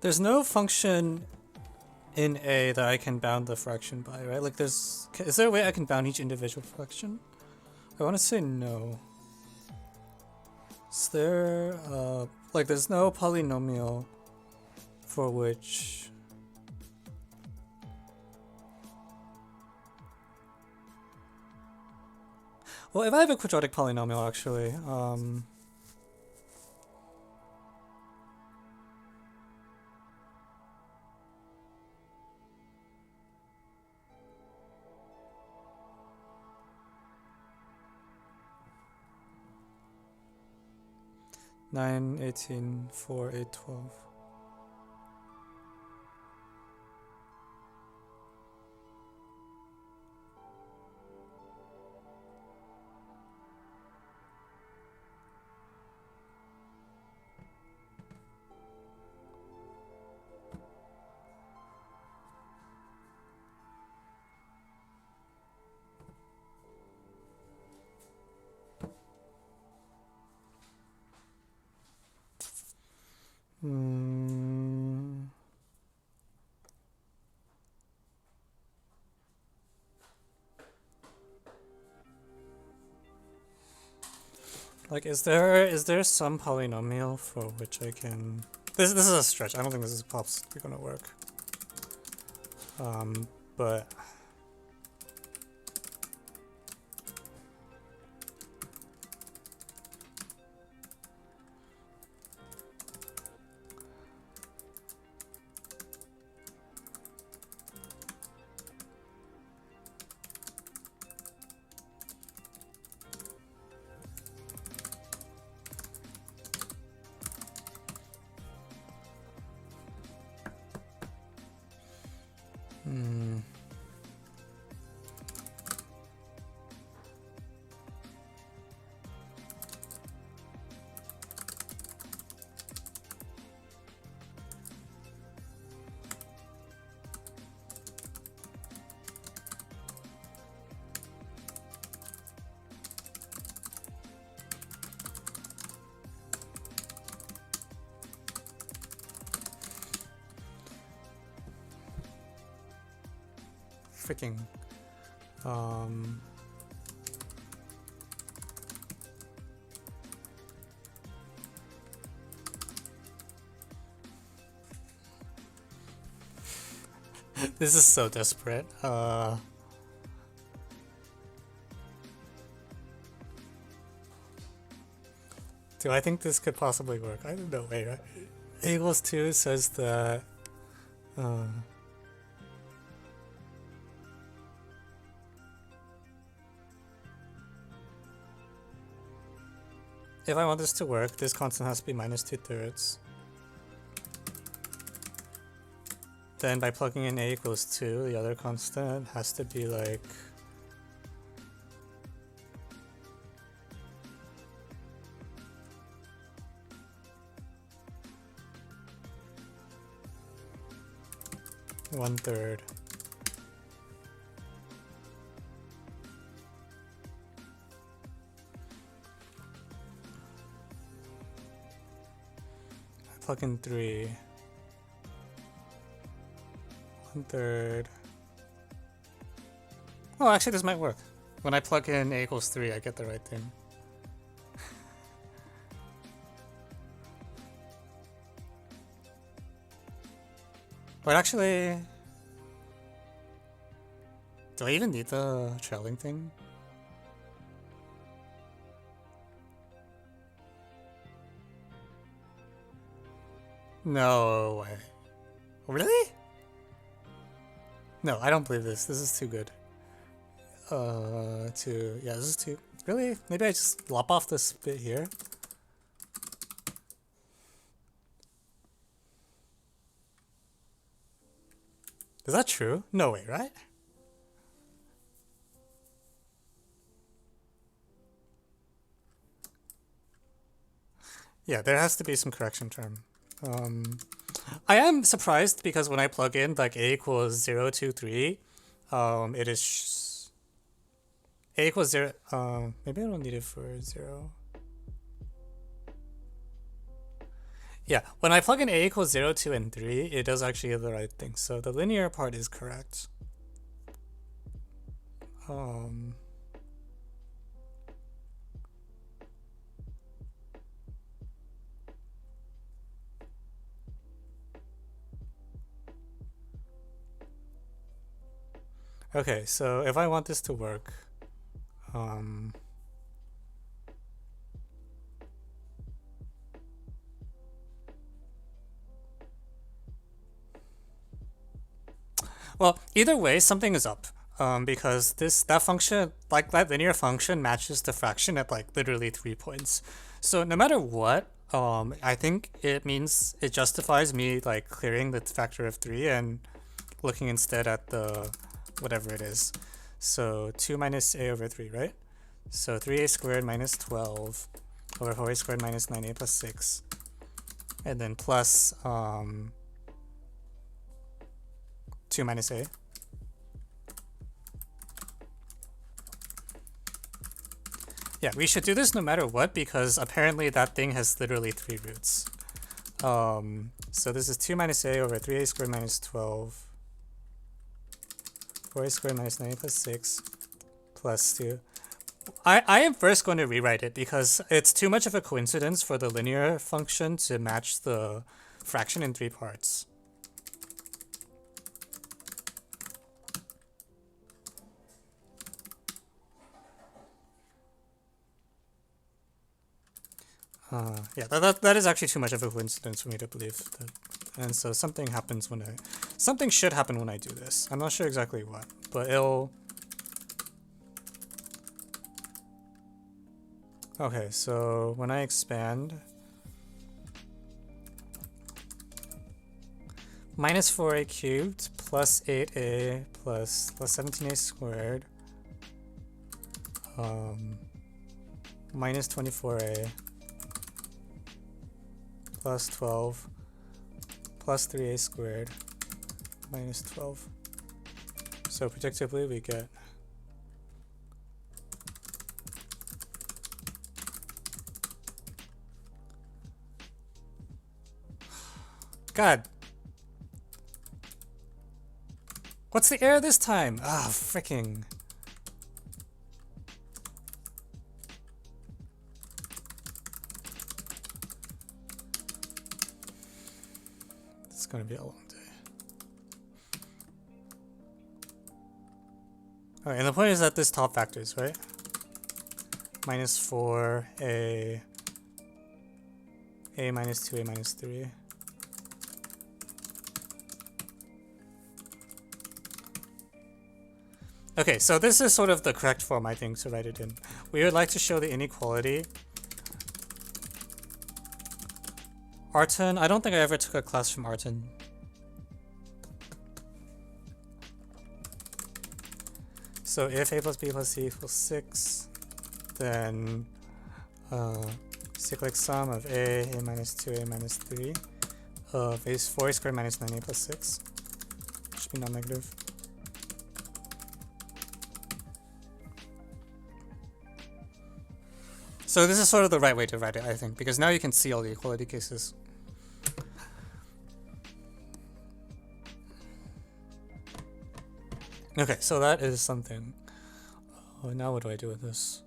There's no function in A that I can bound the fraction by, right? Like is there a way I can bound each individual fraction? I want to say no. Is there, like there's no polynomial for which... Well, if I have a quadratic polynomial, actually, 9, 18, 4, 8, 12. Like, is there some polynomial for which I can... This is a stretch. I don't think this is possibly gonna work. But... freaking this is so desperate. Do I think this could possibly work? I don't know. Wait, right? A equals 2 says that if I want this to work, this constant has to be minus 2/3. Then by plugging in a equals 2, the other constant has to be like... one-third. Plug in 3. 1/3. Oh, actually this might work. When I plug in a equals 3, I get the right thing. But actually... Do I even need the trailing thing? No way. Really? No, I don't believe this. This is too good. Yeah, this is too... Really? Maybe I just lop off this bit here? Is that true? No way, right? Yeah, there has to be some correction term. I am surprised because when I plug in like a equals 0, 2, 3, it is a equals 0. Maybe I don't need it for 0. Yeah, when I plug in a equals 0, 2, and 3, it does actually get the right thing. So the linear part is correct. Okay, so if I want this to work, um, well, either way, something is up. Because that function, like that linear function, matches the fraction at like literally 3 points. So no matter what, I think it means it justifies me like clearing the factor of 3 and looking instead at the whatever it is. So 2 minus a over 3, right? So 3a squared minus 12 over 4a squared minus 9a plus 6. And then plus 2 minus a. Yeah, we should do this no matter what because apparently that thing has literally 3 roots. So this is 2 minus a over 3a squared minus 12. 4a squared minus 9a plus 6 plus 2. I am first going to rewrite it because it's too much of a coincidence for the linear function to match the fraction in 3 parts. Yeah, that is actually too much of a coincidence for me to believe that. And so something happens when something should happen when I do this. I'm not sure exactly what, but it'll... Okay, so when I expand, minus 4a cubed plus 8a plus 17a squared minus 24a plus 12 plus 3a squared minus 12. So predictably we get God. What's the error this time? Ah, fricking. It's gonna be a long day. Alright, and the point is that this top factors, right? Minus 4, a minus 2, a minus 3. Okay, so this is sort of the correct form, I think, to write it in. We would like to show the inequality. Arton, I don't think I ever took a class from Arton. So if a plus b plus c equals 6, then cyclic sum of a minus 2, a minus 3 of a 4 squared minus 9a plus 6 should be non-negative. So this is sort of the right way to write it, I think, because now you can see all the equality cases. Okay, so that is something. Oh, now what do I do with this?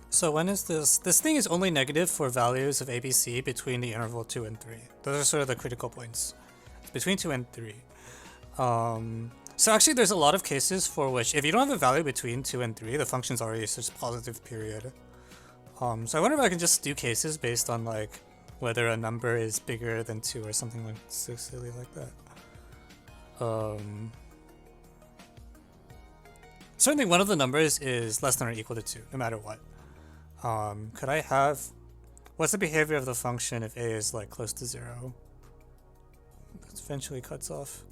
So when is this? This thing is only negative for values of ABC between the interval 2 and 3. Those are sort of the critical points. It's between 2 and 3. So actually there's a lot of cases for which if you don't have a value between 2 and 3, the function's already such positive period. So I wonder if I can just do cases based on like whether a number is bigger than 2 or something like so silly like that. Certainly one of the numbers is less than or equal to 2, no matter what. Could I have... What's the behavior of the function if a is like close to 0? eventually cuts off.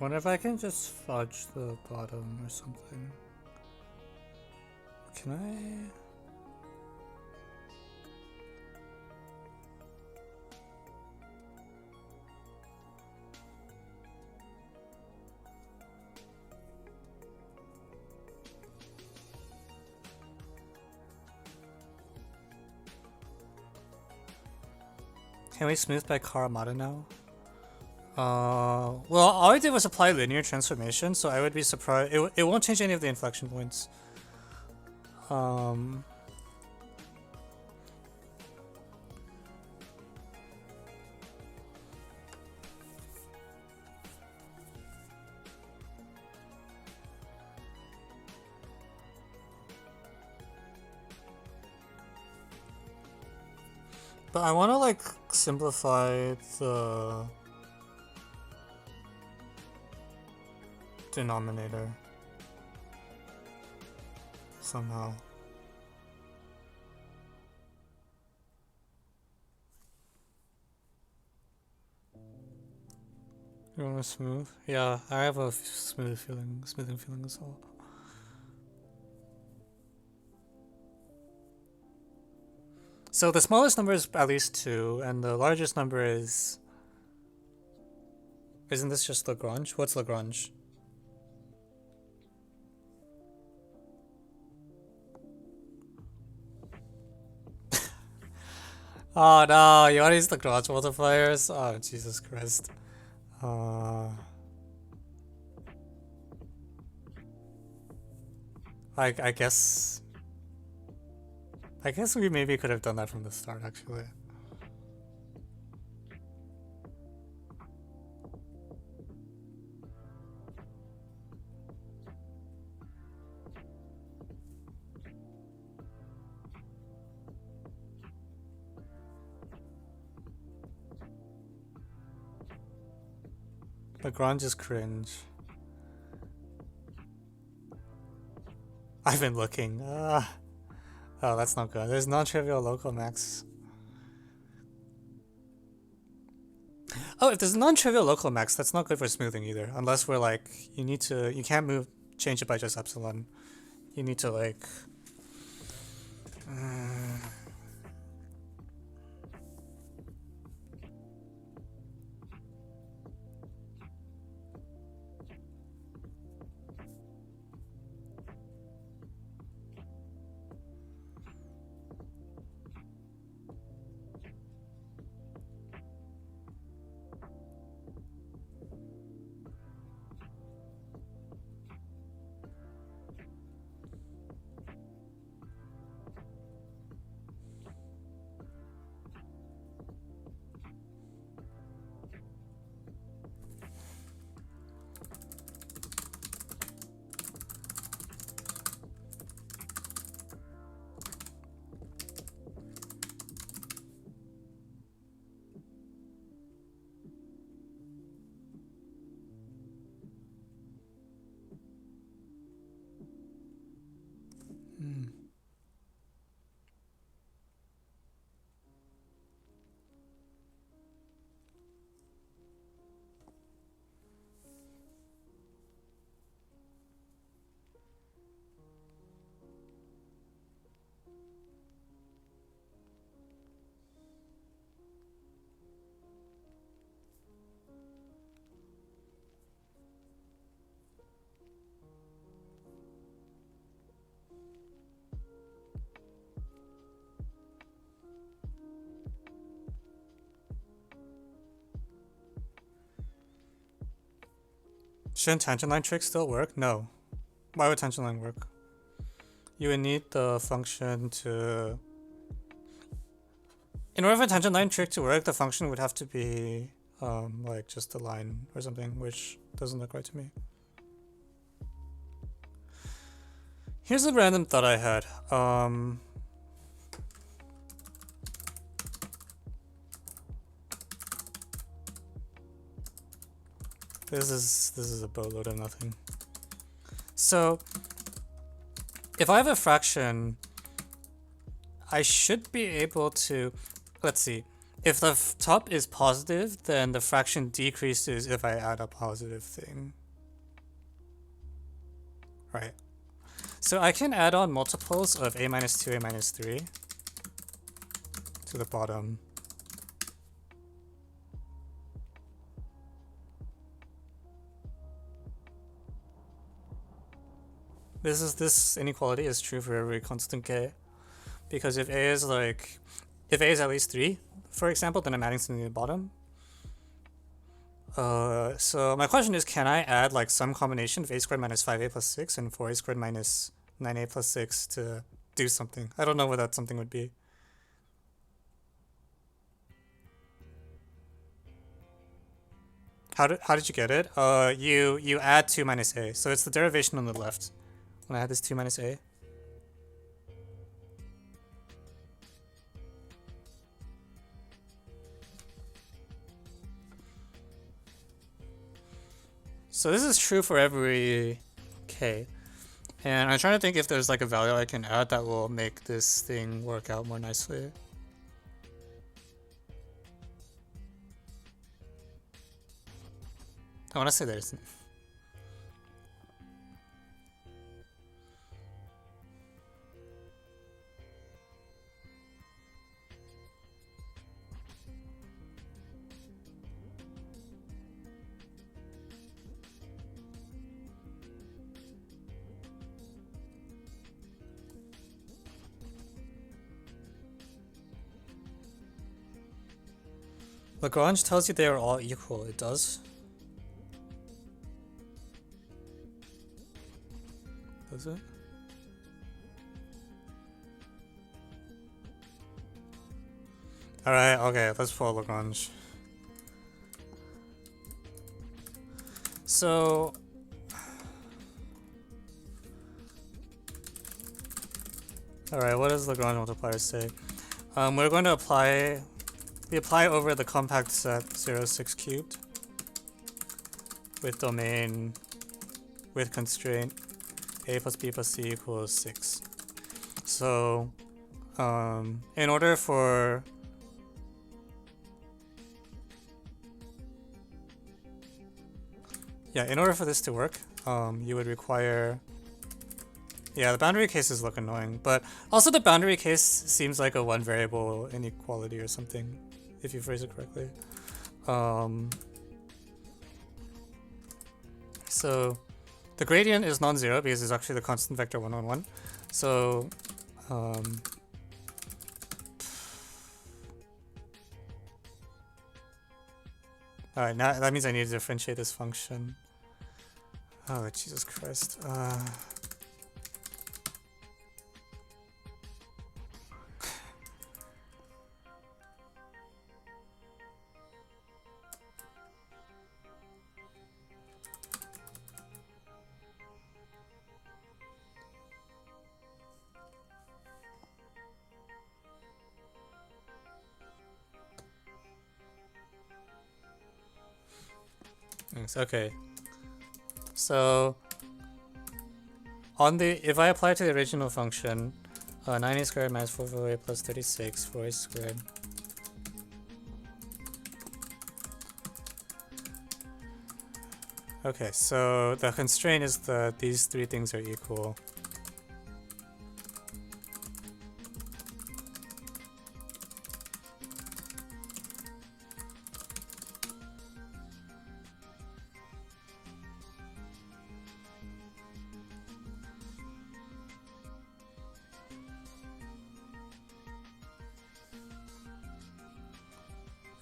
Wonder if I can just fudge the bottom or something. Can I? Can we smooth by Karamata now? Well, all I did was apply linear transformation, so I would be surprised. It won't change any of the inflection points. But I want to like simplify the denominator somehow. You want to smooth? Yeah, I have a smoothing feeling as well. So the smallest number is at least 2, and the largest number is... Isn't this just Lagrange? What's Lagrange? Oh no, you want to use Lagrange multipliers? Oh, Jesus Christ. I guess we maybe could have done that from the start, actually. Lagrange is cringe. I've been looking. Oh, that's not good. There's non-trivial local max. Oh, if there's non-trivial local max, that's not good for smoothing either. Unless we're like, you can't change it by just epsilon. You need to like... Shouldn't tangent line tricks still work? No. Why would tangent line work? you would need the function to... In order for a tangent line trick to work, the function would have to be like just a line or something, which doesn't look right to me. Here's a random thought I had. This is a boatload of nothing. So if I have a fraction, I should be able to, let's see, if the top is positive, then the fraction decreases if I add a positive thing. Right. So I can add on multiples of a minus 2, a minus 3 to the bottom. This inequality is true for every constant k, because if a is at least 3, for example, then I'm adding something to the bottom. So my question is, can I add like some combination of a squared minus 5a plus 6 and 4a squared minus 9a plus 6 to do something? I don't know what that something would be. How did you get it? You add 2 minus a, so it's the derivation on the left. When I add this 2 minus a. So this is true for every k. And I'm trying to think if there's like a value I can add that will make this thing work out more nicely. I want to say there isn't. Lagrange tells you they are all equal. It does. Does it? Alright, okay, let's pull Lagrange. So alright, what does Lagrange multiplier say? We're going to apply over the compact set 0, 6 cubed with domain with constraint a plus b plus c equals 6. So in order for this to work, you would require, the boundary cases look annoying, but also the boundary case seems like a one variable inequality or something, if you phrase it correctly. So the gradient is non-zero because it's actually the constant vector 1, 1, 1. So alright, now that means I need to differentiate this function. Oh, Jesus Christ. Thanks. Okay. So if I apply to the original function, 9a squared minus 4a plus 36, 4a squared. Okay, so the constraint is that these three things are equal.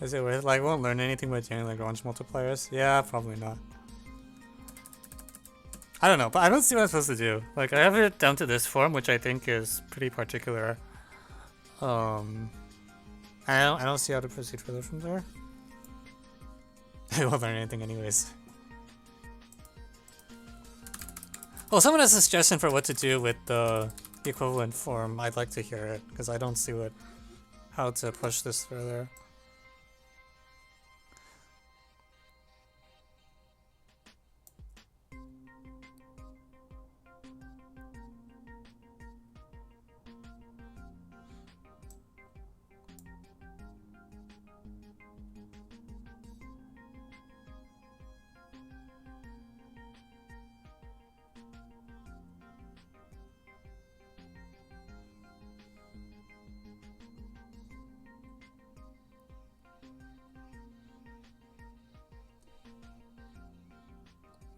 Is it worth, like, won't learn anything by doing Lagrange multipliers? Yeah, probably not. I don't know, but I don't see what I'm supposed to do. Like, I have it down to this form, which I think is pretty particular. I don't see how to proceed further from there. I won't learn anything anyways. Well, someone has a suggestion for what to do with the equivalent form. I'd like to hear it, because I don't see how to push this further.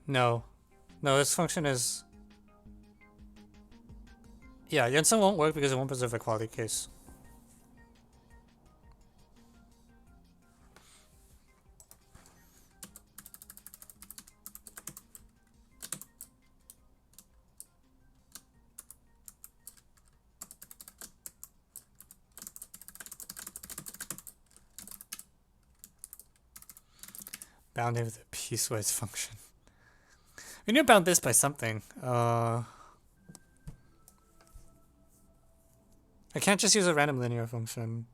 No. No, this function is... Yeah, Jensen won't work because it won't preserve a quality case. Bounding with a piecewise function. We need to bound this by something. I can't just use a random linear function.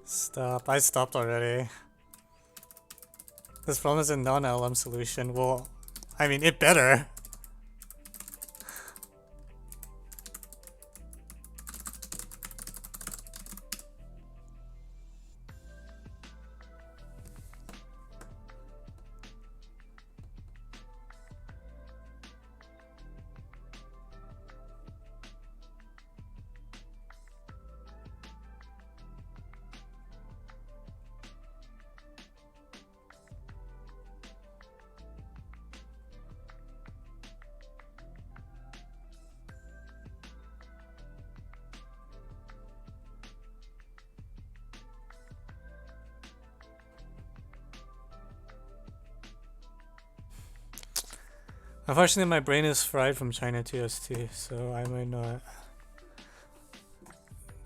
Stop. I stopped already. This problem is a non-LM solution. Well, I mean, it better. Unfortunately, my brain is fried from China TST, so I might not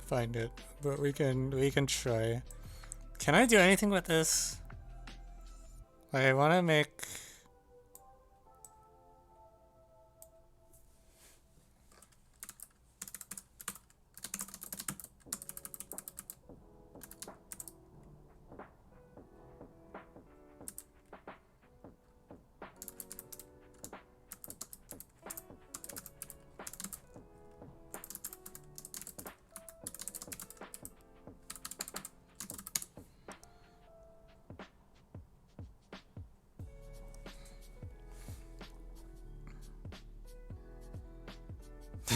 find it. But we can try. Can I do anything with this? Like, I want to make...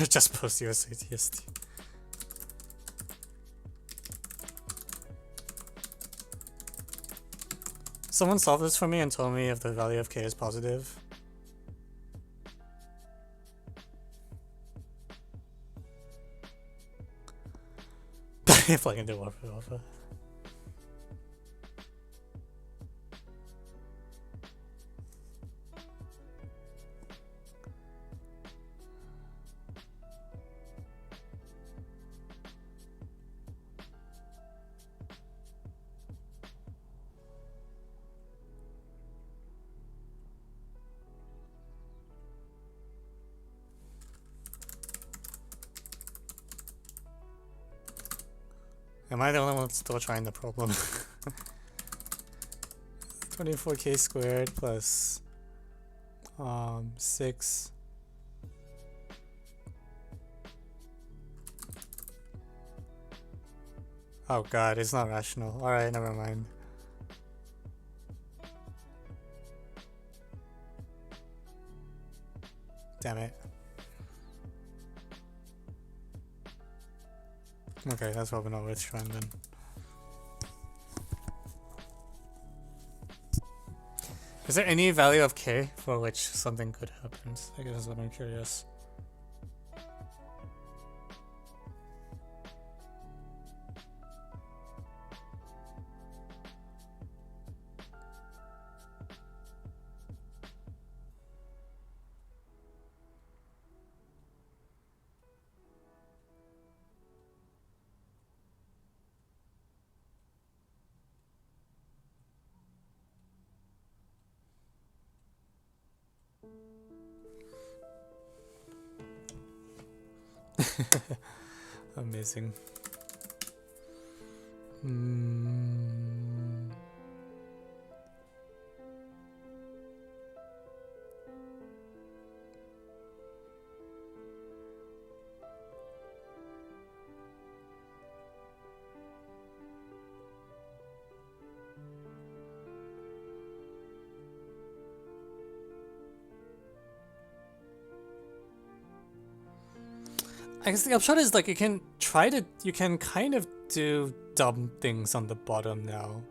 Just post USA TST. Someone solved this for me and told me if the value of k is positive. If I can do Warfare Alpha. Am I the only one still trying the problem? 24k squared plus 6. Oh god, it's not rational. Alright, never mind. Damn it. Okay, that's probably not worth trying then. Is there any value of k for which something could happen? I guess that's what I'm curious. Amazing. I guess the upshot is like you can kind of do dumb things on the bottom now.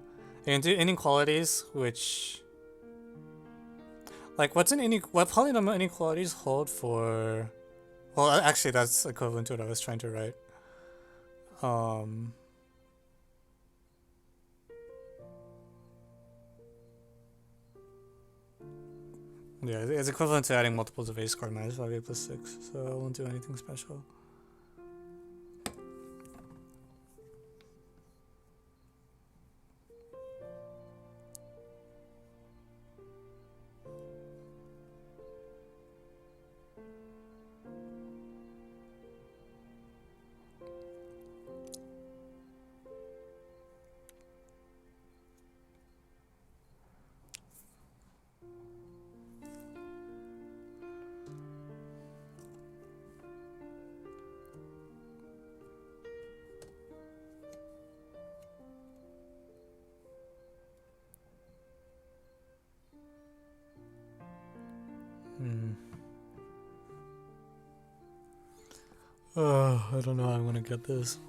You can do inequalities, which like what polynomial inequalities hold for? Well, actually that's equivalent to what I was trying to write. Yeah, it's equivalent to adding multiples of a squared minus 5a plus 6, so I won't do anything special. I don't know how I'm gonna get this.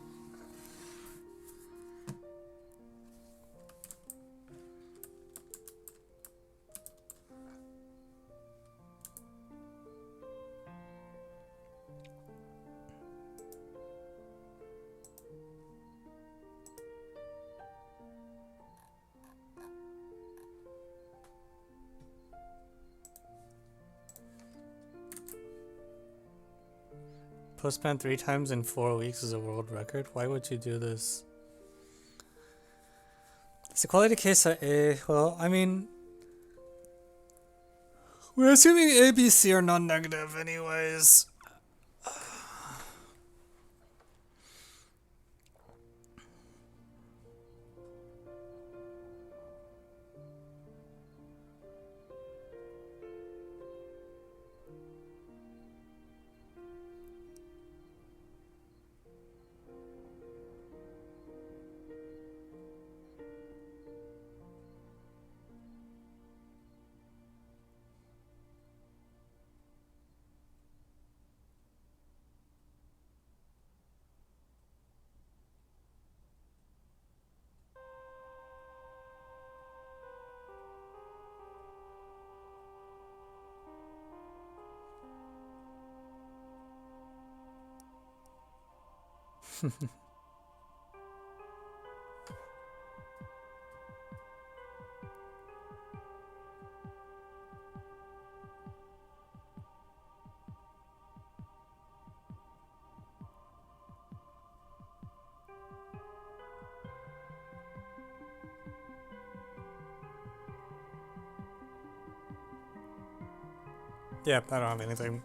Postman 3 times in 4 weeks is a world record. Why would you do this? It's a quality case at A. Well, I mean, we're assuming A, B, C are non-negative anyways. Yep, I don't have anything.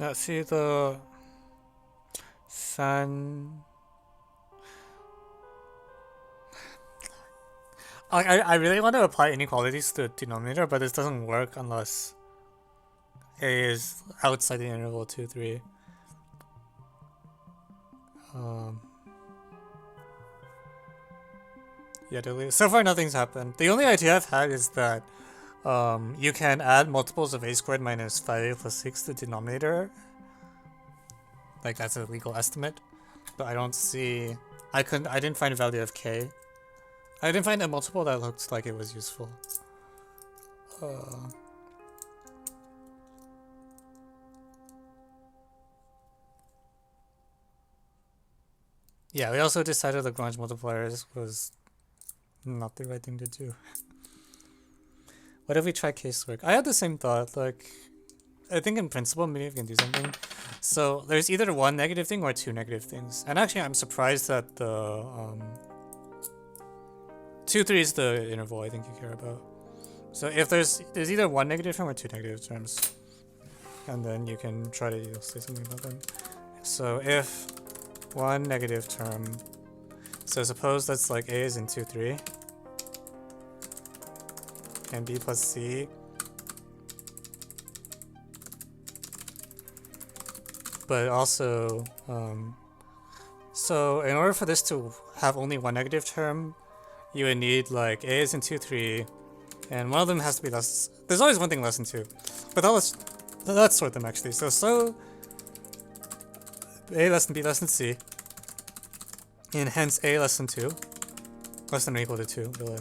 Let's see the sun. I really want to apply inequalities to the denominator, but this doesn't work unless a is outside the interval 2, 3. Yeah, so far nothing's happened. The only idea I've had is that you can add multiples of a squared minus 5a plus 6 to the denominator. Like that's a legal estimate. But I don't see... I didn't find a value of k. I didn't find a multiple that looked like it was useful. Yeah, we also decided Lagrange multipliers was not the right thing to do. What if we try casework? I had the same thought, like, I think in principle maybe we can do something. So there's either one negative thing or two negative things. And actually I'm surprised that the 2, 3 is the interval I think you care about. So if there's either one negative term or two negative terms. And then you can try to say something about them. So if one negative term, so suppose that's like a is in 2, 3. And b plus c. But also, so in order for this to have only one negative term, you would need like a is in 2, 3, and one of them has to be less. There's always one thing less than 2, but let's sort them actually. So a less than b less than c, and hence a less than 2, less than or equal to 2, really.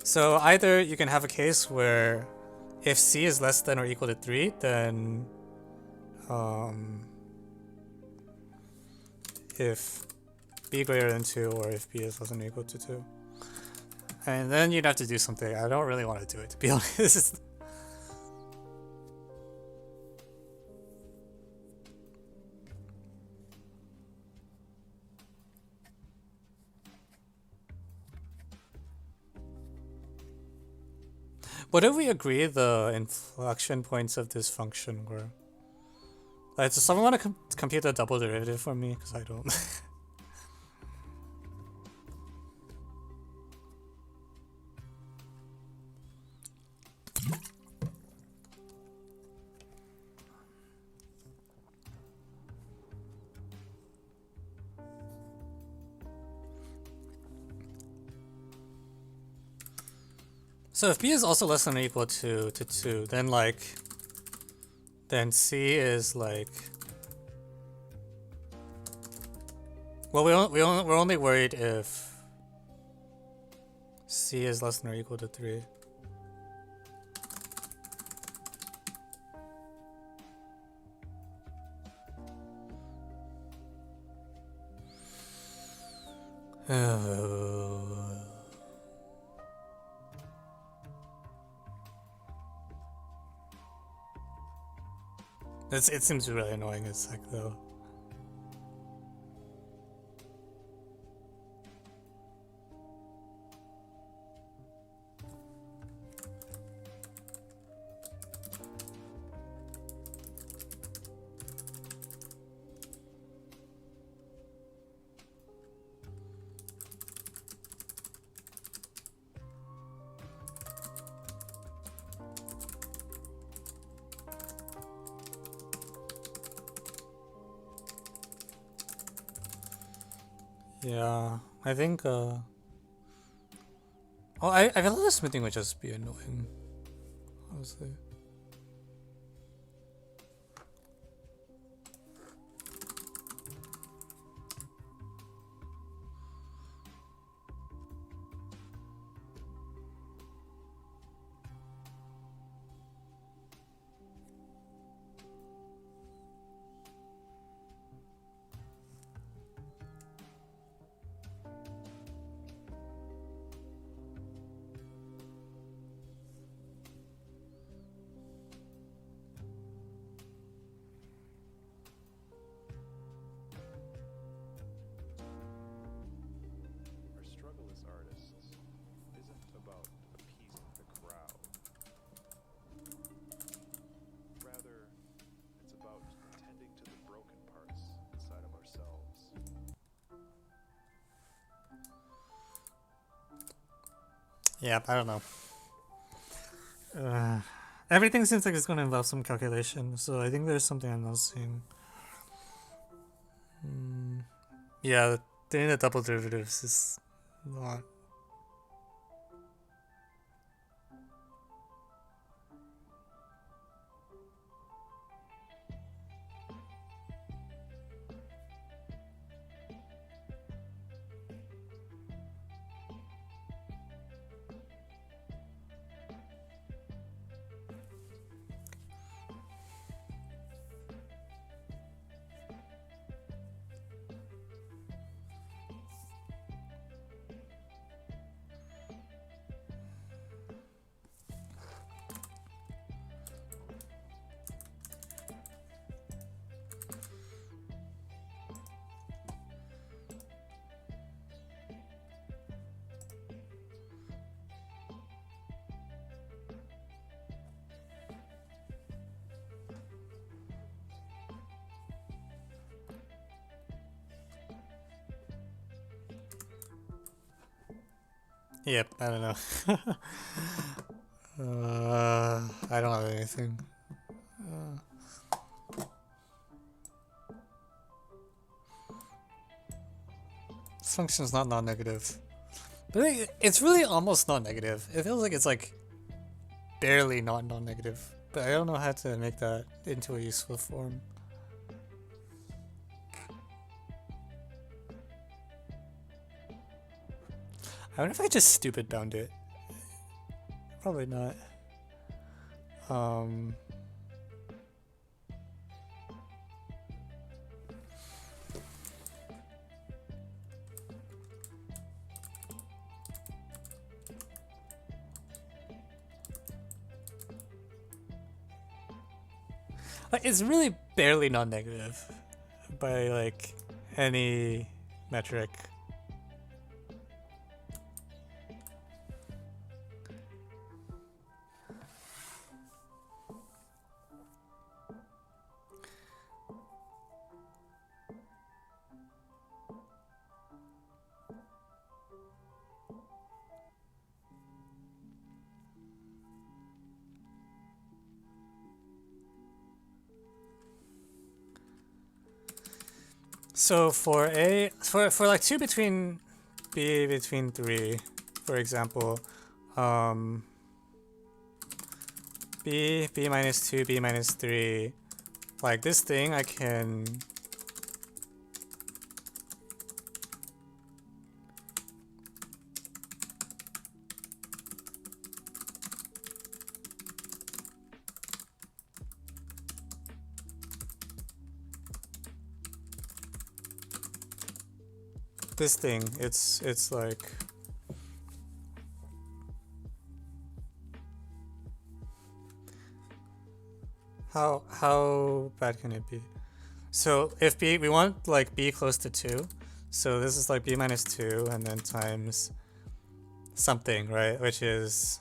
So either you can have a case where if c is less than or equal to 3, then if b greater than 2 or if b is less than or equal to 2. And then you'd have to do something. I don't really want to do it, to be honest. What if we agree the inflection points of this function were? Like, does someone want to compute the double derivative for me? Because I don't. So if b is also less than or equal to 2, then c is like, well, we're only worried if c is less than or equal to 3. It seems really annoying as heck though. Yeah, I think, oh, I feel like the smithing would just be annoying, honestly. Yeah, I don't know. Everything seems like it's going to involve some calculation, so I think there's something I'm not seeing. Yeah, doing the double derivatives is not. Yep, I don't know. I don't have anything. This function's not non-negative. But it's really almost non-negative. It feels like it's like barely not non-negative. But I don't know how to make that into a useful form. I wonder if I just stupid bound it. Probably not. Like, it's really barely non-negative by like any metric. So for like 2 between B between 3, for example, B minus 2, B minus 3, like this thing I can this thing, it's like how bad can it be? So if B, we want like B close to 2, so this is like B minus 2 and then times something, right? Which is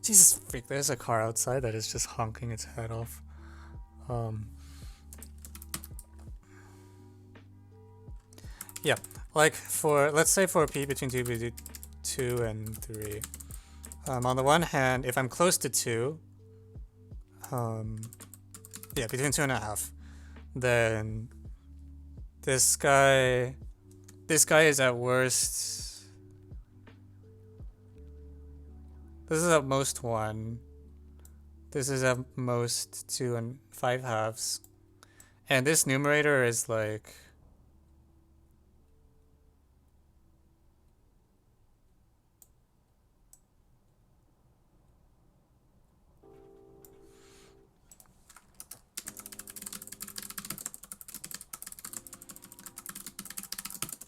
Jesus freak, there's a car outside that is just honking its head off. Yeah, like for, let's say for P between 2 and 3. On the one hand, if I'm close to 2, yeah, between 2.5, then this guy is at worst. This is at most 1. This is at most 2 and 5/2. And this numerator is like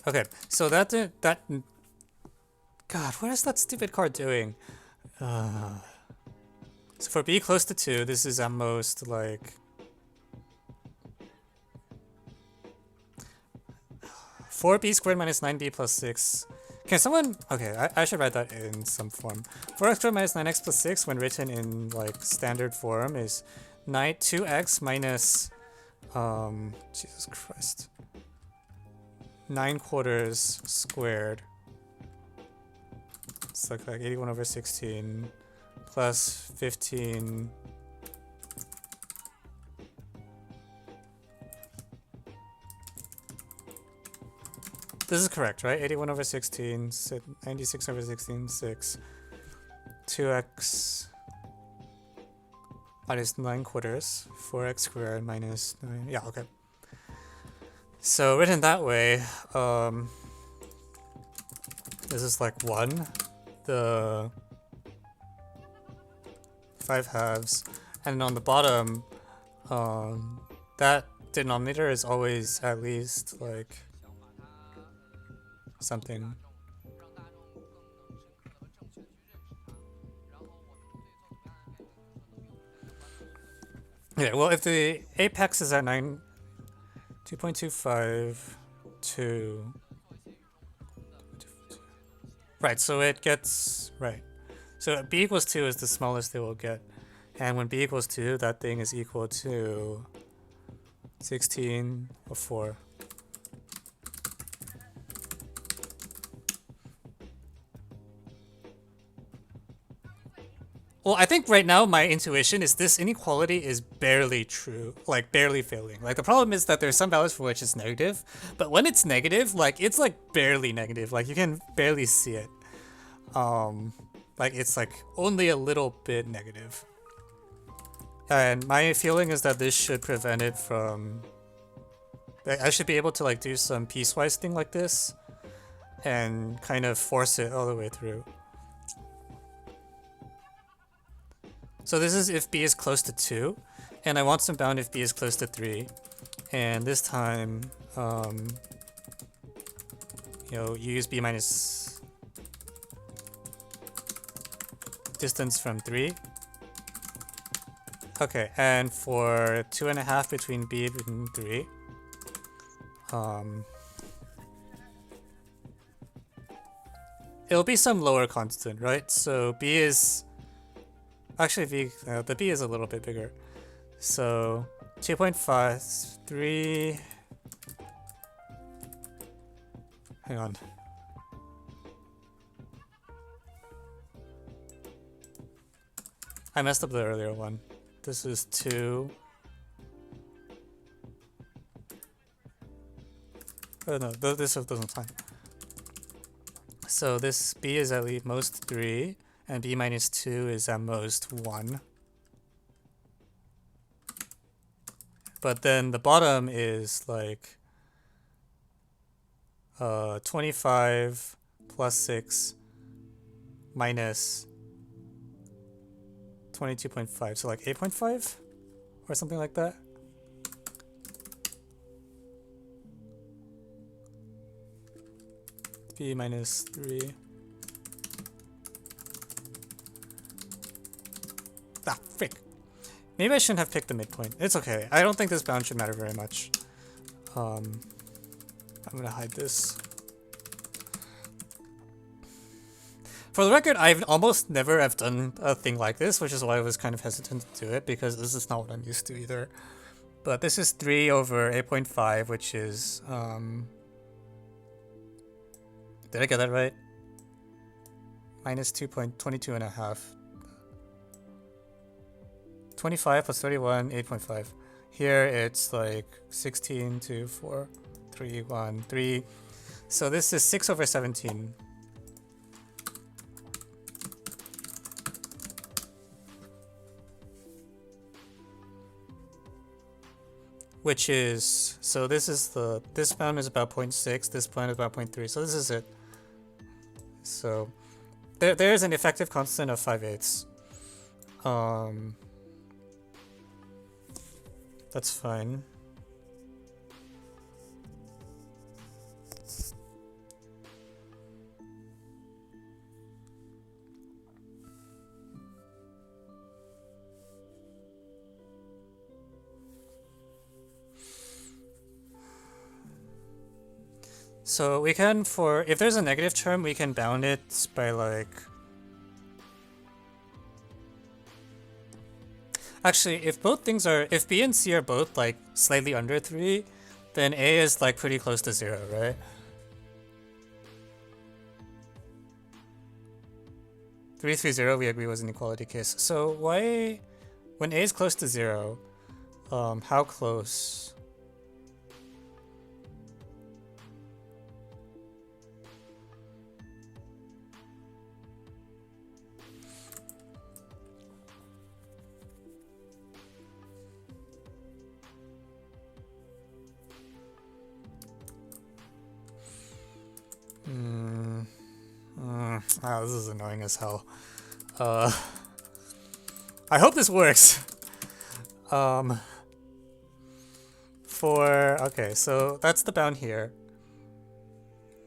okay, so that God, what is that stupid card doing? So for B close to 2, this is at most like 4b squared minus 9b plus 6 Can someone... Okay, I should write that in some form. 4x squared minus 9x plus 6 when written in like standard form is 2x minus... Jesus Christ. 9 quarters squared. It's like 81 over 16 plus 15... This is correct, right? 81 over 16, 96 over 16, 6. 2x minus 9 quarters, 4x squared minus 9. Yeah, okay. So written that way, this is like 1, the 5 halves, and on the bottom, that denominator is always at least like something. Okay, well, if the apex is at 2.25 to... Right, so it gets... Right. So b equals 2 is the smallest it will get. And when b equals 2, that thing is equal to 16 or 4. Well, I think right now my intuition is this inequality is barely true, like barely failing. Like the problem is that there's some values for which it's negative, but when it's negative, like it's like barely negative. Like you can barely see it. Like it's like only a little bit negative. And my feeling is that this should prevent it from... I should be able to like do some piecewise thing like this and kind of force it all the way through. So this is if b is close to 2, and I want some bound if b is close to 3. And this time, you use b minus distance from 3. Okay, and for 2.5 between b and 3, it'll be some lower constant, right? So b is... Actually, the b is a little bit bigger. So 2.5, 3... Hang on. I messed up the earlier one. This is 2. Oh no, this doesn't time. So this b is at least most 3. And b minus 2 is at most 1. But then the bottom is like 25 plus 6 minus 22.5. So like 8.5 or something like that. B minus 3. Ah, frick. Maybe I shouldn't have picked the midpoint. It's okay. I don't think this bound should matter very much. I'm gonna hide this. For the record, I've almost never have done a thing like this, which is why I was kind of hesitant to do it, because this is not what I'm used to either. But this is 3 over 8.5, which is... Did I get that right? Minus 2.22.5. 25 plus 31, 8.5. Here it's like 16, 2, 4, 3, 1, 3. So this is 6 over 17. Which is, so this is this bound is about 0.6, this bound is about 0.3, so this is it. So there's an effective constant of 5/8. That's fine. So we can, if there's a negative term, we can bound it by like... Actually, if both things are, if B and C are both like slightly under 3, then A is like pretty close to 0, right? 330, we agree was an equality case. So why, when A is close to 0, how close? This is annoying as hell. I hope this works. Okay, so that's the bound here.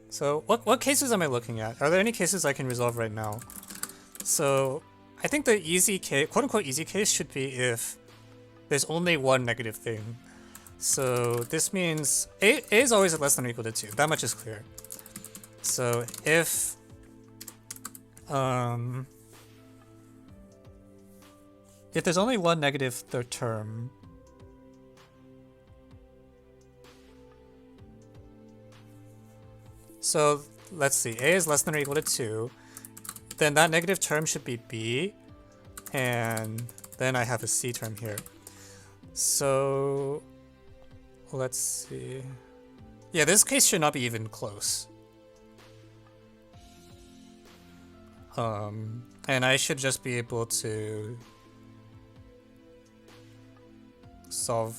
So what cases am I looking at? Are there any cases I can resolve right now? So I think the easy case, quote unquote easy case, should be if there's only one negative thing. So this means A is always less than or equal to 2. That much is clear. So if there's only one negative third term, so let's see, A is less than or equal to 2, then that negative term should be B, and then I have a C term here. So let's see. Yeah, this case should not be even close. And I should just be able to solve.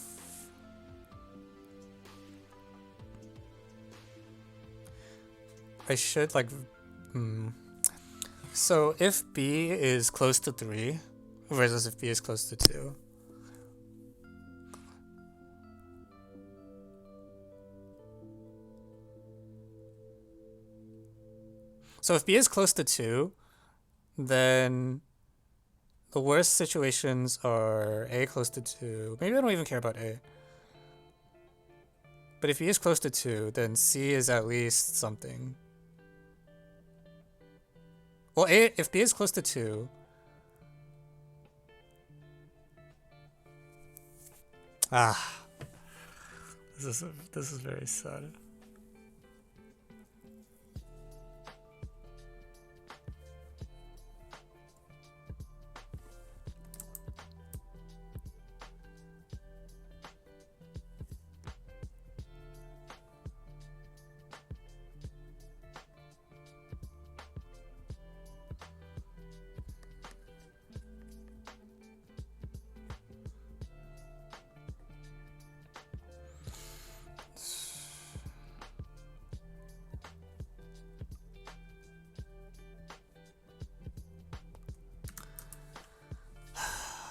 I should like, So if B is close to 3 versus if B is close to 2. So if B is close to 2, then the worst situations are A close to 2. Maybe I don't even care about A. But if B is close to 2, then C is at least something. Well, if B is close to 2... This is very sad.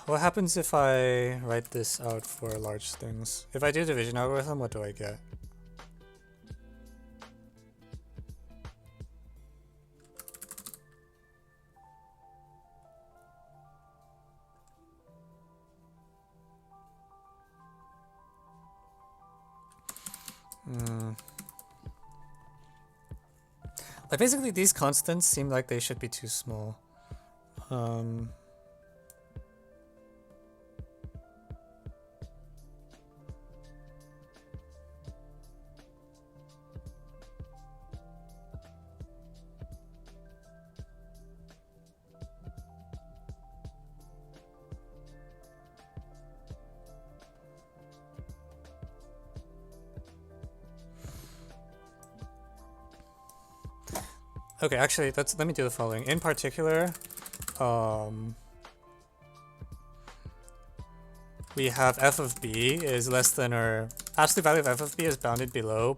What happens if I write this out for large things? If I do division algorithm, what do I get? Like basically these constants seem like they should be too small. Okay, actually, let me do the following. In particular, we have f of b is less than or absolute value of f of b is bounded below,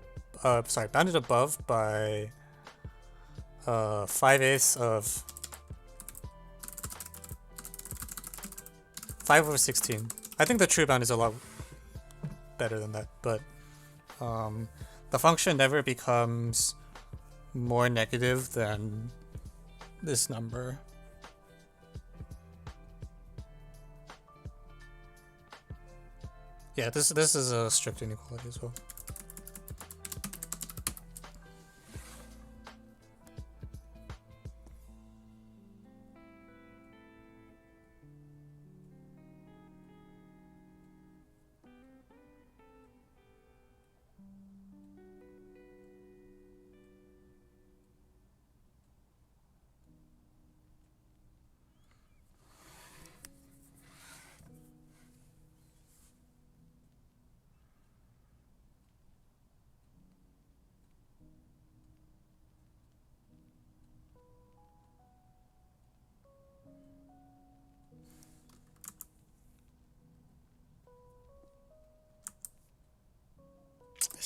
bounded above by 5/8 of 5/16. I think the true bound is a lot better than that, but the function never becomes more negative than this number. Yeah, this is a strict inequality as well.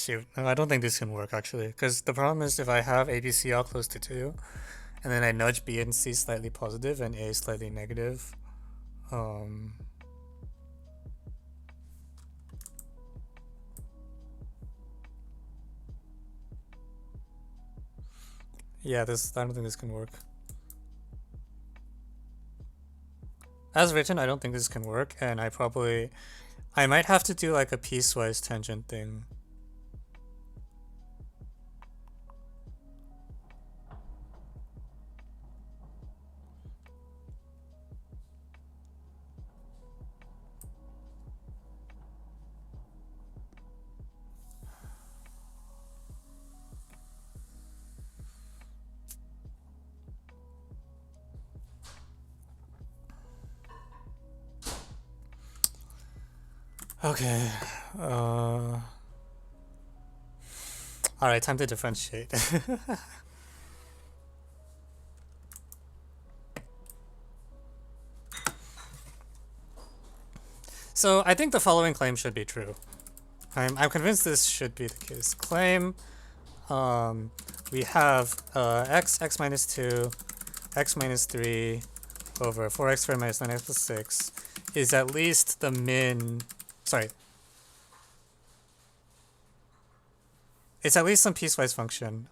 shoot. No, I don't think this can work actually. Because the problem is if I have ABC all close to 2, and then I nudge B and C slightly positive and A slightly negative. Yeah, I don't think this can work. As written, I don't think this can work, and I might have to do like a piecewise tangent thing. Okay. Alright, time to differentiate. So I think the following claim should be true. I'm convinced this should be the case. Claim, we have x minus 2, x minus 3 over 4x squared minus 9x plus 6 is at least the min. Sorry. It's at least some piecewise function.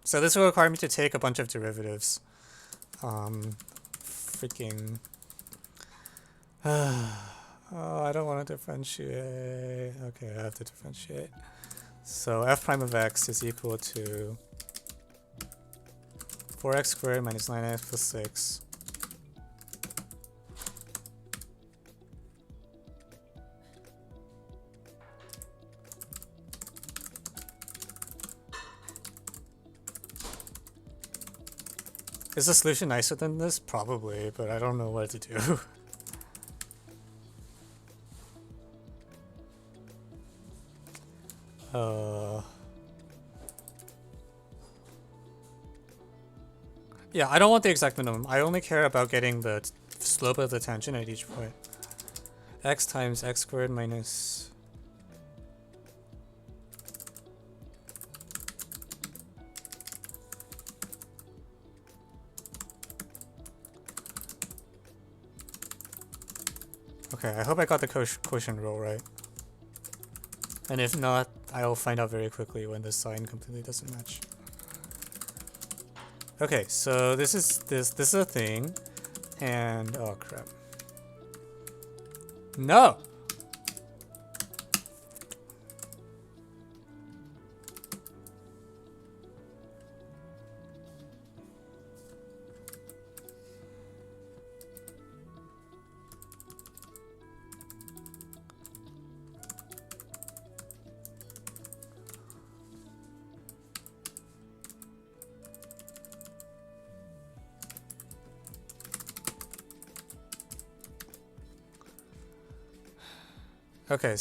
So this will require me to take a bunch of derivatives. Freaking. Oh, I don't want to differentiate. Okay, I have to differentiate. So f prime of x is equal to 4x squared minus 9x plus 6. Is the solution nicer than this? Probably, but I don't know what to do. Yeah, I don't want the exact minimum. I only care about getting the slope of the tangent at each point. X times x squared minus... Okay, I hope I got the quotient rule right. And if not, I'll find out very quickly when the sign completely doesn't match. Okay, so this is a thing, and oh crap. No! Okay,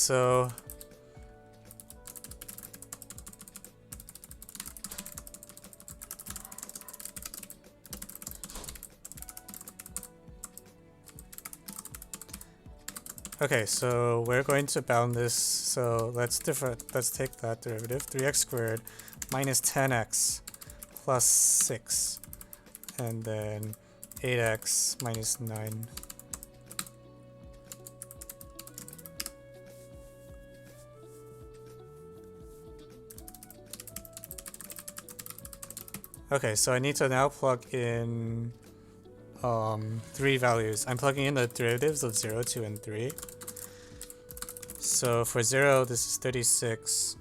so we're going to bound this. So let's take that derivative, 3x squared minus 10x plus 6, and then 8x minus 9. Okay, so I need to now plug in 3 values. I'm plugging in the derivatives of 0, 2, and 3. So for 0, this is 36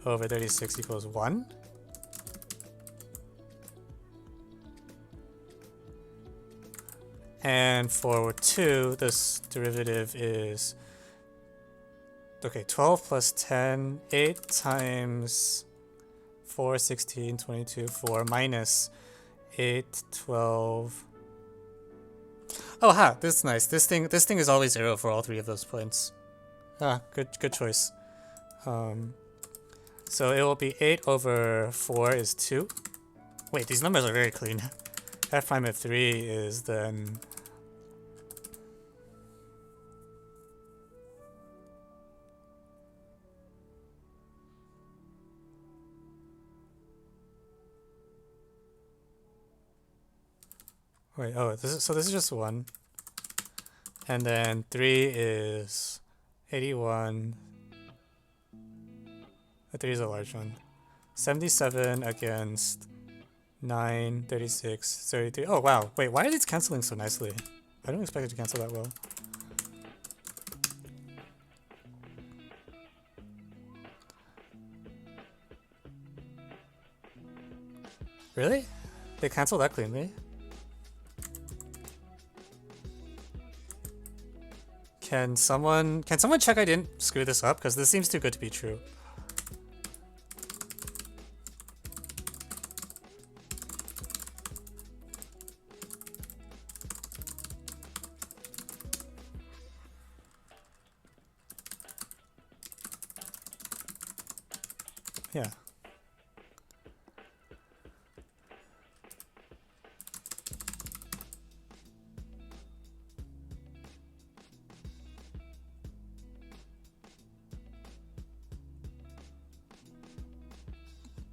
over 36 equals 1. And for 2, this derivative is 12 plus 10, 8 times 4, 16, 22, 4 minus 8, 12. Oh ha, this is nice. This thing is always 0 for all 3 of those points. Ah, good choice. So it will be 8 over 4 is 2. Wait, these numbers are very clean. F prime of 3 is then Wait, oh, this is just 1. And then 3 is 81. 3 is a large one. 77 against 9, 36, 33. Oh, wow. Wait, why are these canceling so nicely? I don't expect it to cancel that well. Really? They cancel that cleanly? Can someone check I didn't screw this up? Because this seems too good to be true. Yeah.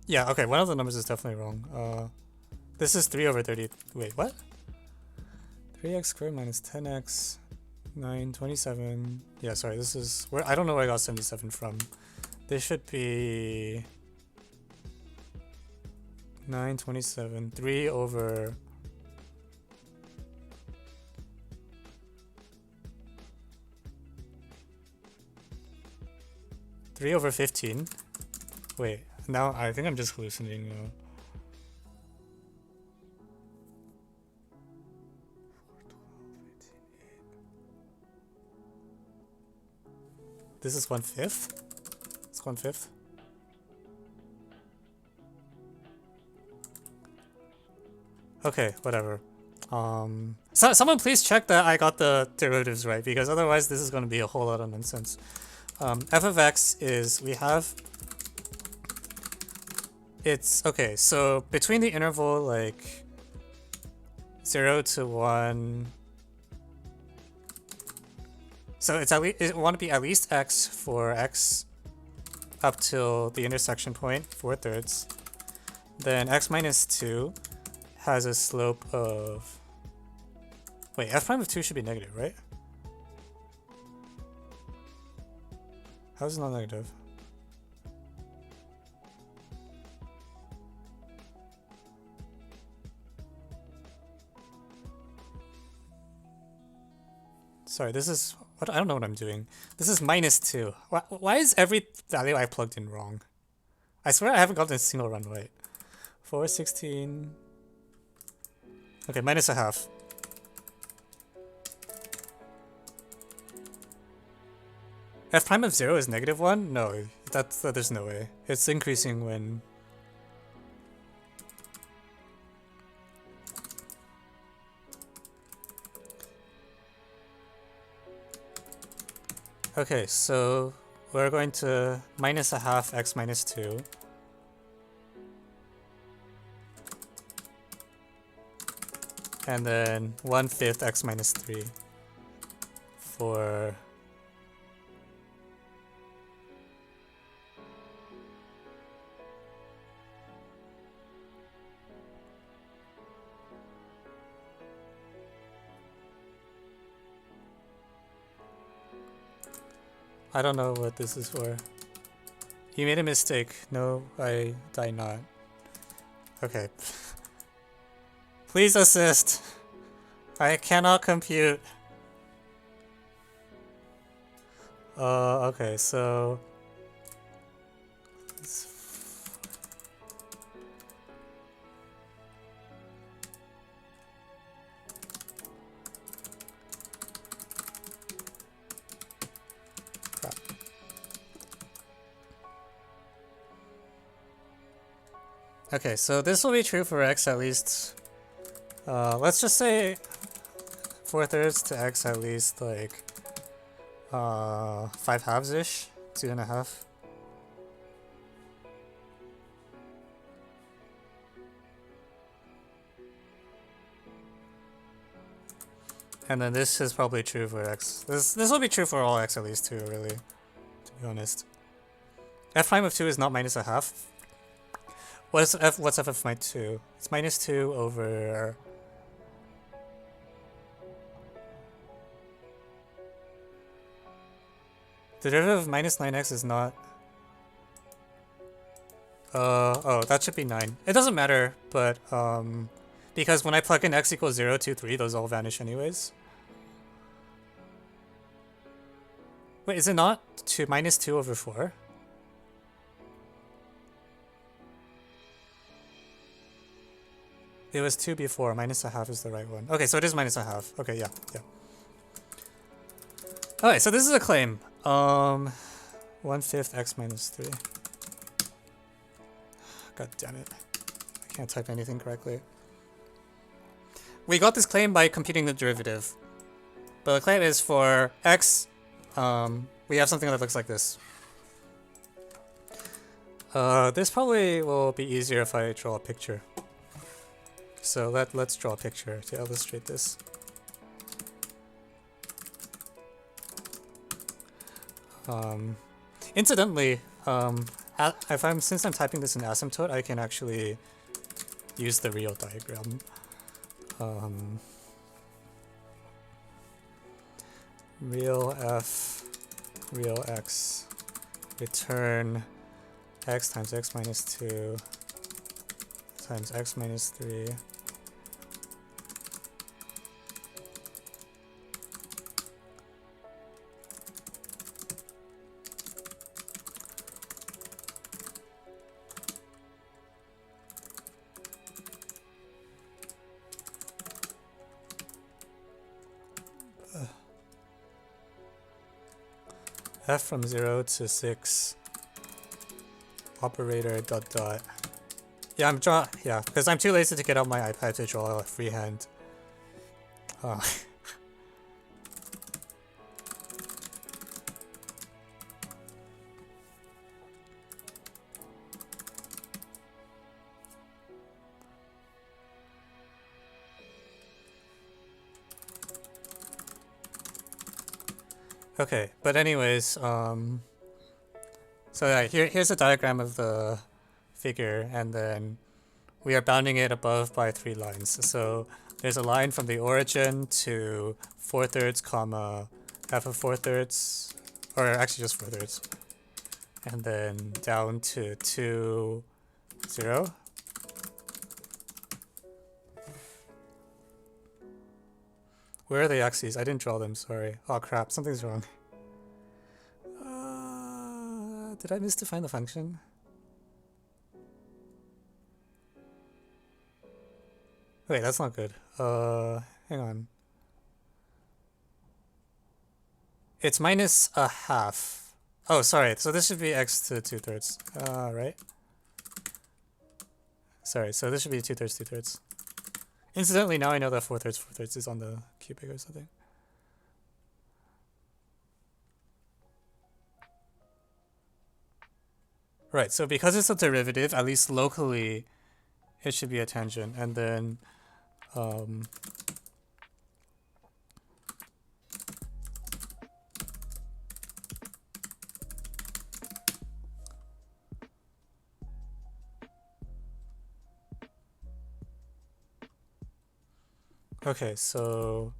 Yeah, okay, one of the numbers is definitely wrong. This is 3 over 30. Wait, what? 3x squared minus 10x, 9, 27. Yeah, sorry, this is where I don't know where I got 77 from. This should be 9, 27, 3 over 3 over 15. Wait, now I think I'm just hallucinating now. This is 1/5? It's 1/5? Okay, whatever. So someone please check that I got the derivatives right, because otherwise this is going to be a whole lot of nonsense. F of x is, we have, it's, okay, so between the interval like 0 to 1, so it's at least, it want to be at least x for x up till the intersection point, 4/3. Then x minus 2 has a slope of, wait, f prime of 2 should be negative, right? How is it not negative? Sorry, this is, what, I don't know what I'm doing. This is minus 2. Why is every value I plugged in wrong? I swear I haven't gotten a single run right. 4, 16. Okay, minus a half. F prime of 0 is negative 1? No, there's no way. It's increasing when... Okay, so we're going to minus a half x minus 2. And then 1/5 x minus 3 for... I don't know what this is for. You made a mistake. No, I not. Okay. Please assist. I cannot compute. Okay, so... Okay, so this will be true for x at least. Let's just say 4/3 to x at least like 5/2 ish, 2.5. And then this is probably true for x. This will be true for all x at least too, really, to be honest. F prime of 2 is not minus a half. What's f of my 2? It's minus 2 over The derivative of minus 9x is not... oh, that should be 9. It doesn't matter, but, because when I plug in x equals 0, 2, 3, those all vanish anyways. Wait, is it not minus 2 over 4? It was 2 before, minus a half is the right one. Okay, so it is minus a half. Okay, yeah. Alright, so this is a claim. 1/5 x minus 3. God damn it. I can't type anything correctly. We got this claim by computing the derivative. But the claim is for x, we have something that looks like this. This probably will be easier if I draw a picture. So let's draw a picture to illustrate this. Incidentally, since I'm typing this in asymptote, I can actually use the real diagram. Real f, real x, return x times x minus 2 times x minus 3. F from 0 to 6 operator ... Yeah, because I'm too lazy to get out my iPad to draw a freehand. Okay, but anyways, so yeah, here's a diagram of the figure, and then we are bounding it above by 3 lines. So there's a line from the origin to 4/3, comma f of 4/3, or actually just 4/3, and then down to 2, 0. Where are the axes? I didn't draw them, sorry. Oh crap, something's wrong. Did I misdefine the function? Wait, that's not good. Hang on. It's minus a half. Oh, sorry. So this should be x to 2/3. Right? Sorry, so this should be 2/3, 2/3. Incidentally, now I know that 4/3, 4/3 is on the cubic or something. Right, so because it's a derivative, at least locally, it should be a tangent. And then, okay, so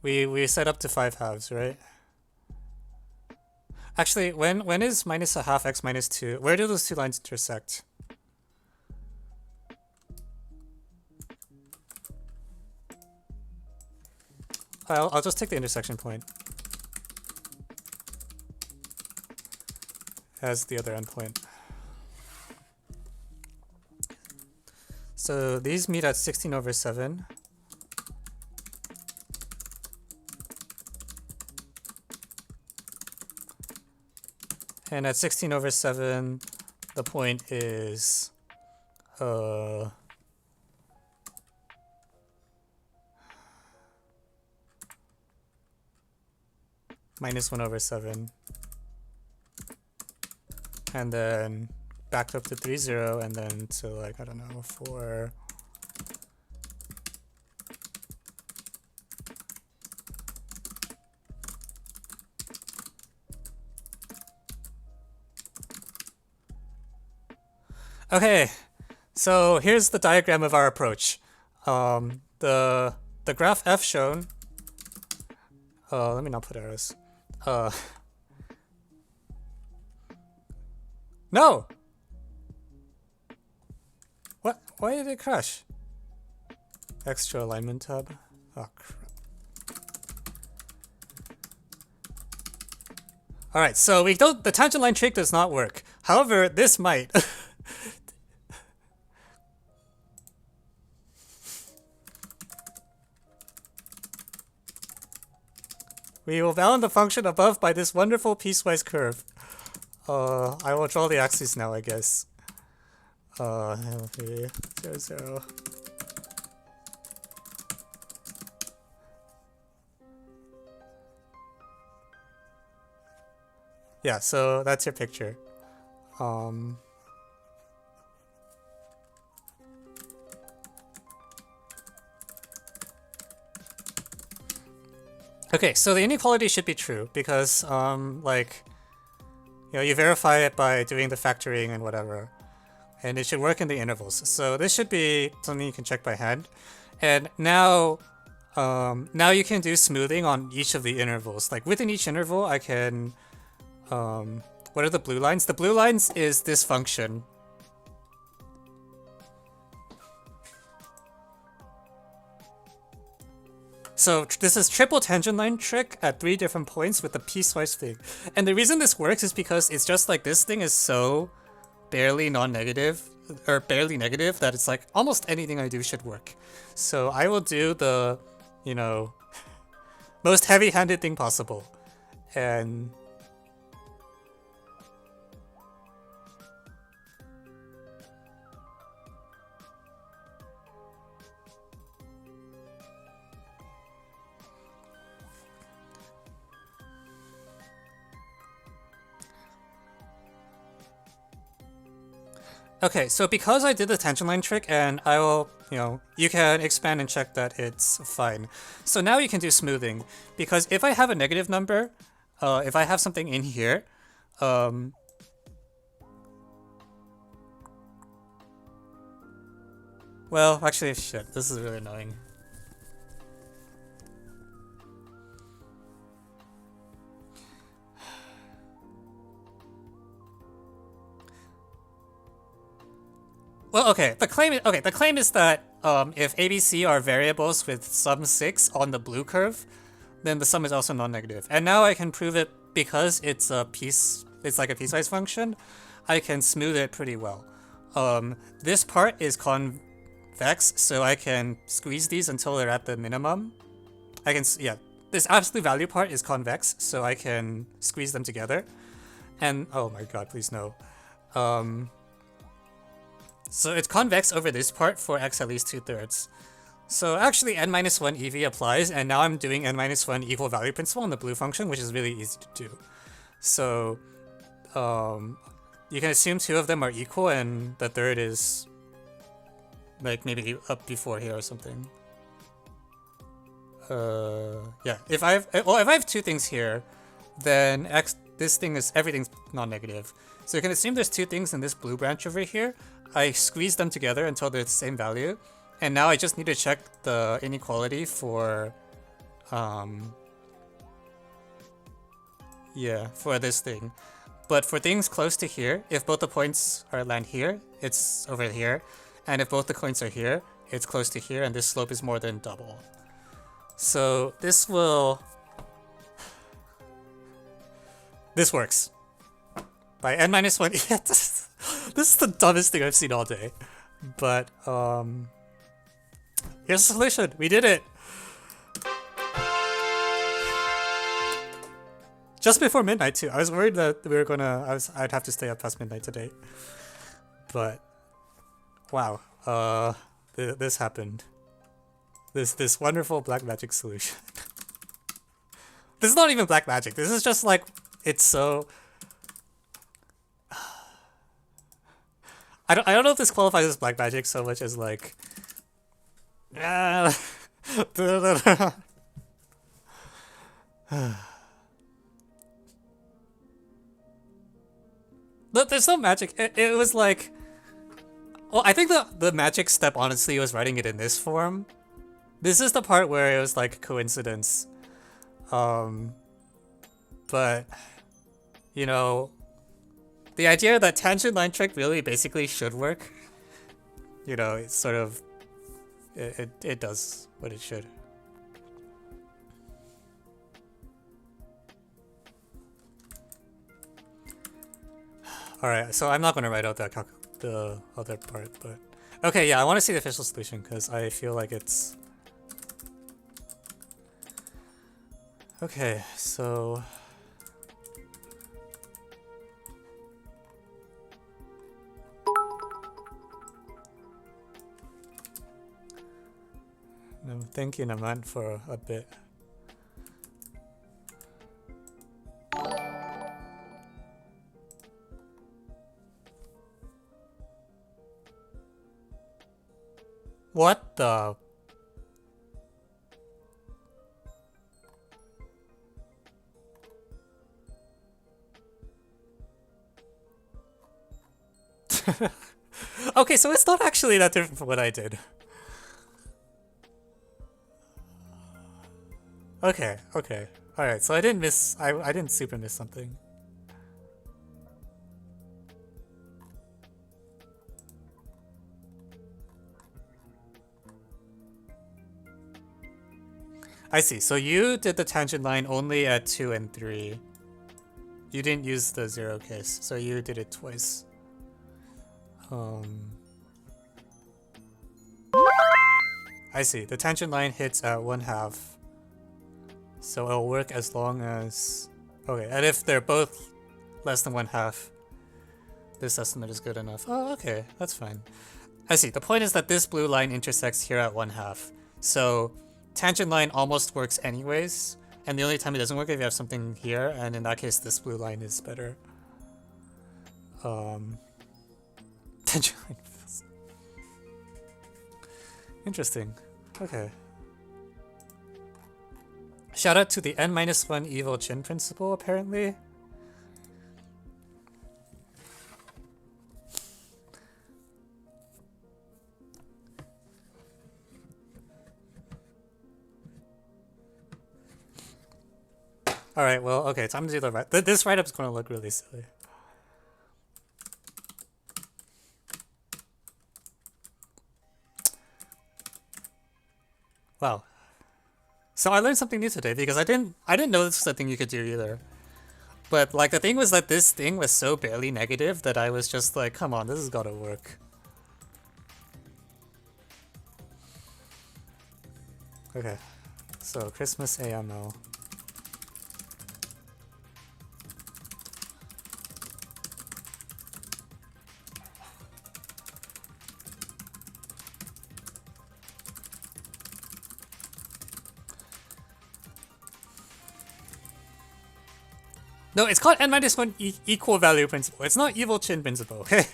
we set up to 5 halves, right? Actually, when is minus a half x minus 2? Where do those two lines intersect? I'll just take the intersection point as the other endpoint. So these meet at 16/7. And at 16/7, the point is minus 1/7. And then back up to 3, 0, and then to like, I don't know, 4. Okay, so here's the diagram of our approach. The graph f shown Let me not put arrows. No! What? Why did it crash? Extra alignment tab. Oh crap. Alright, so the tangent line trick does not work. However, this might. We will bound the function above by this wonderful piecewise curve. I will draw the axes now, I guess. 3, 0, 0. Yeah, so that's your picture. Okay, so the inequality should be true because, like, you know, you verify it by doing the factoring and whatever, and it should work in the intervals. So this should be something you can check by hand. And now, now you can do smoothing on each of the intervals. Like within each interval, I can, what are the blue lines? The blue lines is this function. So this is triple tangent line trick at 3 different points with the piecewise thing. And the reason this works is because it's just like this thing is so barely non-negative, or barely negative, that it's like almost anything I do should work. So I will do the, you know, most heavy-handed thing possible. And okay, so because I did the tangent line trick, and I will, you know, you can expand and check that it's fine. So now you can do smoothing, because if I have a negative number, if I have something in here, well, actually, shit, this is really annoying. Well, okay. The claim is that if ABC are variables with sum 6 on the blue curve, then the sum is also non-negative. And now I can prove it because it's a it's like a piecewise function. I can smooth it pretty well. This part is convex, so I can squeeze these until they're at the minimum. This absolute value part is convex, so I can squeeze them together. And oh my god, please no. So it's convex over this part for x at least 2/3. So actually n-1 EV applies, and now I'm doing n-1 equal value principle on the blue function, which is really easy to do. So you can assume 2 of them are equal, and the third is like maybe up before here or something. Yeah, if I have 2 things here, then everything's non-negative. So you can assume there's 2 things in this blue branch over here. I squeeze them together until they're the same value, and now I just need to check the inequality for, for this thing. But for things close to here, if both the points land here, it's over here, and if both the points are here, it's close to here, and this slope is more than double. So this works. By n-1, this is the dumbest thing I've seen all day. But, here's the solution. We did it! Just before midnight, too. I was worried that we were I'd have to stay up past midnight today. But, wow. This happened. This wonderful black magic solution. This is not even black magic. This is just like, it's so... I don't know if this qualifies as black magic so much as like... Look, there's no magic. It was like... Well, I think the magic step, honestly, was writing it in this form. This is the part where it was like coincidence. But, you know, the idea that tangent line trick really basically should work, you know, it's sort of, it does what it should. Alright, so I'm not going to write out the other part, but... Okay, yeah, I want to see the official solution, because I feel like it's... Okay, so... I'm thinking naman for a bit. What the? Okay, so it's not actually that different from what I did. Okay, okay. Alright, so I didn't miss... I didn't super miss something. I see, so you did the tangent line only at 2 and 3. You didn't use the 0 case, so you did it twice. I see, the tangent line hits at 1/2. So it'll work as long as... Okay, and if they're both less than 1/2, this estimate is good enough. Oh, okay, that's fine. I see, the point is that this blue line intersects here at 1/2. So tangent line almost works anyways, and the only time it doesn't work if you have something here, and in that case this blue line is better. Tangent line feels... Interesting. Okay. Shout out to the N-1 evil chin principle, apparently. Alright, well, okay, time to do the write. This write-up is going to look really silly. Wow. So I learned something new today because I didn't know this was a thing you could do either. But like the thing was that this thing was so barely negative that I was just like, come on, this has got to work. Okay. So Christmas AMO. No, it's called N-1 equal value principle. It's not evil chin principle, okay?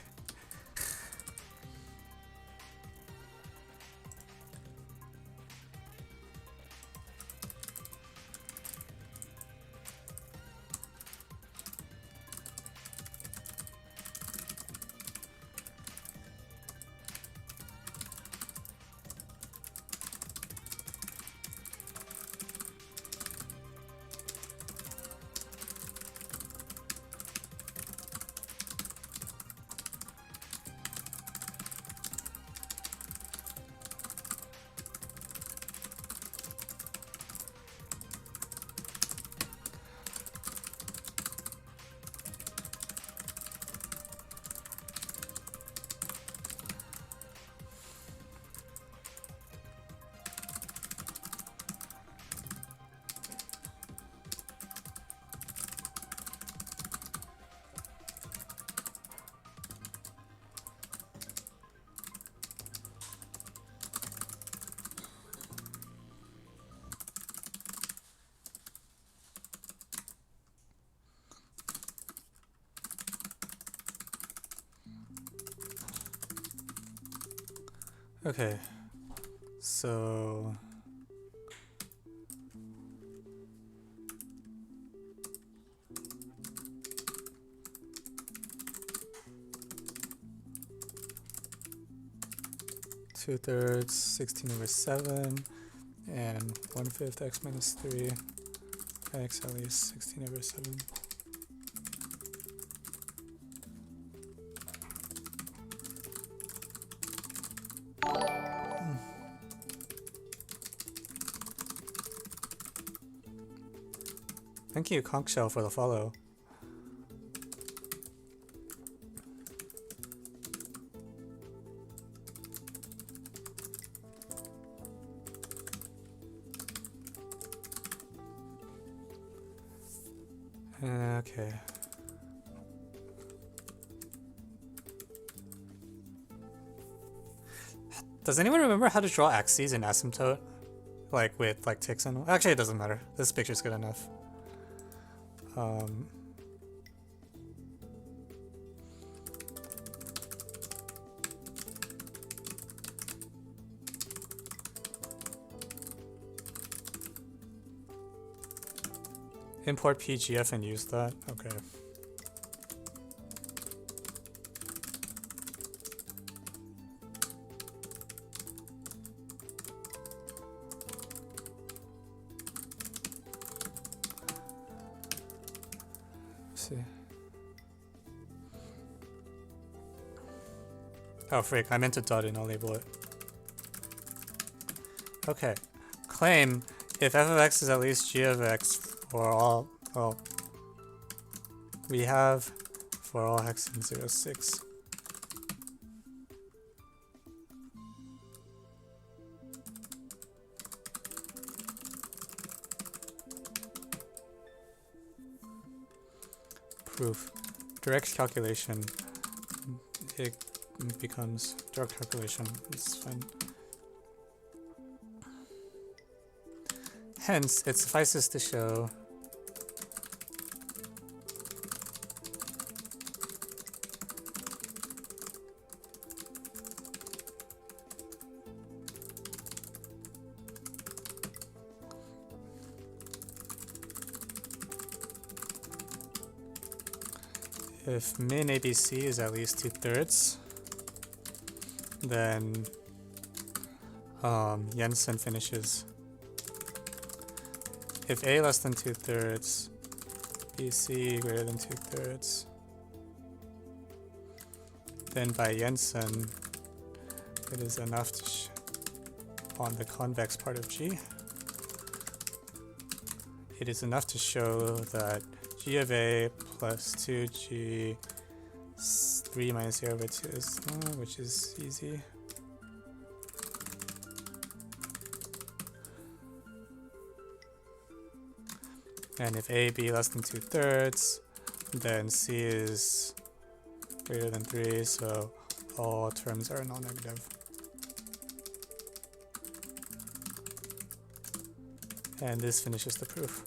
Okay, so... Two-thirds, 16/7, and 1/5 x minus 3. x at least 16/7. Thank you, Conchshell, for the follow. Okay. Does anyone remember how to draw axes in asymptote? Like with like ticks and... Actually, it doesn't matter. This picture's good enough. Import PGF and use that? Okay. Let's see. Oh frick, I meant to dot in, I'll label it. Okay. Claim if f of x is at least g of x for all, well, we have for all hex in 0, 6. Proof. Direct calculation. It becomes direct calculation. It's fine. Hence, it suffices to show if min ABC is at least 2/3, then Jensen finishes. If A less than 2/3, BC greater than 2/3, then by Jensen, it is enough to on the convex part of G. It is enough to show that G of A plus 2G 3 minus 0/2 is, which is easy. And if A, B less than 2/3, then C is greater than 3, so all terms are non-negative. And this finishes the proof.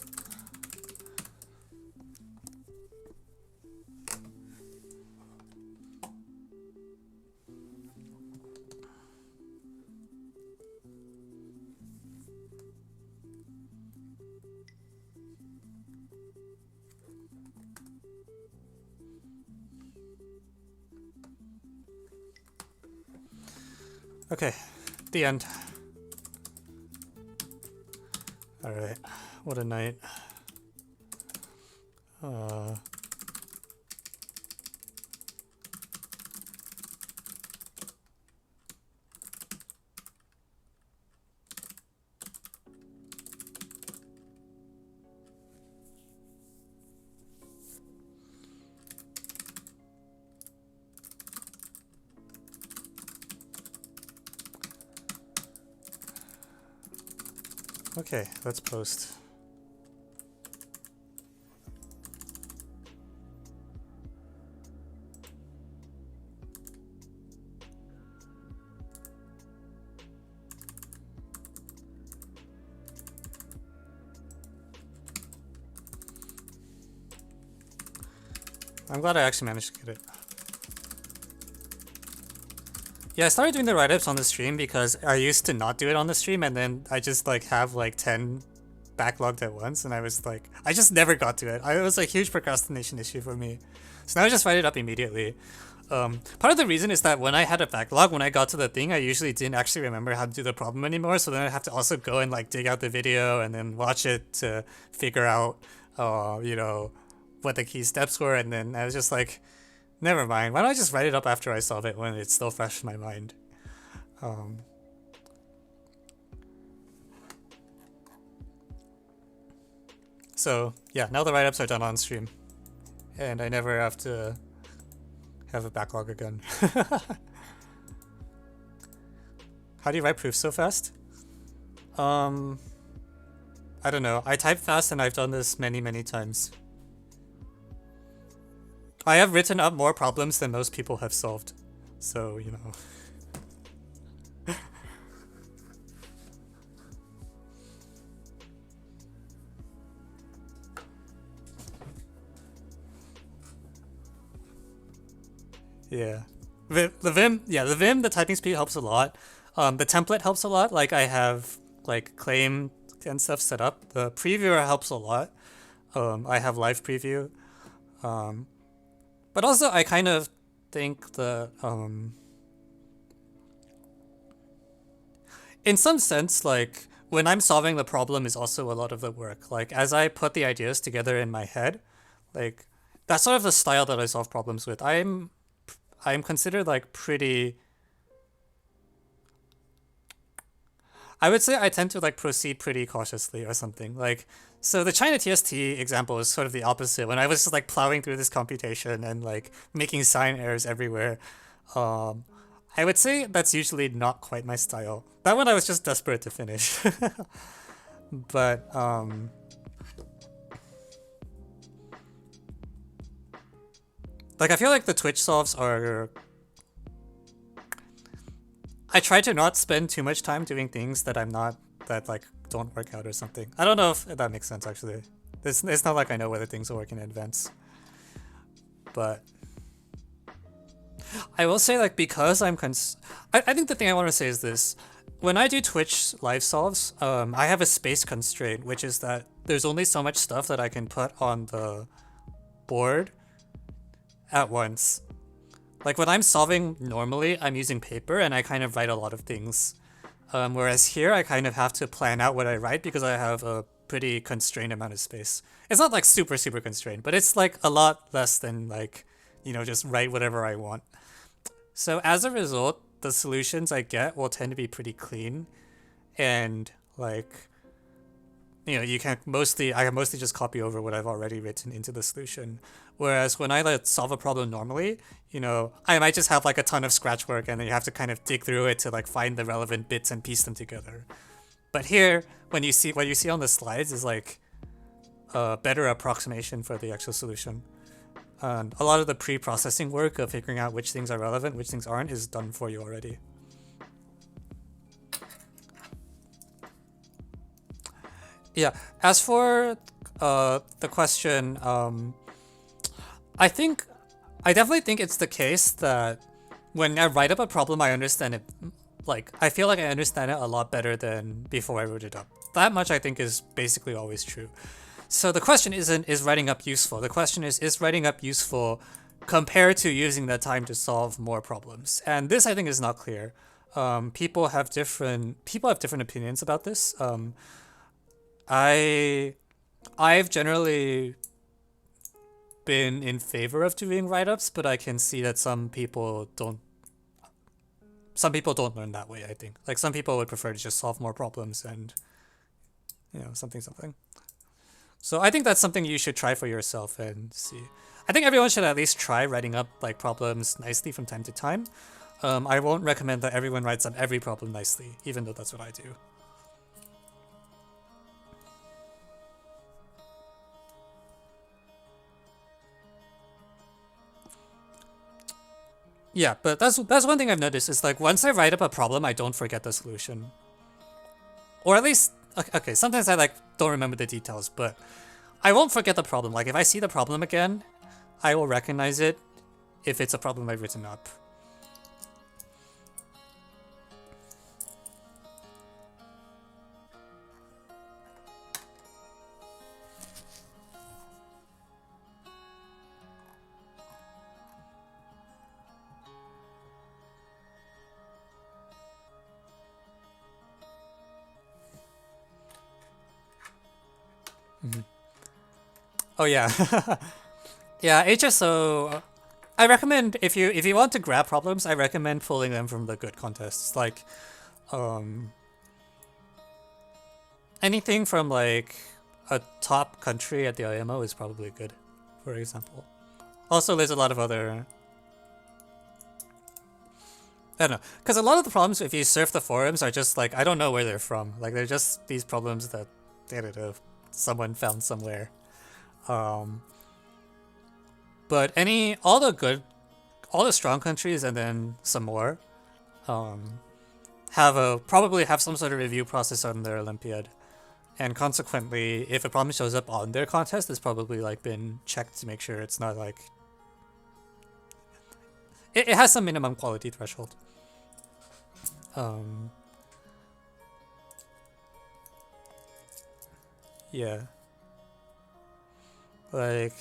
Okay, the end. Alright, what a night. Okay, let's post. I'm glad I actually managed to get it. Yeah, I started doing the write-ups on the stream because I used to not do it on the stream, and then I just like have like 10 backlogged at once, and I was like, I just never got to it. It was a huge procrastination issue for me. So now I just write it up immediately. Part of the reason is that when I had a backlog, when I got to the thing, I usually didn't actually remember how to do the problem anymore. So then I have to also go and like dig out the video and then watch it to figure out, you know, what the key steps were. And then I was just like, never mind. Why don't I just write it up after I solve it when it's still fresh in my mind? So yeah, now the write-ups are done on stream, and I never have to have a backlog again. How do you write proofs so fast? I don't know. I type fast and I've done this many times. I have written up more problems than most people have solved. So, you know. Yeah. The Vim, yeah, the Vim, the typing speed helps a lot. The template helps a lot. Like I have like claim and stuff set up. The previewer helps a lot. I have live preview. But also I kind of think the in some sense, like when I'm solving the problem is also a lot of the work. Like as I put the ideas together in my head, like that's sort of the style that I solve problems with. I'm considered like pretty. I would say I tend to like proceed pretty cautiously or something. Like so the China TST example is sort of the opposite. When I was just like plowing through this computation and like making sign errors everywhere, I would say that's usually not quite my style. That one I was just desperate to finish. But like I feel like the Twitch solves are. I try to not spend too much time doing things that that like don't work out or something. I don't know if that makes sense actually. It's not like I know whether things will work in advance. But I will say like because I think the thing I want to say is this. When I do Twitch live solves, I have a space constraint, which is that there's only so much stuff that I can put on the board at once. Like when I'm solving normally, I'm using paper and I kind of write a lot of things. Whereas here, I kind of have to plan out what I write because I have a pretty constrained amount of space. It's not like super constrained, but it's like a lot less than like, you know, just write whatever I want. So as a result, the solutions I get will tend to be pretty clean and like, you know, I can mostly just copy over what I've already written into the solution. Whereas when I like solve a problem normally, you know, I might just have like a ton of scratch work and then you have to kind of dig through it to like find the relevant bits and piece them together. But here, when you see what you see on the slides is like a better approximation for the actual solution. And a lot of the pre-processing work of figuring out which things are relevant, which things aren't, is done for you already. Yeah, as for the question, I definitely think it's the case that when I write up a problem, I understand it. Like, I feel like I understand it a lot better than before I wrote it up. That much I think is basically always true. So the question isn't, is writing up useful? The question is writing up useful compared to using that time to solve more problems? And this I think is not clear. People have different opinions about this. I've generally been in favor of doing write-ups, but I can see that some people don't learn that way, I think. Like some people would prefer to just solve more problems and, you know, something. So I think that's something you should try for yourself and see. I think everyone should at least try writing up like problems nicely from time to time. I won't recommend that everyone writes up every problem nicely, even though that's what I do. Yeah, but that's one thing I've noticed is like once I write up a problem, I don't forget the solution. Or at least, okay, sometimes I like don't remember the details, but I won't forget the problem. Like if I see the problem again, I will recognize it if it's a problem I've written up. Oh yeah. Yeah, HSO. I recommend if you want to grab problems, I recommend pulling them from the good contests. Like, anything from like a top country at the IMO is probably good, for example. Also, there's a lot of other. I don't know, because a lot of the problems, if you surf the forums, are just like I don't know where they're from. Like they're just these problems that I don't know, someone found somewhere. But all the strong countries and then some more, probably have some sort of review process on their Olympiad, and consequently, if a problem shows up on their contest, it's probably like been checked to make sure it's not like it has some minimum quality threshold. Yeah, like.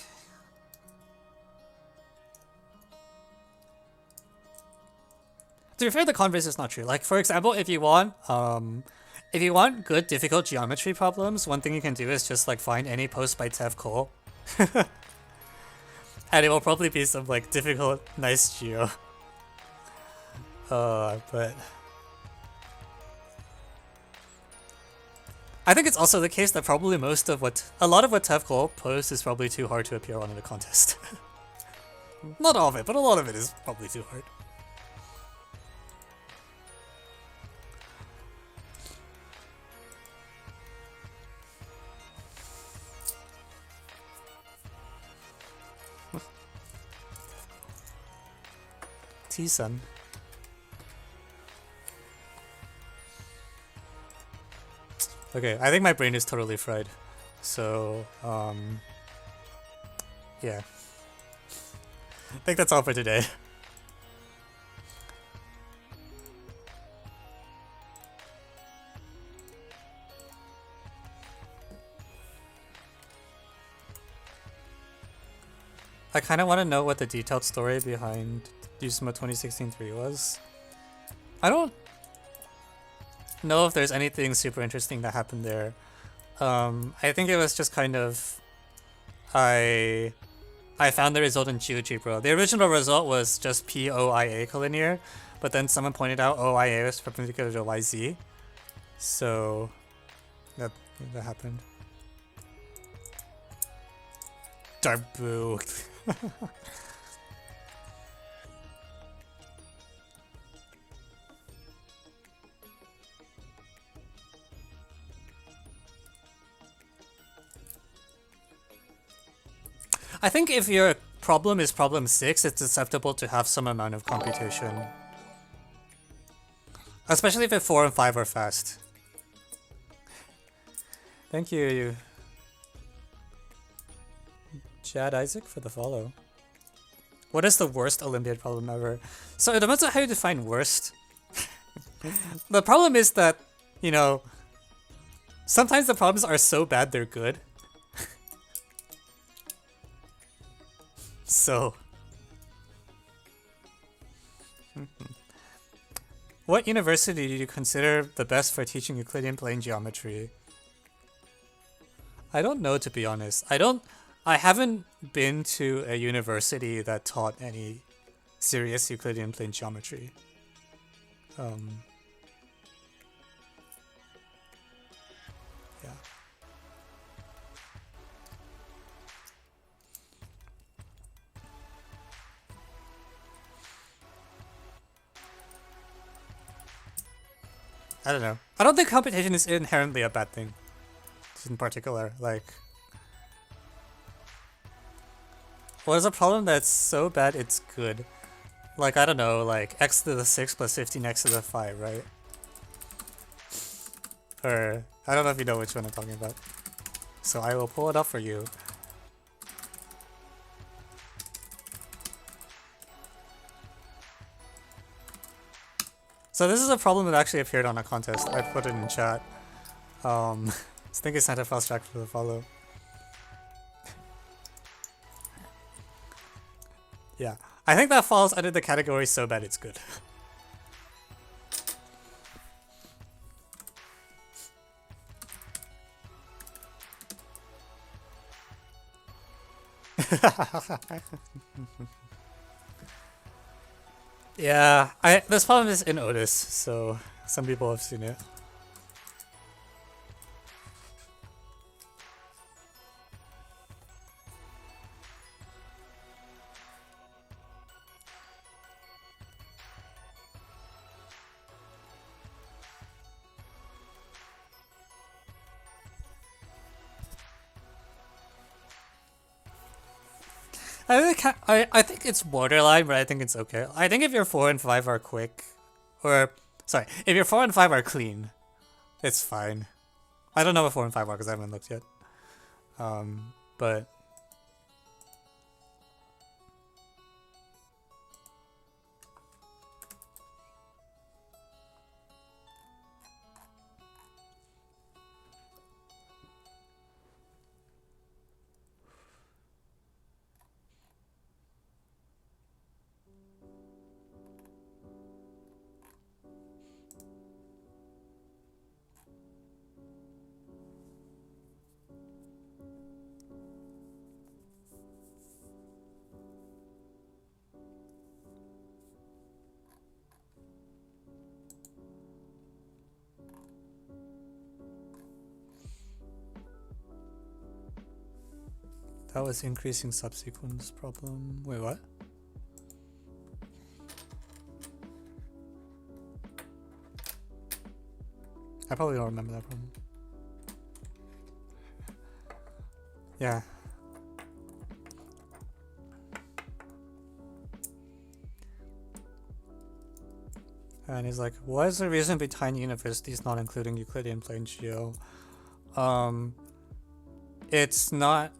To be fair, the converse is not true. Like, for example, if you want good difficult geometry problems, one thing you can do is just like find any post by Tev Cole, and it will probably be some like difficult, nice geo. But I think it's also the case that probably a lot of what Tev Cole posts is probably too hard to appear on in a contest. Not all of it, but a lot of it is probably too hard. T-Sun. Okay, I think my brain is totally fried. So, yeah. I think that's all for today. I kind of want to know what the detailed story behind Usuma 2016-3 was. I don't know if there's anything super interesting that happened there. I think it was just kind of I found the result in GeoGebra. The original result was just POIA collinear, but then someone pointed out OIA was perpendicular to YZ. So that happened. Darbu. I think if your problem is problem 6, it's acceptable to have some amount of computation. Especially if 4 and 5 are fast. Thank you, Chad Isaac, for the follow. What is the worst Olympiad problem ever? So it depends on how you define worst. The problem is that, you know, sometimes the problems are so bad they're good. So, what university do you consider the best for teaching Euclidean plane geometry? I don't know, to be honest. I haven't been to a university that taught any serious Euclidean plane geometry. Yeah. I don't know. I don't think competition is inherently a bad thing. In particular, like, what is a problem that's so bad it's good? Like, I don't know, like x to the 6 plus 15x to the 5, right? Or, I don't know if you know which one I'm talking about. So I will pull it up for you. So this is a problem that actually appeared on a contest. I put it in chat. Thank you, Santa Fast Jack, for the follow. Yeah, I think that falls under the category so bad it's good. Yeah, this problem is in Otis, so some people have seen it. I think it's borderline, but I think it's okay. I think if your 4 and 5 are quick, or sorry, if your 4 and 5 are clean, it's fine. I don't know what 4 and 5 are because I haven't looked yet. But that was increasing subsequence problem. Wait, what? I probably don't remember that problem. Yeah. And he's like, what is the reason behind universities not including Euclidean plane geo? It's not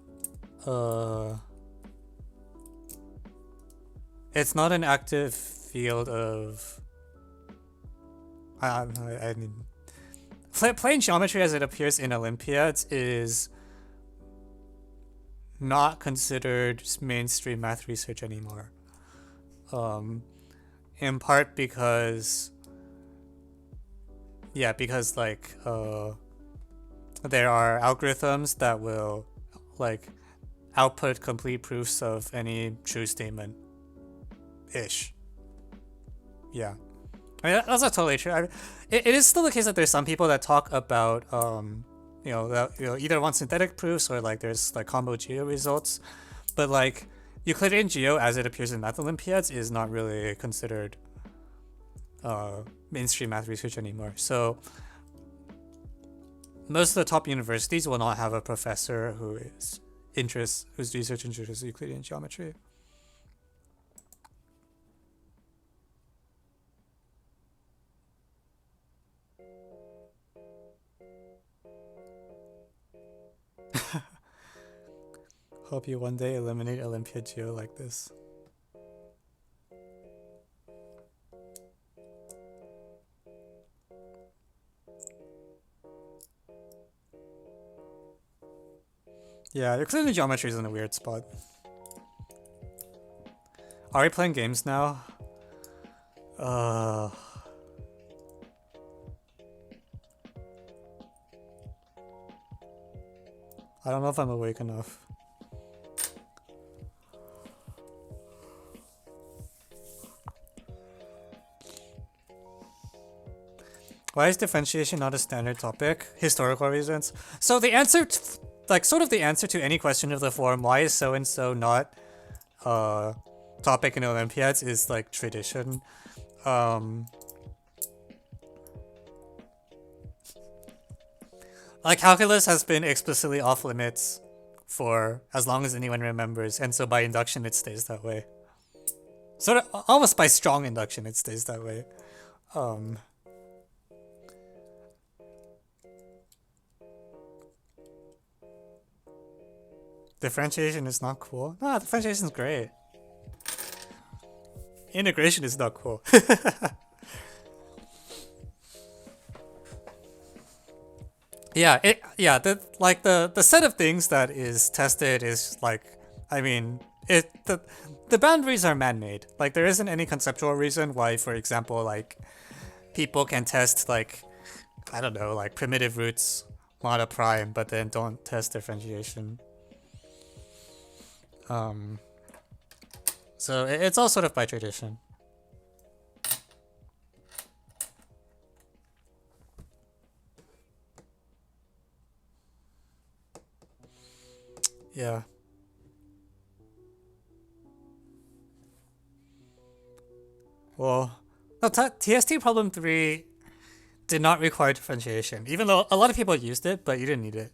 it's not an active field of I mean plane geometry as it appears in Olympiads is not considered mainstream math research anymore. In part because like there are algorithms that will like output complete proofs of any true statement ish. Yeah, I mean that's not totally true. It is still the case that there's some people that talk about either want synthetic proofs or like there's like combo geo results, but like Euclidean geo as it appears in Math Olympiads is not really considered mainstream math research anymore. So most of the top universities will not have a professor whose research interests Euclidean geometry. Hope you one day eliminate Olympia Geo like this. Yeah, Euclidean geometry is in a weird spot. Are we playing games now? I don't know if I'm awake enough. Why is differentiation not a standard topic? Historical reasons. So the answer, the answer to any question of the form, why is so and so not topic in Olympiads is like tradition. Like calculus has been explicitly off limits for as long as anyone remembers, and so by induction it stays that way. Sort of almost by strong induction it stays that way. Differentiation is not cool. No, differentiation is great. Integration is not cool. The set of things that is tested is like, I mean, the boundaries are man-made. Like there isn't any conceptual reason why, for example, like people can test like, I don't know, like primitive roots mod a prime, but then don't test differentiation. So it's all sort of by tradition. Yeah. Well, no, TST problem 3 did not require differentiation, even though a lot of people used it, but you didn't need it.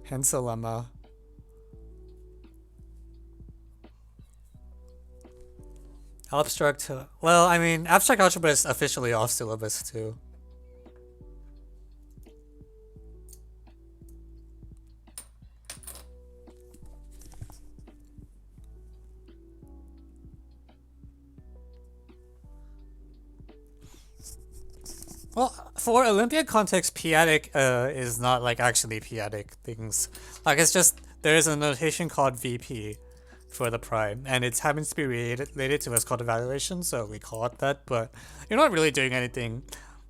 Hence a lemma. Abstract. Well, I mean, abstract algebra is officially off syllabus too. Well, for Olympiad context, p-adic is not like actually p-adic things. Like it's just there is a notation called VP for the prime, and it happens to be related to what's called evaluation, so we call it that. But you're not really doing anything.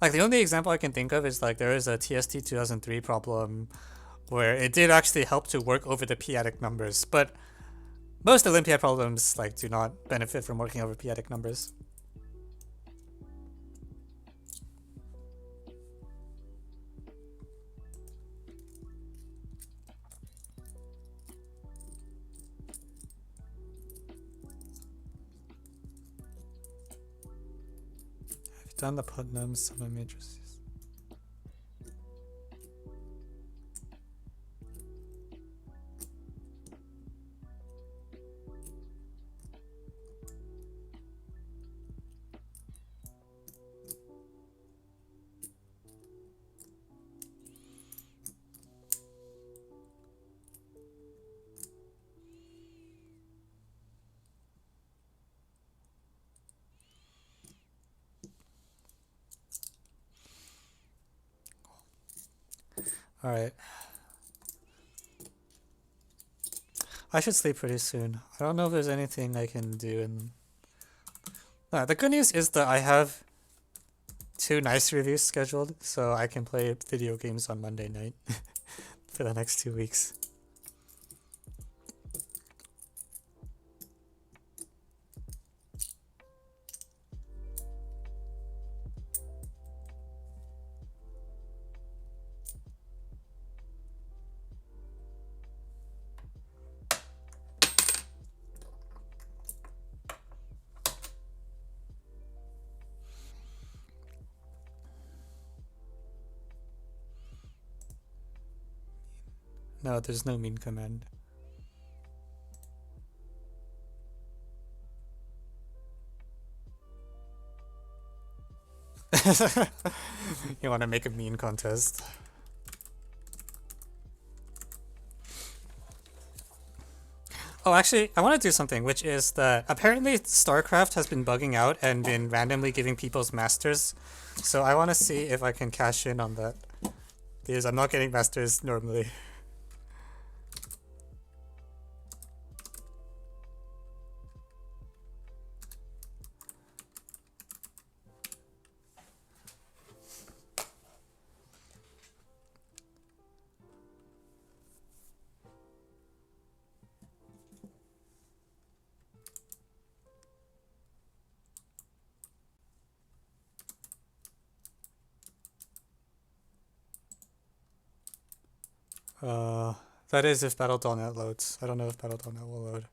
Like the only example I can think of is like there is a TST 2003 problem where it did actually help to work over the p-adic numbers, but most Olympiad problems like do not benefit from working over p-adic numbers. Done the Putnams, some of matrices. All right. I should sleep pretty soon. I don't know if there's anything I can do. The good news is that I have 2 nice reviews scheduled, so I can play video games on Monday night for the next 2 weeks. No, there's no mean command. You want to make a mean contest? Oh, actually, I want to do something, which is that apparently StarCraft has been bugging out and been randomly giving people's masters. So I want to see if I can cash in on that. Because I'm not getting masters normally. That is if Battle.net loads. I don't know if Battle.net will load.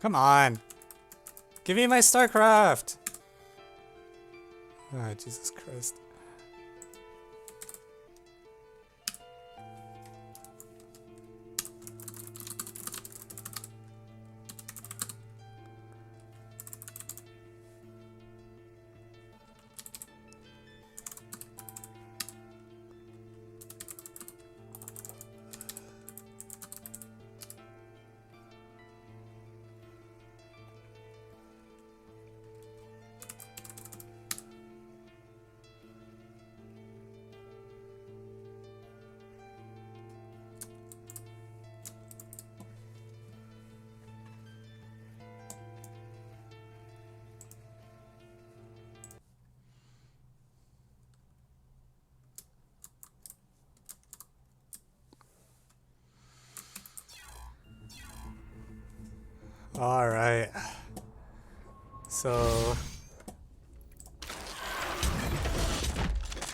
Come on. Give me my StarCraft. Ah, Jesus Christ. Alright. So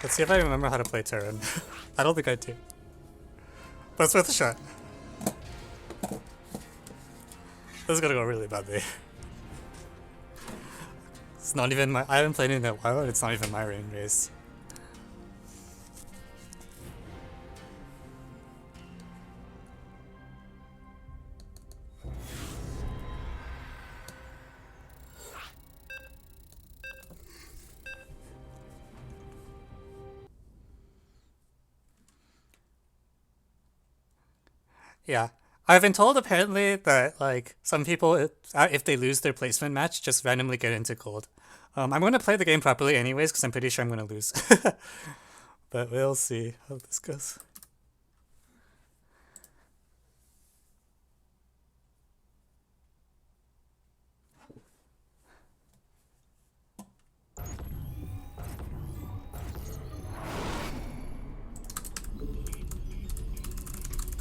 let's see if I remember how to play Terran. I don't think I do. But it's worth a shot. This is gonna go really badly. It's not even my— I haven't played it in a while and it's not even my rain race. Yeah. I've been told apparently that like some people, if they lose their placement match, just randomly get into gold. I'm going to play the game properly anyways because I'm pretty sure I'm going to lose. But we'll see how this goes.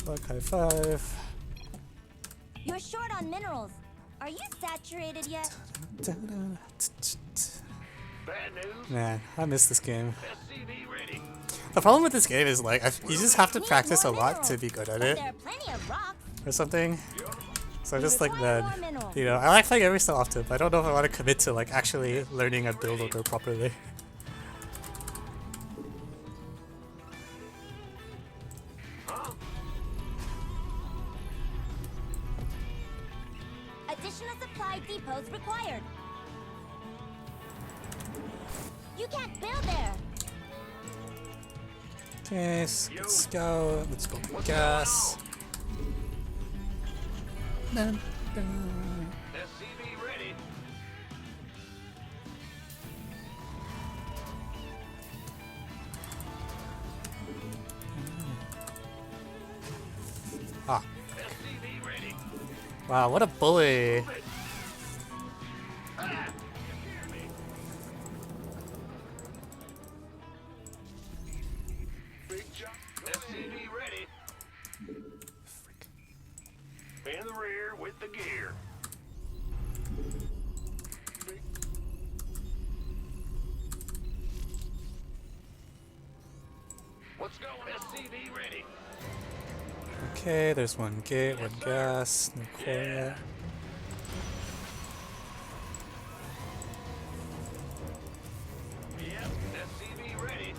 Clock high five. You're short on minerals. Are you saturated yet? Man, I miss this game. The problem with this game is like you just have to practice a lot to be good at it, or something. So I'm just like, man, you know, I like playing every so often, but I don't know if I want to commit to like actually learning a build order properly. Additional supply depots required. You can't build there. Okay, let's go. Let's go gas. SCV ready. Ah. SCV ready. Wow, what a bully. Big jump. SCV ready. In the rear with the gear. What's going? SCV ready. Okay, there's one gate, one gas, no core yet. Yep. SCV ready.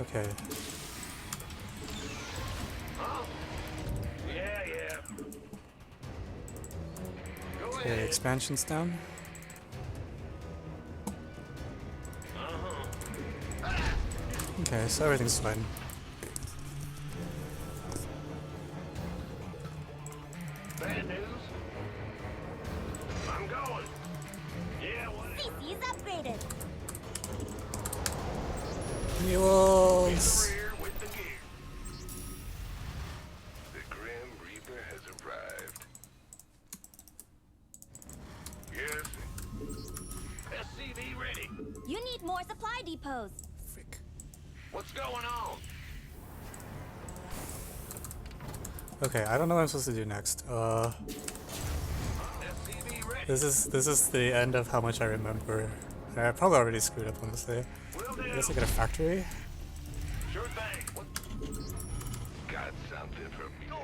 Okay. Huh? Yeah. Go Okay, ahead. expansion's down. Okay, so everything's fine. Bad news. I'm going. Yeah, whatever. CC's upgraded. Mules! Rear with the gear. The Grim Reaper has arrived. Yes. SCV ready. You need more supply depots. Frick. What's going on? Okay, I don't know what I'm supposed to do next. SCV ready. This is the end of how much I remember. I probably already screwed up, honestly. Will I do. guess I get a factory. Sure thing. What? Got something for me. Go.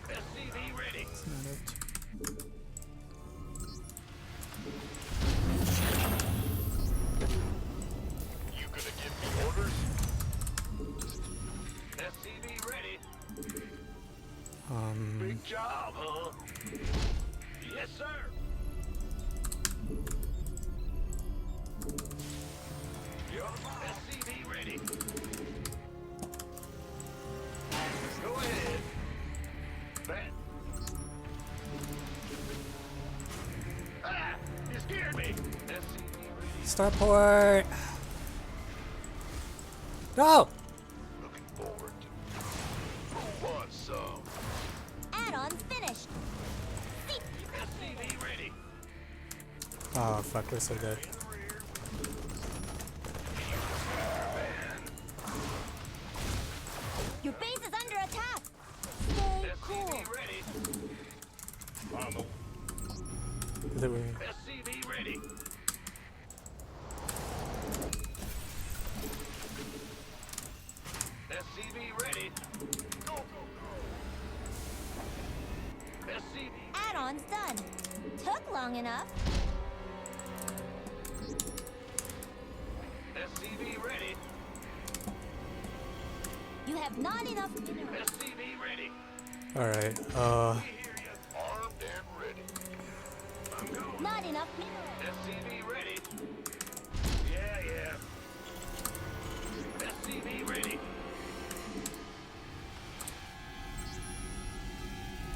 SCV ready. That's not it. You gonna give me orders? SCV ready. Big job, huh? Yes, sir. SCV ready. Go ahead. Bet. Ah! You scared me. SCV ready. Starport! No! Looking forward to. Who wants some? Add-ons finished. SCV ready. Oh fuck, we're so dead. Your base is under attack. Stay cool. SCV ready. CAMO. Either way. SCV ready. SCV ready. Go, go, go. SCV. Add-on's done. Took long enough. SCV ready. You have not enough minerals. SCV ready. Alright, We hear you. Armed and ready. I'm going. Not enough minerals. SCV ready. Yeah, yeah. SCV ready.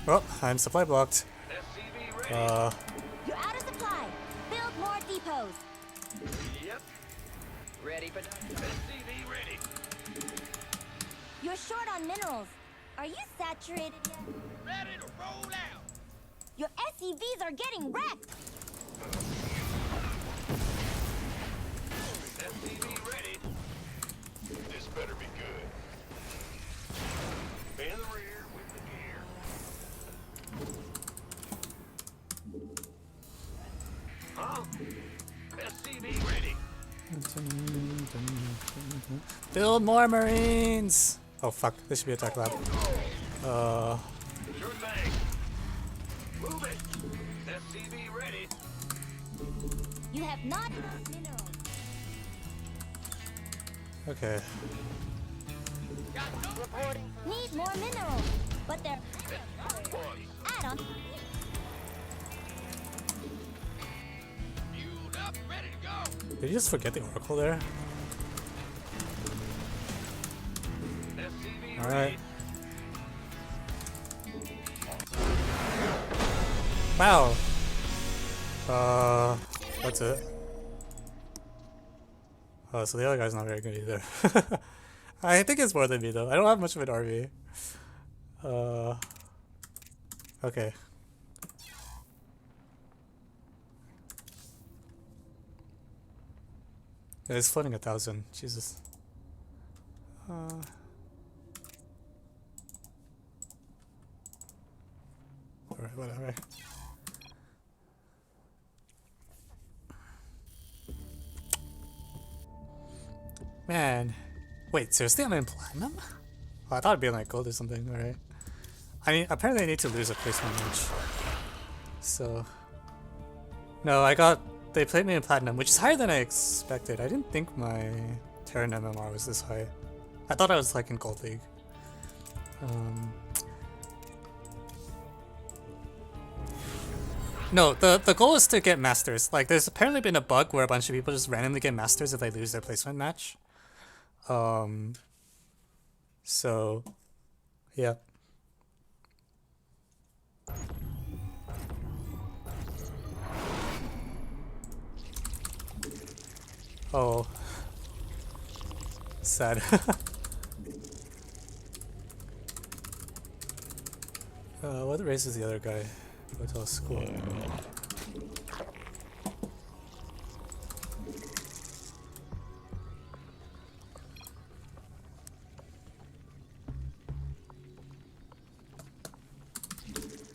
well, I'm supply blocked. SCV ready. You're out of supply. Build more depots. Yep. Ready for SCV ready. You're short on minerals. Are you saturated yet? Ready to roll out. Your SCVs are getting wrecked. SCV ready. This better be good. In the rear with the gear. Huh? SCV ready. Build more Marines! Oh fuck, this should be a tech lab. Sure thing. Move it. SCV ready. You have not enough minerals. Okay. Need more minerals. But they're add-on. Fueled up, ready to go. Did you just forget the Oracle there? SCV Alright. ready. Wow! That's it. Oh, so the other guy's not very good either. I think it's more than me though. I don't have much of an RV. Okay. It's floating 1,000. Jesus. Alright, whatever. Man. Wait, seriously? I'm in platinum? Oh, I thought it'd be like gold or something, alright. I mean, apparently I need to lose a placement match. So... No, they played me in platinum, which is higher than I expected. I didn't think my Terran MMR was this high. I thought I was like in Gold League. No, the goal is to get Masters. Like, there's apparently been a bug where a bunch of people just randomly get Masters if they lose their placement match. So, yeah. Oh. Sad. What race is the other guy? Hotel school.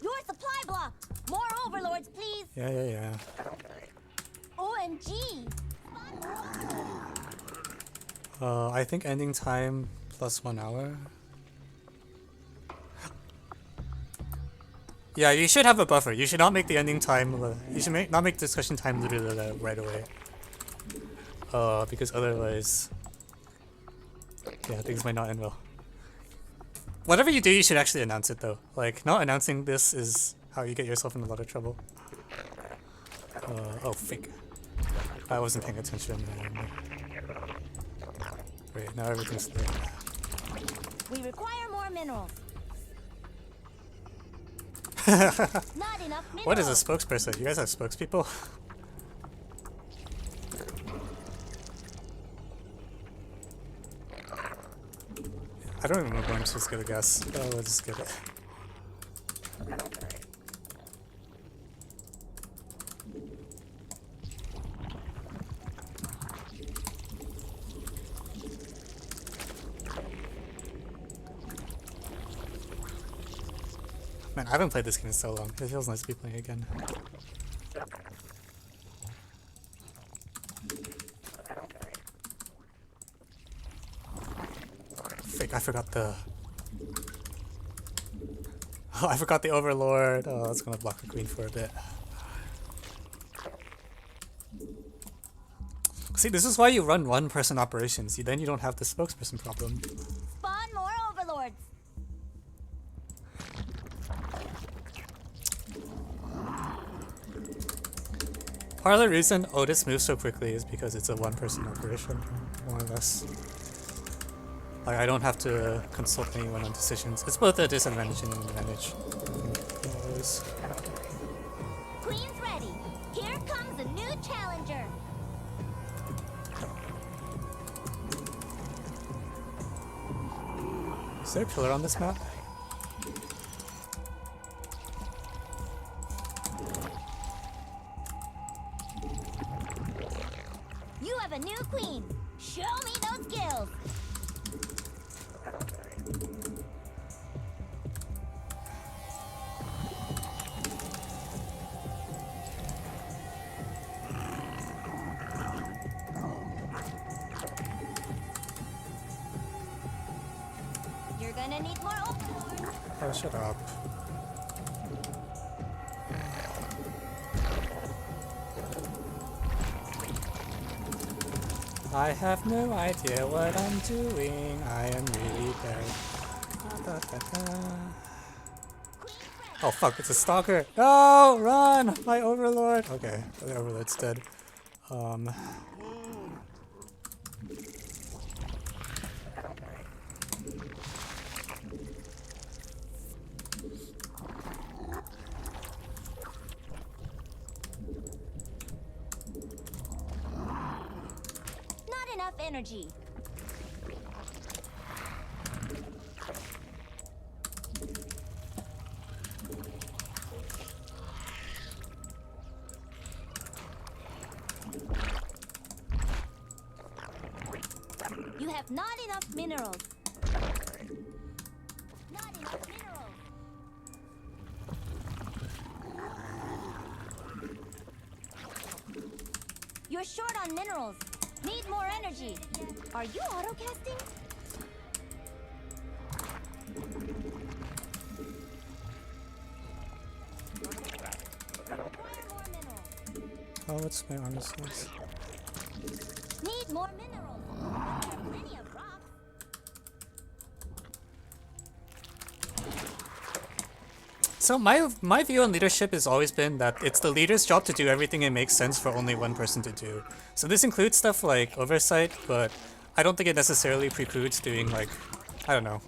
Your supply block. More overlords, please. Yeah. OMG. I think ending time plus 1 hour. Yeah, you should have a buffer. You should not make the ending time. You should not make discussion time literally right away. Because otherwise, yeah, things might not end well. Whatever you do, you should actually announce it though. Like, not announcing this is how you get yourself in a lot of trouble. Oh, fake. I wasn't paying attention. Wait, now everything's there. We require more minerals. Not enough minerals. What is a spokesperson? You guys have spokespeople? I don't even remember what I'm supposed to get a guess. Oh, we'll just get it. Man, I haven't played this game in so long. It feels nice to be playing again. Fake, I forgot the... Oh, I forgot the Overlord. Oh, that's gonna block the queen for a bit. See, this is why you run one-person operations. Then you don't have the spokesperson problem. Spawn more overlords. Part of the reason Otis moves so quickly is because it's a one-person operation, more or less. Like, I don't have to consult anyone on decisions. It's both a disadvantage and an advantage. Always. Queen's ready. Here comes a new challenger. Is there a pillar on this map? You have a new queen. Show me those skills. You're gonna need more overlords. Oh, shut up. I have no idea what I'm doing. I am really bad. Da, da, da. Oh fuck, it's a stalker. No, run! My overlord. Okay, the overlord's dead. Not enough energy. You have not enough minerals. Not enough minerals. You're short on minerals. Need more energy. Are you auto-casting? Require more minerals. Oh, what's my armor source? Need more minerals. But there are plenty of rocks. So my view on leadership has always been that it's the leader's job to do everything it makes sense for only one person to do. So this includes stuff like oversight, but I don't think it necessarily precludes doing like, I don't know.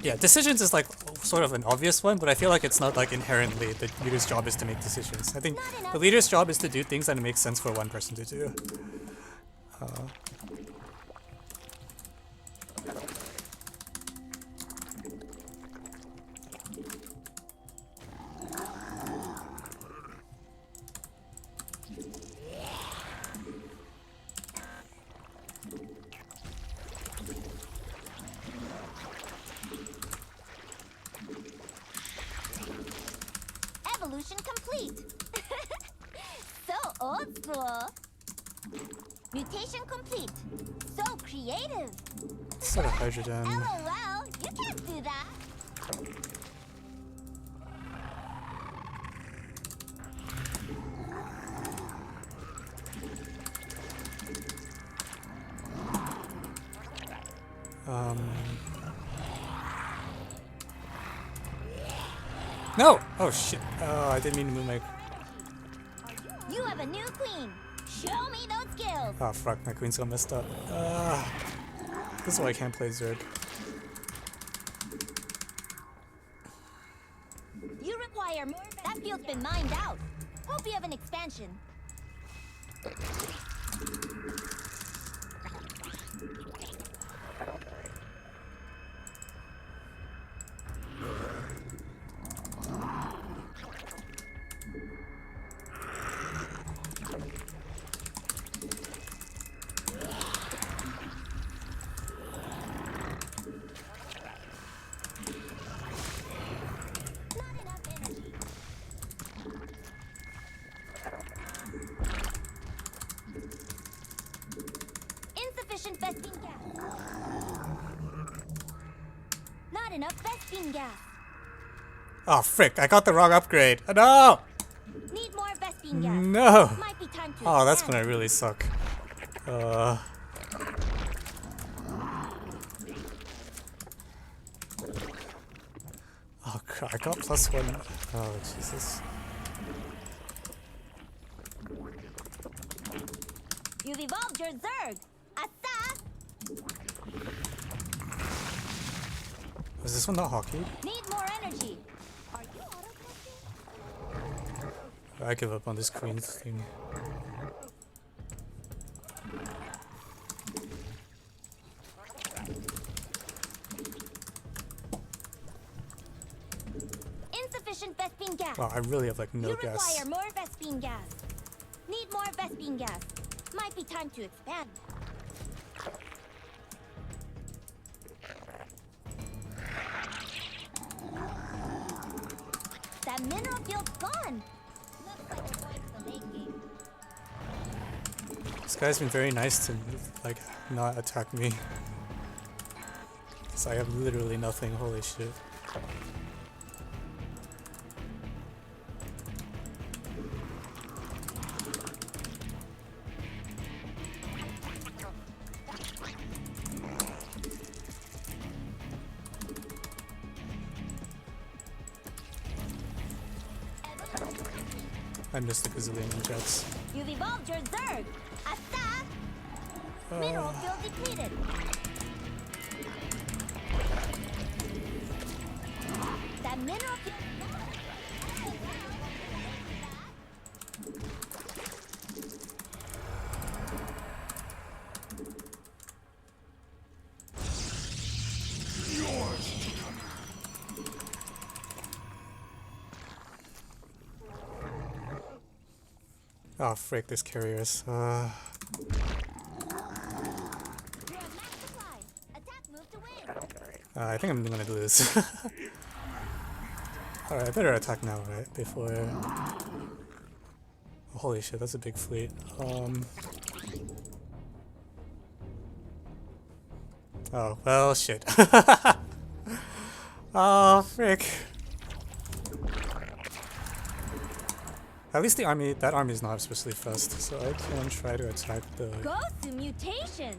Yeah, decisions is like sort of an obvious one, but I feel like it's not like inherently the leader's job is to make decisions. I think the leader's job is to do things that it makes sense for one person to do. Evolution complete. So old school. Mutation complete. So creative. Sort of hydrogen. LOL, you can't do that. No! Oh shit. Oh, I didn't mean to move my... You have a new queen. Show me those skills. Oh fuck, my queen's got messed up. This is why I can't play Zerg. You require more. That field's been mined out. Hope you have an expansion. Vespine gas. Not enough Vespine gas. Oh frick! I got the wrong upgrade. No! Need more Vespine gas. No! Might be time to Oh, that's expand. gonna really suck. Oh god, I got +1. Oh Jesus. You've evolved your Zerg. Asa! Was this one not hockey? Need more energy. Are you auto-testing? I give up on this queen thing. Insufficient Vespine gas. Wow, I really have like no You gas. require more Vespine gas. Need more Vespine gas. Might be time to expand. That mineral field's gone. Looks like we're going to the late game. This guy's been very nice to like not attack me. Cause I have literally nothing. Holy shit. I missed the gazillion jets. You've evolved your Zerg. Asa! Mineral field depleted. That mineral field. Oh frick, this carriers. You're at max supply. Attack move to win. I think I'm gonna lose. Alright, I better attack now, right? Before... Oh, holy shit, that's a big fleet. Oh, well, shit. Oh, frick. At least the army, that army is not especially fast, so I can try to attack the... Go to mutation.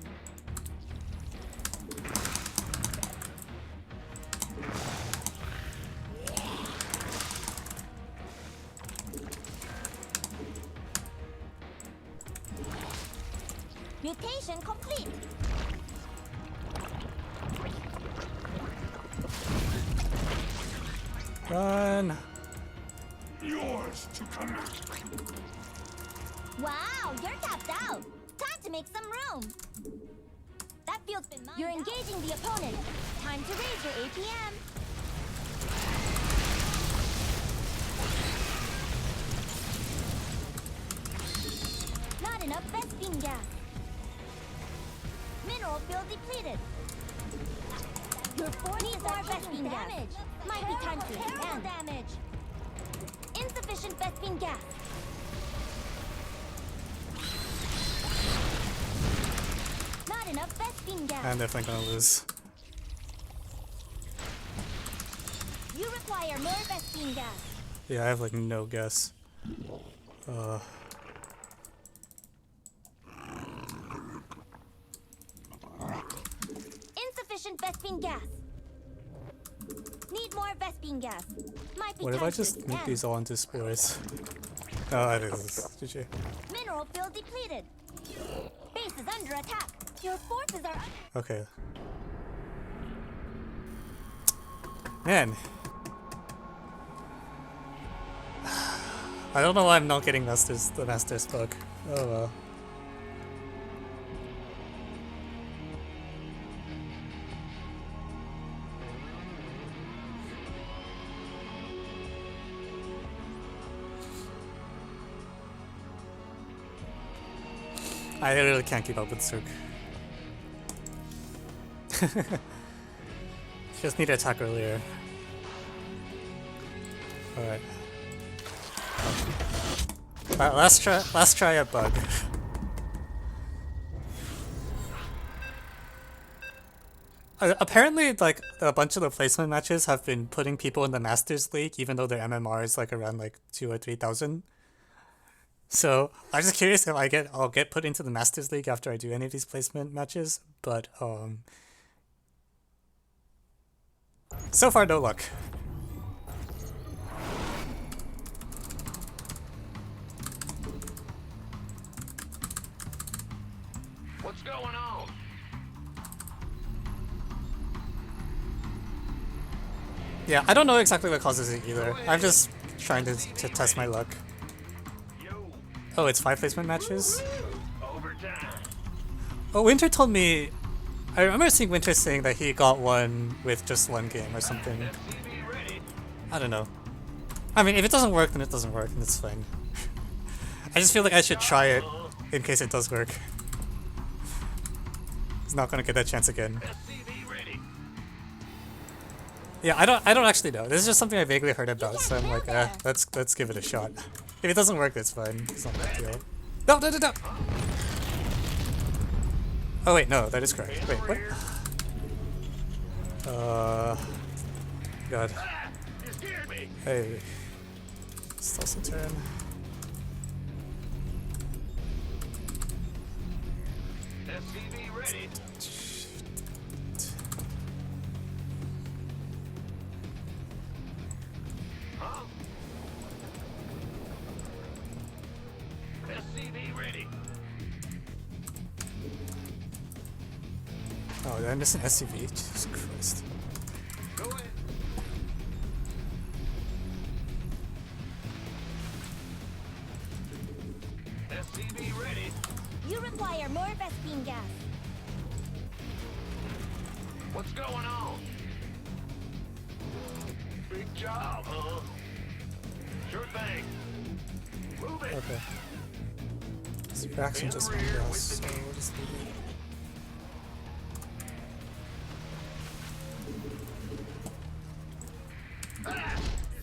Mutation complete. Run! Yours to command. Wow, you're tapped out. Time to make some room. That field's been mined. You're engaging the opponent. Time to raise your APM. Not enough Vespine gas. Mineral field depleted. Your forces are Vespine damage. Might be time to expand. Damage. Insufficient Vespine gas. Not enough Vespine gas. I'm definitely gonna lose. You require more Vespine gas. Yeah, I have like no guess. Insufficient Vespine gas. Need more Vespine gas. Might be What if time I to just make expand. these all into spores? Oh, I think this is GG. Mineral field depleted. Base is under attack. Your forces are under. Okay. Man. I don't know why I'm not getting the Master's bug. Oh well. I really can't keep up with Zerg. Just need to attack earlier. Alright. Alright, last try a bug. Apparently, like a bunch of the placement matches have been putting people in the Masters League, even though their MMR is like around like 2 or 3,000. So I'm just curious if I'll get put into the Masters League after I do any of these placement matches. But so far no luck. What's going on? Yeah, I don't know exactly what causes it either. I'm just trying to test my luck. Yo, Oh, it's 5 placement matches? overtime. Oh, Winter told me... I remember seeing Winter saying that he got one with just 1 game or something. FCB ready. I don't know. I mean, if it doesn't work, then it doesn't work, and it's fine. I just feel like I should try it in case it does work. He's not gonna get that chance again. FCB ready. Yeah, I don't actually know. This is just something I vaguely heard about, so I'm like, let's give it a shot. If it doesn't work, that's fine. It's not a big deal. No, no, no, no! Oh wait, no, that is correct. Wait, what? God. Ah, you scared me. Hey. It's also turn. FCB ready. Huh? FCB ready. Oh, did I miss an SCV? Jesus Christ. Go ahead. FCB ready. You require more Vespine gas. What's going on? Big job, huh? Sure thing. Move it. Okay. This reaction just went gas, so we'll just leave it.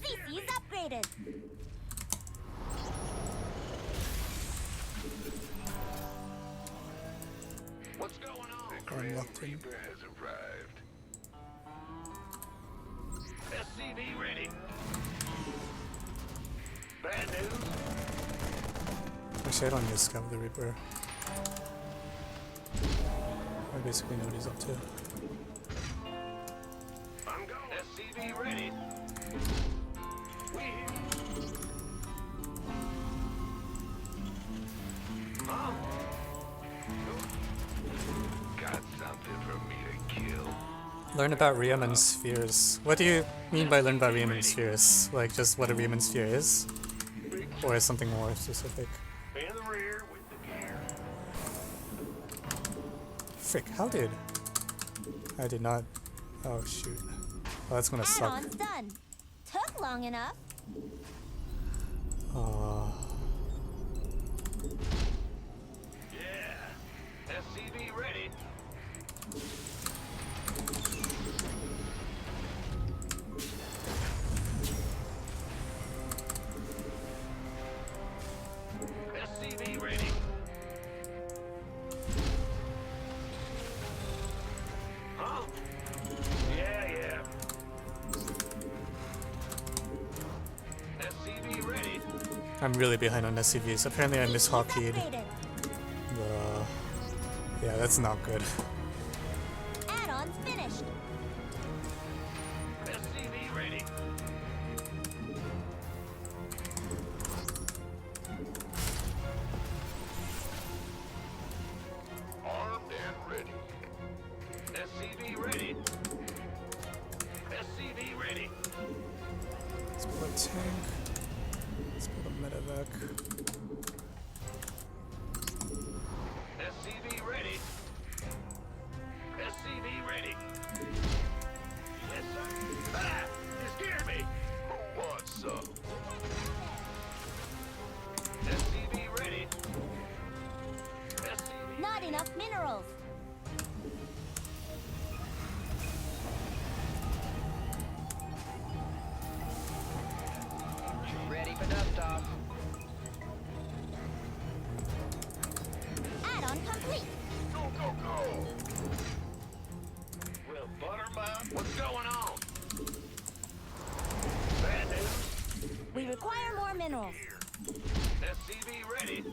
CC's upgraded. What's going on? The Grim locked in. Reaper has arrived. SCV ready. Bad news. Actually, I don't use Scum the Reaper. I basically know what he's up to. I'm going. SCV ready. We here. Huh? Got something for me to kill. Learn about Riemann spheres. What do you mean by learn about Riemann spheres? Like just what a Riemann sphere is? Or is something more specific? In the rear with the gear. Frick, how did? I did not... Oh shoot. Oh, that's gonna suck. Add-on's done. Took long enough. Yeah. SCV ready. SCV ready. Huh? Yeah. SCV ready. I'm really behind on SCVs. Apparently I CC's mishockeyed. upgraded. Yeah, that's not good. Add-on's finished. SCV ready. Armed and ready. SCV ready. SCV ready. Let's put a tank. Let's put a medevac. SCV ready. SCV ready. Yes, sir. Ah! You scared me. Who wants some? SCV ready. SCV. Not enough minerals. Ready for dust-off. Add-on complete. Go. Well We require more minerals. SCV ready.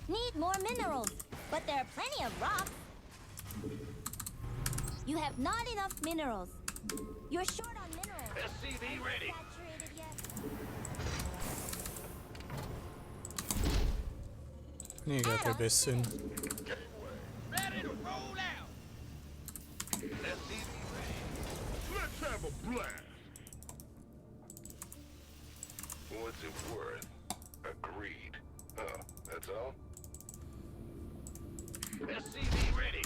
Need more minerals, but there are plenty of rocks. You have not enough minerals. You're short on minerals. SCV ready. Saturated yet? I need to get their base soon. Ready to roll out. SCV ready. Let's have a blast. What's it worth? Agreed. Huh, that's all? SCV ready.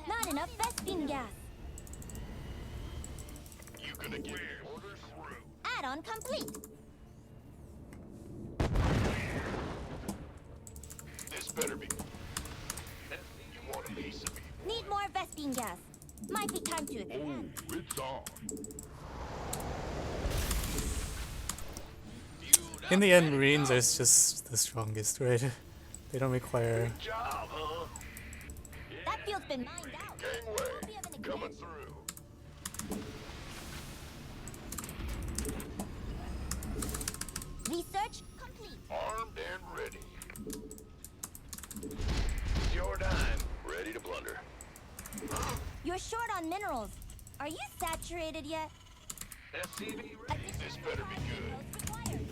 Not enough Vespine gas. You gonna get orders through? Add-on complete. This better be. You want a piece of me? Need more Vespine gas. Might be time to expand. It's on. In the end, Marines are just the strongest, right? They don't require. Job, huh? That field's been mined out. Gangway, Won't be of any coming advantage. through. Research complete. Armed and ready. It's your time. Ready to plunder. You're short on minerals. Are you saturated yet? SCV ready. This better be good. Minerals required.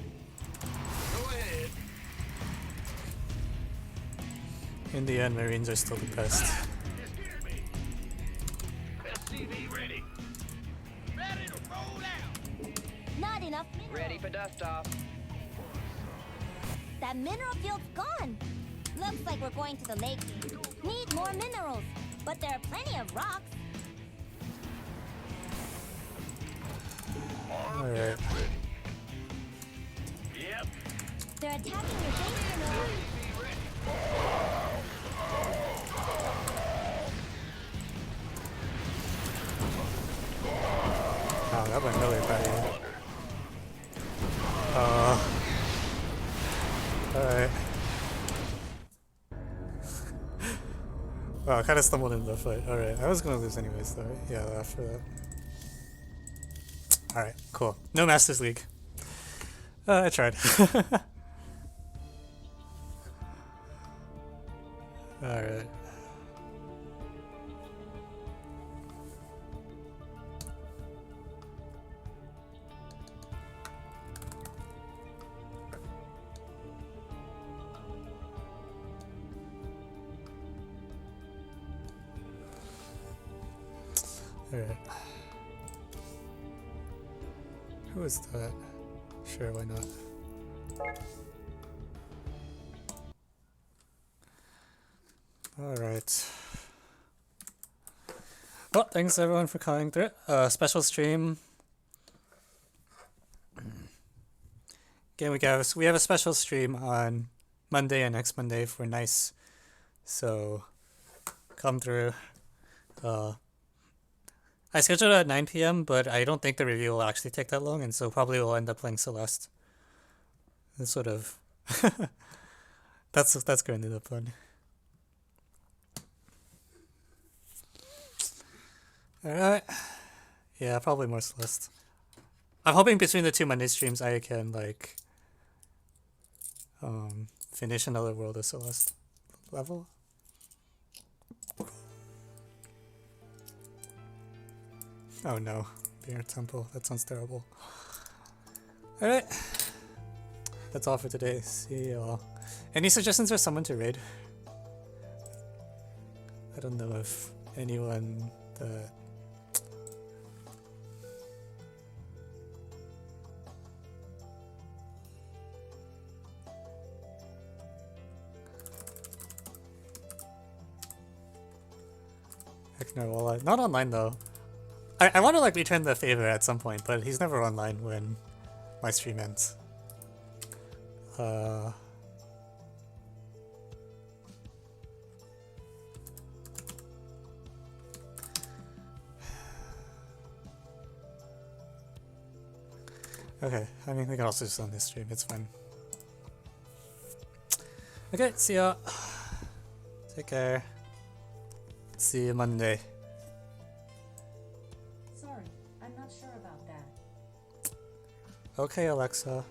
Go ahead. In the end, Marines are still the best. You scared me. SCV ready. Ready to roll out. Not enough minerals. Ready for dust off. That mineral field's gone. Looks like we're going to the lake. Need more minerals, but there are plenty of rocks. Alright. Ready. Yep. They're attacking your base, you know. SCV ready. Wow, that went really bad. Alright. Wow, I kind of stumbled into the fight. Alright, I was gonna lose anyways though. Yeah, after that. Alright, cool. No Masters League. I tried. Alright. Alright. Who is that? Sure, why not? Alright. Well, thanks everyone for coming through. Special stream. Again, we have a special stream on Monday and next Monday for Nice. So come through. I scheduled it at 9 p.m., but I don't think the review will actually take that long, and so probably we'll end up playing Celeste. It's sort of that's currently the plan. Alright. Yeah, probably more Celeste. I'm hoping between the two Monday streams I can like finish another World of Celeste level. Oh no, Beer Temple. That sounds terrible. Alright. That's all for today. See y'all. Any suggestions for someone to raid? I don't know if anyone that... Heck no, well, not online though. I want to like return the favor at some point, but he's never online when my stream ends. Okay, I mean we can also just end this stream, it's fine. Okay, see ya. Take care. See you Monday. Sorry, I'm not sure about that. Okay, Alexa.